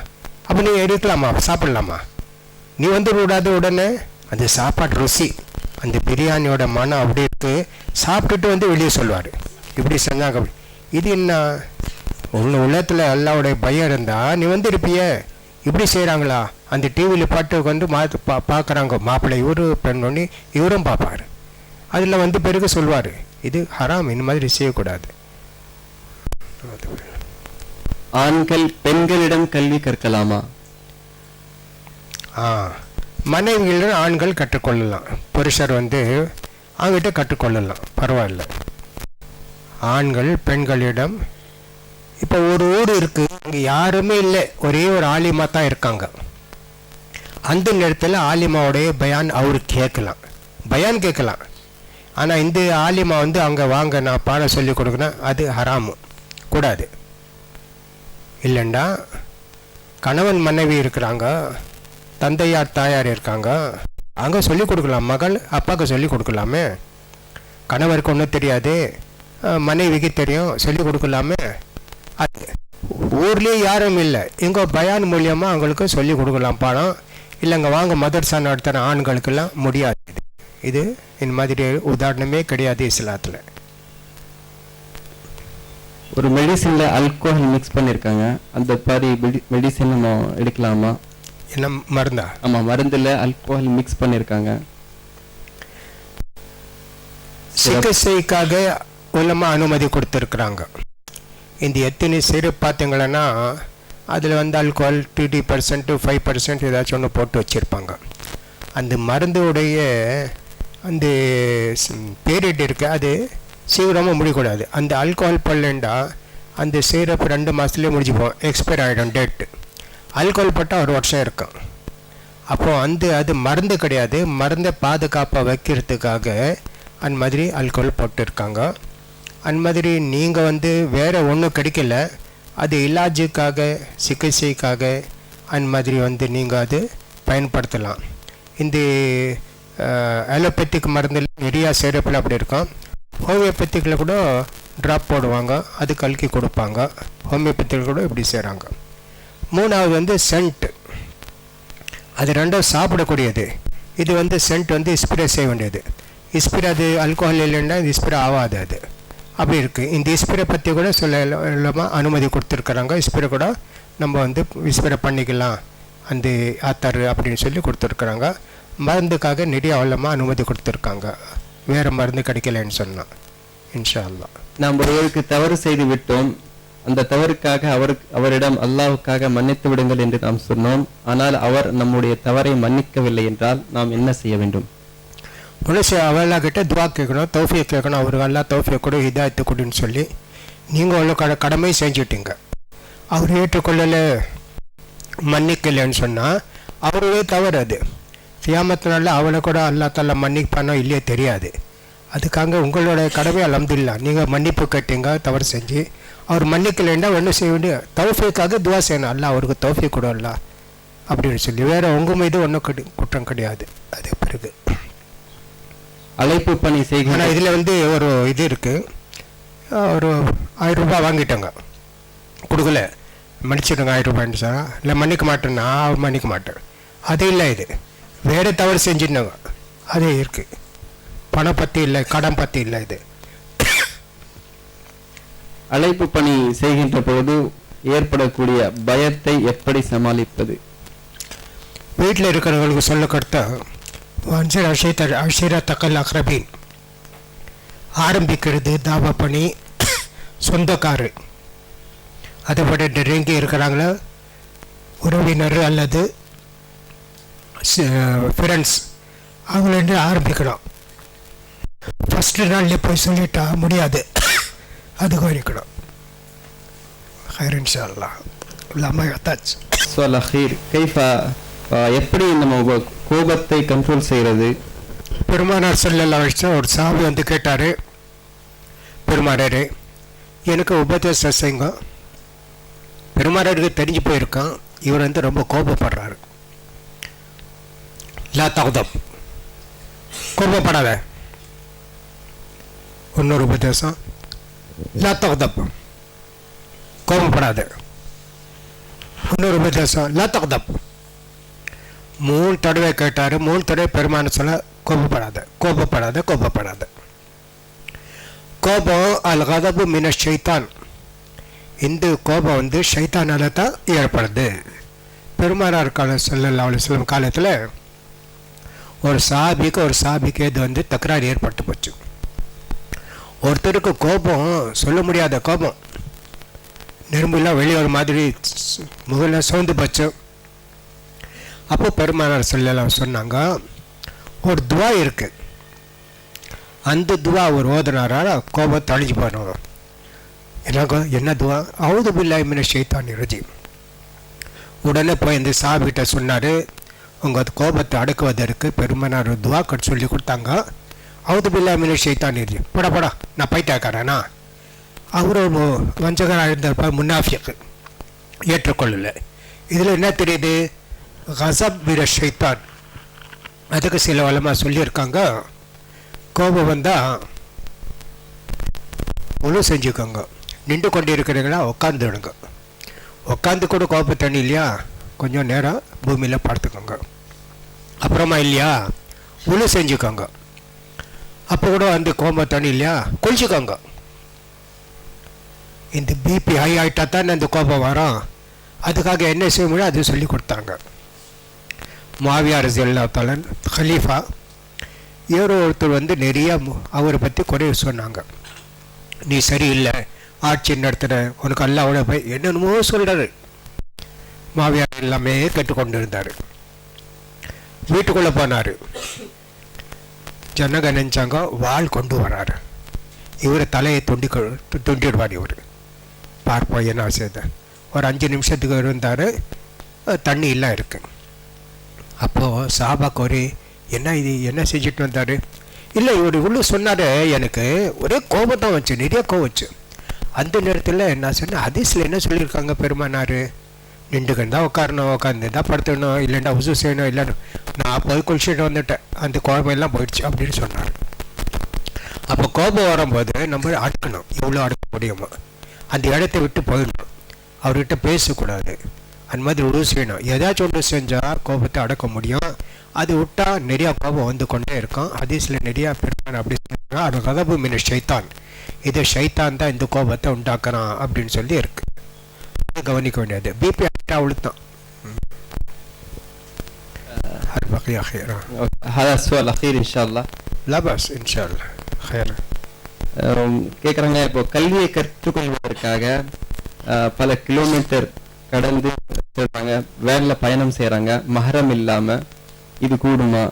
அப்போ நீ எடுக்கலாமா, சாப்பிட்லாமா, நீ விடாது. உடனே அந்த சாப்பாடு ருசி, அந்த பிரியாணியோட மனம் அப்படி இருக்கு, சாப்பிட்டுட்டு வெளியே சொல்லுவார், இப்படி செஞ்சாங்க. இது என்ன உள்ளத்தில் எல்லாவுடைய பயம் இருந்தால் நீ இருப்பிய, இப்படி செய்கிறாங்களா, அந்த டிவியில் பாட்டு பார்க்குறாங்க, மாப்பிள்ளை இவரு பெண் ஒன்று இவரும் பார்ப்பார். அதில் பிறகு சொல்வார், இது ஹராம், இந்த மாதிரி செய்யக்கூடாது. ஆண்கள் பெண்களிடம் கல்வி கற்கலாமா? மனைவிகளிடம் ஆண்கள் கற்றுக்கொள்ளலாம், புருஷர் அவங்ககிட்ட கற்றுக்கொள்ளலாம், பரவாயில்ல. ஆண்கள் பெண்களிடம் இப்போ ஒரு ஊர் இருக்குது, அங்கே யாருமே இல்லை, ஒரே ஒரு ஆலிமா தான் இருக்காங்க. அந்த நேரத்தில் ஆலிமாவுடைய பயான் அவர் கேட்கலாம், பயான் கேட்கலாம். ஆனால் இந்த ஆலிமா வந்து அங்கே வாங்க நான் பாடம் சொல்லி கொடுக்கணும், அது ஹராமு, கூடாது. இல்லைண்டா கணவன் மனைவி இருக்கிறாங்க, தந்தையார் தாயார் இருக்காங்க, அங்கே சொல்லிக் கொடுக்கலாம். மகள் அப்பாவுக்கு சொல்லிக் கொடுக்கலாமே. கணவருக்கு ஒன்றும் தெரியாது, மனைவிக்கு தெரியும், சொல்லிக் கொடுக்கலாமே. அது ஊர்லேயே யாரும் இல்லை, எங்கோ பயான் மூலியமாக அவங்களுக்கு சொல்லிக் கொடுக்கலாம் பாடம். இல்லைங்க வாங்க மதர்சா நடத்துகிற ஆண்களுக்கெல்லாம் முடியாது. இது இந்த மாதிரி உதாரணமே கிடையாது இஸ்லாத்தில். ஒரு மெடிசினில் ஆல்கோஹால் மிக்ஸ் பண்ணியிருக்காங்க, அந்த மாதிரி மெடிசின் நம்ம எடுக்கலாமா? என்ன மருந்தா? ஆமாம், மருந்தில் ஆல்கோஹால் மிக்ஸ் பண்ணியிருக்காங்க. சிகிச்சைக்காக உலமா அனுமதி கொடுத்துருக்குறாங்க. இந்த எத்தனை சிறு பார்த்தீங்களன்னா அதில் வந்து ஆல்கோஹால் 20% 5% ஏதாச்சும் ஒன்று போட்டு வச்சுருப்பாங்க. அந்த மருந்துடைய அந்த பீரியட் இருக்குது, அது சீக்கிரமாக முடியக்கூடாது. அந்த ஆல்கோஹால் பல்லண்டா அந்த சிரப் 2 மாதத்துலேயே முடிஞ்சுப்போம், எக்ஸ்பயர் ஆகிடும் டேட்டு. ஆல்கோஹால் போட்டால் 1 வருஷம் இருக்கும். அப்போது அது மருந்து கிடையாது, மருந்தை பாதுகாப்பாக வைக்கிறதுக்காக அந்த மாதிரி ஆல்கோஹால் போட்டுருக்காங்க. அந்த மாதிரி நீங்கள் வந்து வேறு ஒன்றும் கிடைக்கல, அது இலாஜுக்காக சிகிச்சைக்காக அந்த மாதிரி வந்து நீங்கள் அது பயன்படுத்தலாம். இந்த அலோபேத்திக் மருந்தில் நிறையா சிரப்பில் அப்படி இருக்கும். ஹோமியோபேத்திக்கில் கூட ட்ராப் போடுவாங்க, அது கலக்கி கொடுப்பாங்க. ஹோமியோபேத்திக்கில் கூட இப்படி செய்கிறாங்க. 3வது வந்து சென்ட், அது 2ம் சாப்பிடக்கூடியது. இது வந்து சென்ட் வந்து ஸ்ப்ரே செய்ய வேண்டியது. ஸ்ப்ரே அது ஆல்கோஹால் இல்லைன்னா இது ஸ்ப்ரே ஆகாது, அது அப்படி இருக்குது. இந்த ஸ்ப்ரே பற்றி கூட இல்லாமல் அனுமதி கொடுத்துருக்குறாங்க. ஸ்ப்ரே கூட நம்ம வந்து ஸ்ப்ரே பண்ணிக்கலாம் அந்த ஆத்தர் அப்படின்னு சொல்லி கொடுத்துருக்குறாங்க. மருந்துக்காக நிறைய அவ்வளோமா அனுமதி கொடுத்துருக்காங்க, வேறு மருந்து கிடைக்கலன்னு சொன்னால். இன்ஷா அல்லாஹ். நாம் ஒருவருக்கு தவறு செய்து விட்டோம், அந்த தவறுக்காக அவரிடம் அல்லாஹ்வுக்காக மன்னித்து விடுங்கள் என்று நாம் சொன்னோம். ஆனால் அவர் நம்முடைய தவறை மன்னிக்கவில்லை என்றால் நாம் என்ன செய்ய வேண்டும்? ஒன்று அவெல்லாம் கிட்ட துவா கேட்கணும், தௌஃபியை கேட்கணும். அவருக்கு அல்லா தௌஃபியை கொடு, ஹிதாயத்தை கொடுன்னு சொல்லி நீங்கள் அவ்வளோ கடமை செஞ்சுட்டீங்க. அவர் ஏற்றுக்கொள்ளலை, மன்னிக்கலைன்னு சொன்னால் அவருடைய தவறு. அது கியாமத்தினால அவளை கூட அல்லா தாலா மன்னிப்பானோ இல்லையே தெரியாது. அதுக்காக உங்களோட கடமை அல்ஹம்துலில்லாஹ், நீங்கள் மன்னிப்பு கேட்டீங்க தவறு செஞ்சு. அவர் மன்னிக்கலைன்னா ஒன்றும் செய்ய வேண்டிய தௌஃபிக்காக துவா செய்யணும், அல்லா அவருக்கு தௌஃபி கொடுல்ல அப்படின்னு சொல்லி. வேறு உங்கள் மீது ஒன்றும் குற்றம் கிடையாது. அது பிறகு அழைப்பு பணி செய்கிற, ஆனால் இதில் வந்து ஒரு இது இருக்குது, ஒரு 1000 ரூபாய் வாங்கிட்டாங்க, கொடுக்கல, மன்னிச்சிடுங்க 1000 ரூபாய்ன்னு சொன்னால், இல்லை மன்னிக்க மாட்டேன், நான் மன்னிக்க மாட்டேன், அது இல்லை. இது வேறு தவறு செஞ்சுட்டாங்க, அதே இருக்குது. பணம் பற்றி இல்லை, கடன் பற்றி இல்லை. இது அழைப்பு பணி செய்கின்ற போது ஏற்படக்கூடிய பயத்தை எப்படி சமாளிப்பது? வீட்டில் இருக்கிறவங்களுக்கு சொல்ல கொடுத்தா வன்சர் அஷீரா தக்கல் அக்ரபீன் ஆரம்பிக்கிறது தாவா பணி. சொந்தக்காரு அதை விட நெருங்கி இருக்கிறாங்களா உறவினர் அல்லது ஃப்ரெண்ட்ஸ், அவங்கள ஆரம்பிக்கணும். ஃபஸ்ட்டு நாள்லேயே போய் சொல்லிட்டா முடியாது, அது கோரிக்கணும். ஹைர் இன்ஷா அல்லாஹ். இல்லாமல் யத்தாச் சுவல் அஹீர் கைஃபா, எப்படி நம்ம கோபத்தை கண்ட்ரோல் செய்கிறது? பெருமானார் ஸல்லல்லாஹு அலைஹி வஸல்லம் ஒரு சாபி வந்து கேட்டார், பெருமானாரே எனக்கு உபதேசம் செய்யுங்க. பெருமானாருக்கு தெரிஞ்சு போயிருக்கான், இவர் வந்து ரொம்ப கோபப்படுறாரு. லா தக்தப், கோபப்படாத. இன்னொரு உபதேசம், லா தக்தப், கோபப்படாத. இன்னொரு உபதேசம், லா தக்தப். 3 தடவை கேட்டார். 3 தடவை பெருமான சொல்ல கோபப்படாத, கோபப்படாத, கோபப்படாத. கோபம் அல் கதபு மின ஷைத்தான், இந்த கோபம் வந்து ஷைத்தானால தான் ஏற்படுது. பெருமானார் ஸல்லல்லாஹு அலைஹி வஸல்லம் காலத்தில் ஒரு சாபிக்கு இது வந்து தகராறு ஏற்பட்டு போச்சு. ஒருத்தருக்கு கோபம் சொல்ல முடியாத கோபம், நெரும்புலாம் வெளியே ஒரு மாதிரி முகல சவுந்து போச்சு. அப்போ பெருமானார் ஸல்லல்லாஹு சொன்னாங்க, ஒரு துவா இருக்குது, அந்த துவா அவர் ஓதுனாரா கோபம் தழிஞ்சு போனோம். என்ன துவா? அவுது பில்லாஹி மினஷ் ஷைத்தானிர் ரஜீம். உடனே போய் இந்த சாபிகிட்ட சொன்னார், உங்கள் கோபத்தை அடக்குவதற்கு பெருமானார் துவா சொல்லி கொடுத்தாங்க. அவுது பில்லா மின ஷைத்தான் இரு போடா போடா நான் பைட்டாக்காரனா அவரும் வஞ்சகராக இருந்திருப்பார் முன்னாஃபிக்கு ஏற்றுக்கொள்ளலை. இதில் என்ன தெரியுது? கசப் பிர ஷைத்தான். அதுக்கு சில வளமா சொல்லியிருக்காங்க, கோபம் வந்தால் ஒழு செஞ்சுக்கோங்க, நின்று கொண்டு இருக்கிறீங்களா உட்காந்துடுங்க, உட்காந்து கூட கோபம் தண்ணி இல்லையா கொஞ்சம் நேரம் பூமியில் படுத்துக்கோங்க, அப்புறமா இல்லையா ஒழு செஞ்சுக்கோங்க, அப்போ கூட வந்து கோபம் தண்ணி இல்லையா குளிச்சுக்கோங்க. இந்த பிபி ஹை ஆகிட்டா தான் அந்த கோபம் வரும். அதுக்காக என்ன செய்ய முடியும் அது சொல்லி கொடுத்தாங்க. மாவியா ரஸியல்லாஹு தஆலா ஹலீஃபா யாரோ ஒருத்தர் வந்து நிறைய அவரை பற்றி குறைய சொன்னாங்க. நீ சரியில்லை, ஆட்சி நடத்துகிற, உனக்கு அல்லாஹ்வோட போய் என்னென்னமோ சொல்கிறாரு. மாவியார் எல்லாமே கேட்டுக்கொண்டு இருந்தார். வீட்டுக்குள்ளே போனார். ஜனங்க நினச்சாங்க வாள் கொண்டு வராரு, இவர் தலையை துண்டிடுவார். இவர் பார்ப்போம் என்ன செய்த. ஒரு 5 நிமிஷத்துக்கு இருந்தார், தண்ணி எல்லாம் இருக்கு. அப்போது சாபாக்கு ஒரு என்ன இது என்ன செஞ்சுட்டு வந்தார்? இல்லை இவர் இவ்வளோ சொன்னார், எனக்கு ஒரே கோபத்தான் வச்சு, நிறைய கோவம் வச்சு. அந்த நேரத்தில் என்ன சொன்னேன், ஹதீஸில் என்ன சொல்லியிருக்காங்க பெருமானார்? நின்றுக்கணும் தான் உட்காரணும், உட்காந்து தான் படுத்துக்கணும், இல்லைன்னா உசு செய்யணும், இல்லைன்னு நான் போய் குளிச்சுட்டு வந்துட்டேன், அந்த கோபம் எல்லாம் போயிடுச்சு அப்படின்னு சொன்னார். அப்போ கோபம் வரும்போது நம்ம அடக்கணும், எவ்வளோ அடக்க முடியுமோ அந்த இடத்த விட்டு போயிடணும், அவர்கிட்ட பேசக்கூடாது. அந்த மாதிரி உருவு செய்யணும். ஏதாச்சும் ஒன்று செஞ்சால் கோபத்தை அடக்க முடியும். அது விட்டால் நிறையா கோபம் வந்து கொண்டே இருக்கும். ஹதீஸில் நிறையா பெருமான் அப்படி சொல்கிறாங்க, அது கதபு மின ஷைத்தான், இது ஷைத்தான் தான் இந்த கோபத்தை உண்டாக்குறான் அப்படின்னு சொல்லி இருக்கு. கவனிக்க வேண்டியது. பிபி ஆகிட்டா அவ்வளோதான். هذا السؤال الأخير إن شاء الله. لا بأس إن شاء الله خير. கேட்குறாங்க, இப்போ கல்வியை கற்றுக்கொள்வதற்காக பல கிலோமீட்டர் கடந்து செல்றாங்க, வேனில் பயணம் செய்கிறாங்க, மஹரம் இல்லாமல், இது கூடுமா?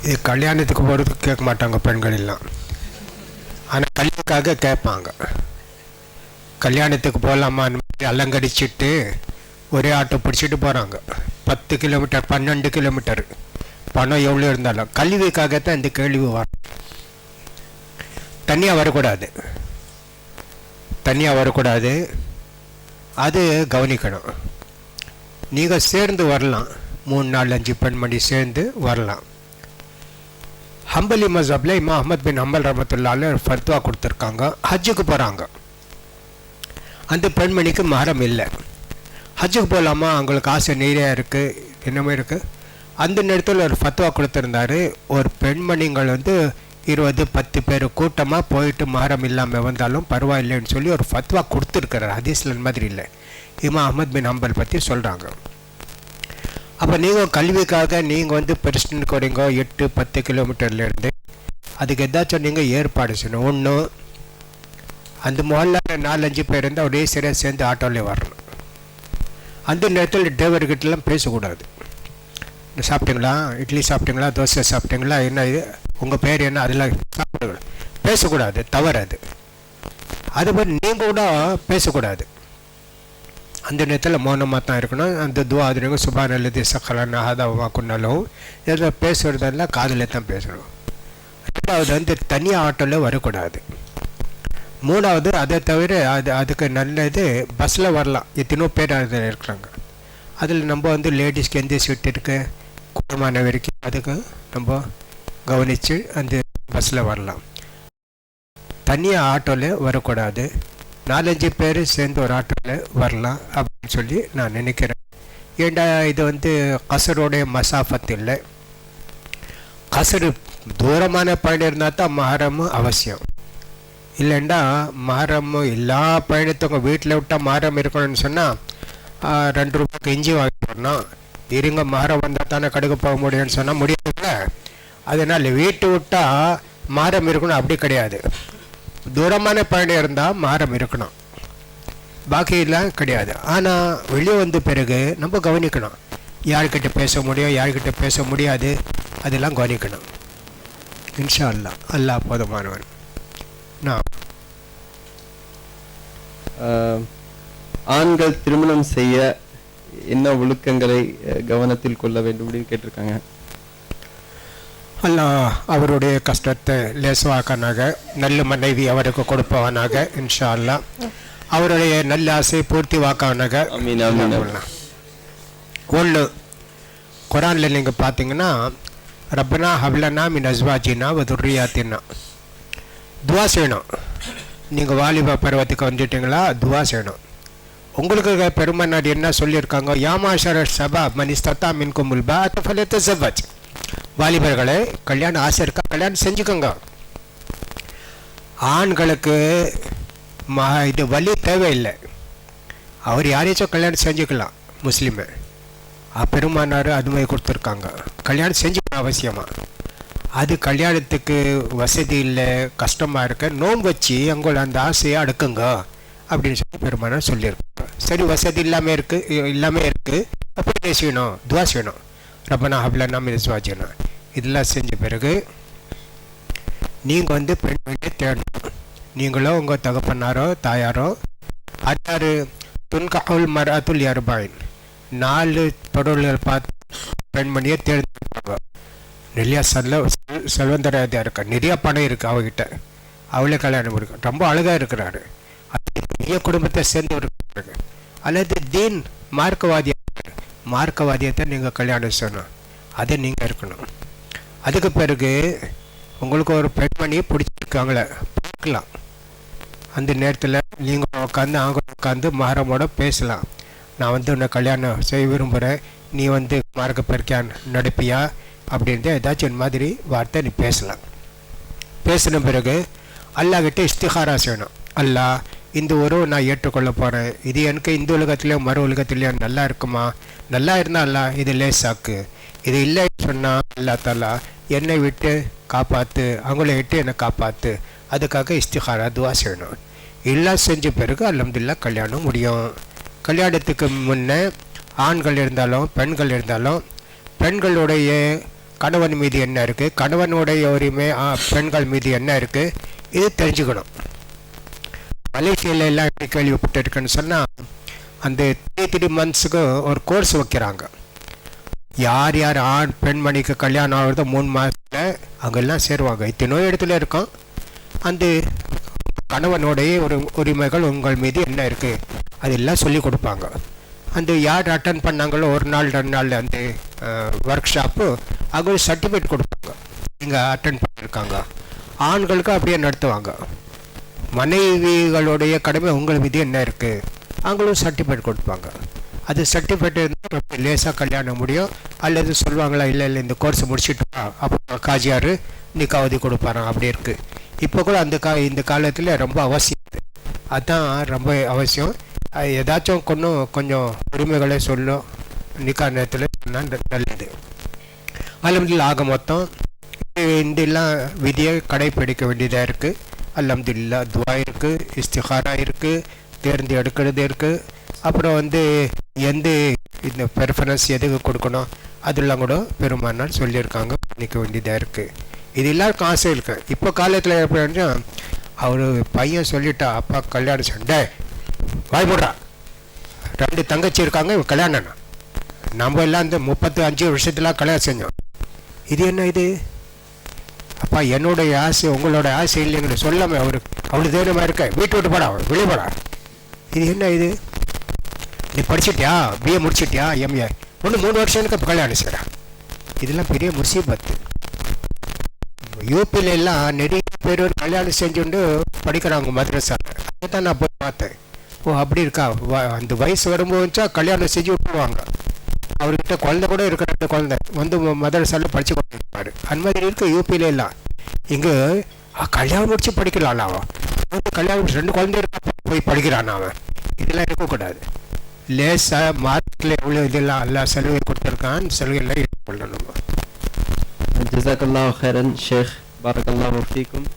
இது கல்யாணத்துக்கு போகிறதுக்கு கேட்க மாட்டாங்க பெண்கள் எல்லாம், ஆனால் கல்விக்காக கேட்பாங்க. கல்யாணத்துக்கு போகலாமா அந்த மாதிரி அலங்கடிச்சிட்டு ஒரே ஆட்டோ பிடிச்சிட்டு போகிறாங்க. 10 கிலோமீட்டர் 12 கிலோமீட்டர் பணம் எவ்வளோ இருந்தாலும் கல்விக்காகத்தான் இந்த கேள்வி வரும். தனியாக வரக்கூடாது, தனியாக வரக்கூடாது, அது கவனிக்கணும். நீங்கள் சேர்ந்து வரலாம், 3 4 5 பெண்மணி சேர்ந்து வரலாம். ஹம்பலி மஸ்ஹப்ல இமாம் அஹ்மத் பின் ஹம்பல் ரஹ்மத்துல்லாஹி அலைஹி ஃபத்வா கொடுத்துருக்காங்க. ஹஜ்ஜுக்கு போகிறாங்க, அந்த பெண்மணிக்கு மஹரம் இல்லை, ஹஜ்ஜுக்கு போகலாமா, அவங்களுக்கு ஆசை நிறையா இருக்குது, என்னமே இருக்குது. அந்த நேரத்தில் ஒரு ஃபத்வா கொடுத்துருந்தாரு, ஒரு பெண்மணிகள் வந்து 20 10 பேர் கூட்டமாக போயிட்டு மஹரம் இல்லாமல் வந்தாலும் பரவாயில்லைன்னு சொல்லி ஒரு ஃபத்வா கொடுத்துருக்கிறார். ஹதீஸ்ல மாதிரி இல்லை, இமாம் அஹ்மத் பின் ஹம்பல் பற்றி சொல்கிறாங்க. அப்போ நீங்கள் கல்விக்காக நீங்கள் வந்து பிரச்சனைக்கு வரீங்க 8 10 கிலோமீட்டர்லேருந்து, அதுக்கு எதாச்சும் நீங்கள் ஏற்பாடு செய்யணும். ஒன்று, அந்த மொஹல்லாவில் 4 5 பேர் இருந்தால் ஒரே சரியாக சேர்ந்து ஆட்டோவில் வரணும். அந்த நேரத்தில் டிரைவர்கிட்டலாம் பேசக்கூடாது. சாப்பிட்டீங்களா, இட்லி சாப்பிட்டீங்களா, தோசை சாப்பிட்டீங்களா, என்ன இது உங்கள் பேர் என்ன, அதெல்லாம் சாப்பிடுங்க, பேசக்கூடாது, தவறு அது. அது மாதிரி நீங்கள் கூட பேசக்கூடாது. அந்த நேரத்தில் மௌனமாக தான் இருக்கணும். அந்த துவா அதுங்க சுபான் அல்லது சக்கலன் ஆதாவமாக கொண்டாலும் இதில் பேசுகிறதெல்லாம் காதில் தான் பேசணும். 2வது வந்து தனியாக ஆட்டோவில் வரக்கூடாது. 3வது அதை தவிர அதுக்கு நல்லது பஸ்ஸில் வரலாம், எத்தனோ பேர் அதில் இருக்கிறாங்க. அதில் நம்ம வந்து லேடிஸ்க்கு எந்த சீட் இருக்கு குடும்பமான வரைக்கும் அதுக்கு நம்ம கவனித்து அந்த பஸ்ஸில் வரலாம். தனியாக ஆட்டோவில் வரக்கூடாது. 4 5 பேர் சேர்ந்து ஒரு ஆட்டோவில் வரலாம் அப்படின்னு சொல்லி நான் நினைக்கிறேன். ஏண்டா இது வந்து கசருடைய மசாஃபத் இல்லை. கசரு தூரமான பயணம் இருந்தால் தான் மஹரமும் அவசியம். இல்லைண்டா மஹரமும் எல்லா பயணத்துக்கும் வீட்டில் விட்டால் மஹரம் இருக்கணும்னு சொன்னால் 2 ரூபாய்க்கு இஞ்சி வாங்கி வரணும். இருங்க மஹரம் வந்தால் தானே கடுக்க போக முடியும்னு சொன்னால் முடியாதுல்ல. அதனால் வீட்டு விட்டால் மஹரம் இருக்கணும் அப்படி கிடையாது. தூரமான பயணம் இருந்தால் மஹரம் இருக்கணும், பாக்கியெல்லாம் கிடையாது. ஆனால் வெளியே வந்த பிறகு நம்ம கவனிக்கணும், யார்கிட்ட பேச முடியும் யார்கிட்ட பேச முடியாது, அதெல்லாம் கவனிக்கணும். இன்ஷா அல்லாஹ், அல்லாஹ் போதுமானவன். நான் ஆண்கள் திருமணம் செய்ய என்ன ஒழுக்கங்களை கவனத்தில் கொள்ள வேண்டும் அப்படின்னு கேட்டிருக்காங்க. அல்லாஹ் அவருடைய கஷ்டத்தை லேசுவாக்கனாக, நல்ல மனைவி அவருக்கு கொடுப்பவனாக இன்ஷா அல்லாஹ். அவருடைய நல்ல ஆசை பூர்த்தி வாக்கானாக. ஆமீன், ஆமீன். ஒன்று, குரானில் நீங்கள் பார்த்தீங்கன்னா ரப்பனா ஹப்லனா மின் அஸ்வாஜினா வதுர்ரியாத்தினா, துவா செய்யணும். நீங்கள் வாலிப பருவத்துக்கு வந்துட்டீங்களா, துவா செய்யணும். உங்களுக்கு பெருமனாடி என்ன சொல்லியிருக்காங்க, யாமாஷர சபா மனிஸ்தத்தா மின்குமுல் பாத் ஃபலயத்தஸவ்வஜ், வாலிபர்களே கல்யாணம் ஆசை இருக்கா, கல்யாணம் செஞ்சுக்கோங்க. ஆண்களுக்கு இது வலி தேவையில்லை, அவர் யாரையாச்சும் கல்யாணம் செஞ்சுக்கலாம். முஸ்லீமு பெருமானார் அதுமாதிரி கொடுத்துருக்காங்க, கல்யாணம் செஞ்சுக்கணும் அவசியமாக. அது கல்யாணத்துக்கு வசதி இல்லை, கஷ்டமாக இருக்க, நோன்பு வச்சு அவங்கள அந்த ஆசையை அடுக்குங்க அப்படின்னு சொல்லி பெருமானார் சொல்லியிருக்காங்க. சரி, வசதி இல்லாமல் இருக்குது அப்படி செய்யணும், துவா செய்யணும். ரப்பனா ஹப்லனா மின் அஸ்வாஜினா இதெல்லாம் செஞ்ச பிறகு நீங்கள் வந்து பெண் வேண்டிய தேடணும். நீங்களோ உங்கள் தகப்பனாரோ தாயாரோ. அத்தாரு துன்கஹுல் மர்அத்துல் யர்பாயின், 4 பொருள்கள் பார்த்து பெண்மணியை தேர்ந்தெடுப்பாங்க. நிறையா செல்வந்தராக இருக்கா, நிறையா பணம் இருக்குது அவகிட்ட, அவளே கல்யாணம் கொடுக்க, ரொம்ப அழகாக இருக்கிறாரு, அது பெரிய குடும்பத்தை சேர்ந்து இருக்கிறாங்க. அல்லது தீன் மார்க்கவாதியத்தை நீங்கள் கல்யாணம் செய்யணும், அதை நீங்கள் இருக்கணும். அதுக்கு பிறகு உங்களுக்கு ஒரு பெண்மணியை பிடிச்சிருக்காங்களே பார்க்கலாம். அந்த நேரத்தில் நீங்கள் உட்காந்து அவங்க உட்காந்து மகரமோட பேசலாம். நான் வந்து உன்னை கல்யாணம் செய்ய விரும்புகிறேன், நீ வந்து மார்க்க பெருக்கியான் நடிப்பியா அப்படின்ட்டு ஏதாச்சும் மாதிரி வார்த்தை நீ பேசலாம். பேசின பிறகு அல்லாஹ்கிட்ட இஸ்திகாரா செய்யணும். அல்லாஹ், இந்த உறவு நான் ஏற்றுக்கொள்ள போகிறேன், இது எனக்கு இந்த உலகத்துலேயும் மறு உலகத்துலேயும் நல்லா இருக்குமா, நல்லா இருந்தால் அல்லாஹ் இது லேசாக்கு, இது இல்லைன்னு சொன்னால் அல்லா தாலா என்னை விட்டு காப்பாற்று, அவங்கள விட்டு என்னை காப்பாற்று. அதுக்காக இஸ்திகாரா துவா செய்யணும். எல்லாம் செஞ்ச பிறகு அல்ஹம்துலில்லாஹ் கல்யாணம் முடியும். கல்யாணத்துக்கு முன்னே ஆண்கள் இருந்தாலும் பெண்கள் இருந்தாலும், பெண்களுடைய கணவன் மீது என்ன இருக்குது, கணவனுடைய உரிமை பெண்கள் மீது என்ன இருக்குது, இது தெரிஞ்சுக்கணும். மலேசியாவில் எல்லாம் எப்படி கேள்விப்பட்டிருக்குன்னு சொன்னால், அந்த 3 monthsக்கு ஒரு கோர்ஸ் வைக்கிறாங்க. யார் யார் ஆண் பெண்மணிக்கு கல்யாணம் ஆகுறதோ 3 மாதத்தில் அங்கெல்லாம் சேருவாங்க. இத்தனோ இடத்துல இருக்கும். அந்த கணவனுடைய ஒரு உரிமைகள் உங்கள் மீது என்ன இருக்குது அதெல்லாம் சொல்லி கொடுப்பாங்க. அந்த யார் அட்டன் பண்ணாங்களோ 1 நாள் 2 நாள் அந்த ஒர்க் ஷாப்பு, அவங்க சர்டிஃபிகேட் கொடுப்பாங்க, இங்கே அட்டன் பண்ணியிருக்காங்க. ஆண்களுக்கு அப்படியே நடத்துவாங்க. மனைவிகளுடைய கடமை உங்கள் மீது என்ன இருக்குது, அவங்களும் சர்டிஃபிகேட் கொடுப்பாங்க. அது சர்டிஃபிகேட் இருந்தால் லேசாக கல்யாணம் முடியும். அல்லது சொல்லுவாங்களா, இல்லை இந்த கோர்ஸ் முடிச்சுட்டு அப்போ காஜியார் நிக்காவதி கொடுப்பாரான், அப்படி இருக்குது. இப்போ கூட இந்த காலத்தில் ரொம்ப அவசியம், அதுதான் ரொம்ப அவசியம். ஏதாச்சும் கொஞ்சம் உரிமைகளை சொல்லும் நிக்கா நேரத்தில் சொன்னால் நல்லது. அல்ஹம்துலில்லாஹ் ஆக மொத்தம் இதெல்லாம் விதியை கடைப்பிடிக்க வேண்டியதாக இருக்குது. அல்ஹம்துலில்லாஹ் துவா இருக்குது, இஸ்திகாரா இருக்குது, தேர்ந்து எடுக்கிறது இருக்குது. அப்புறம் வந்து எந்த இந்த ப்ரிஃபரன்ஸ் எதுக்கு கொடுக்கணும் அதெல்லாம் கூட பெருமானார் சொல்லியிருக்காங்க, பண்ணிக்க வேண்டியதாக இருக்குது. இது எல்லாருக்கும் ஆசை இருக்குது. இப்போ காலத்தில் எப்படின்னா, அவர் பையன் சொல்லிட்டா அப்பா கல்யாணம் சண்டை வாய்ப்புடுறா, 2 தங்கச்சி இருக்காங்க, கல்யாணம் நம்ம எல்லாம் இந்த 35 வருஷத்துல கல்யாணம் செஞ்சோம். இது என்ன இது அப்பா, என்னுடைய ஆசை உங்களோட ஆசை இல்லைங்கிற சொல்லாமல் அவளுக்கு தைரியமாக இருக்க, வீட்டு விட்டு போடா, வெளியே போடா. இது என்ன இது, நீ படிச்சிட்டியா, பிஏ முடிச்சிட்டியா, எம்ஏ, 3 வருஷத்துக்கு இப்போ கல்யாணம் செய்கிறேன். இதெல்லாம் பெரிய முசீபத்து. யூபியில் எல்லாம் நிறைய பேர் கல்யாணம் செஞ்சுட்டு படிக்கிறாங்க மദ്രஸாவில். அதை தான் நான் போய் பார்த்தேன். ஓ அப்படி இருக்கா, அந்த வயசு வரும்போதுச்சா கல்யாணம் செஞ்சு விட்டுருவாங்க. அவர்கிட்ட குழந்தை கூட இருக்கிற குழந்தை வந்து மദ്രஸாவில் படித்து கொண்டிருப்பாரு. அந்த மாதிரி இருக்குது யூபியில எல்லாம். இங்கே கல்யாணம் முடிச்சு படிக்கலாம்ல, அவன் வந்து கல்யாணம் 2 குழந்தை இருக்க போய் படிக்கிறான் அவன். இதெல்லாம் இருக்கக்கூடாது. லேசாக மார்க்கெட்டில் எவ்வளோ இதெல்லாம் எல்லாம் சலுகை கொடுத்துருக்கான், சலுகைலாம் எடுத்துக்கொள்ளணும். ஜஸாக்கல்லாஹு ஹைரன் ஷேக், பாரக்கல்லாஹு ஃபீக்கும்.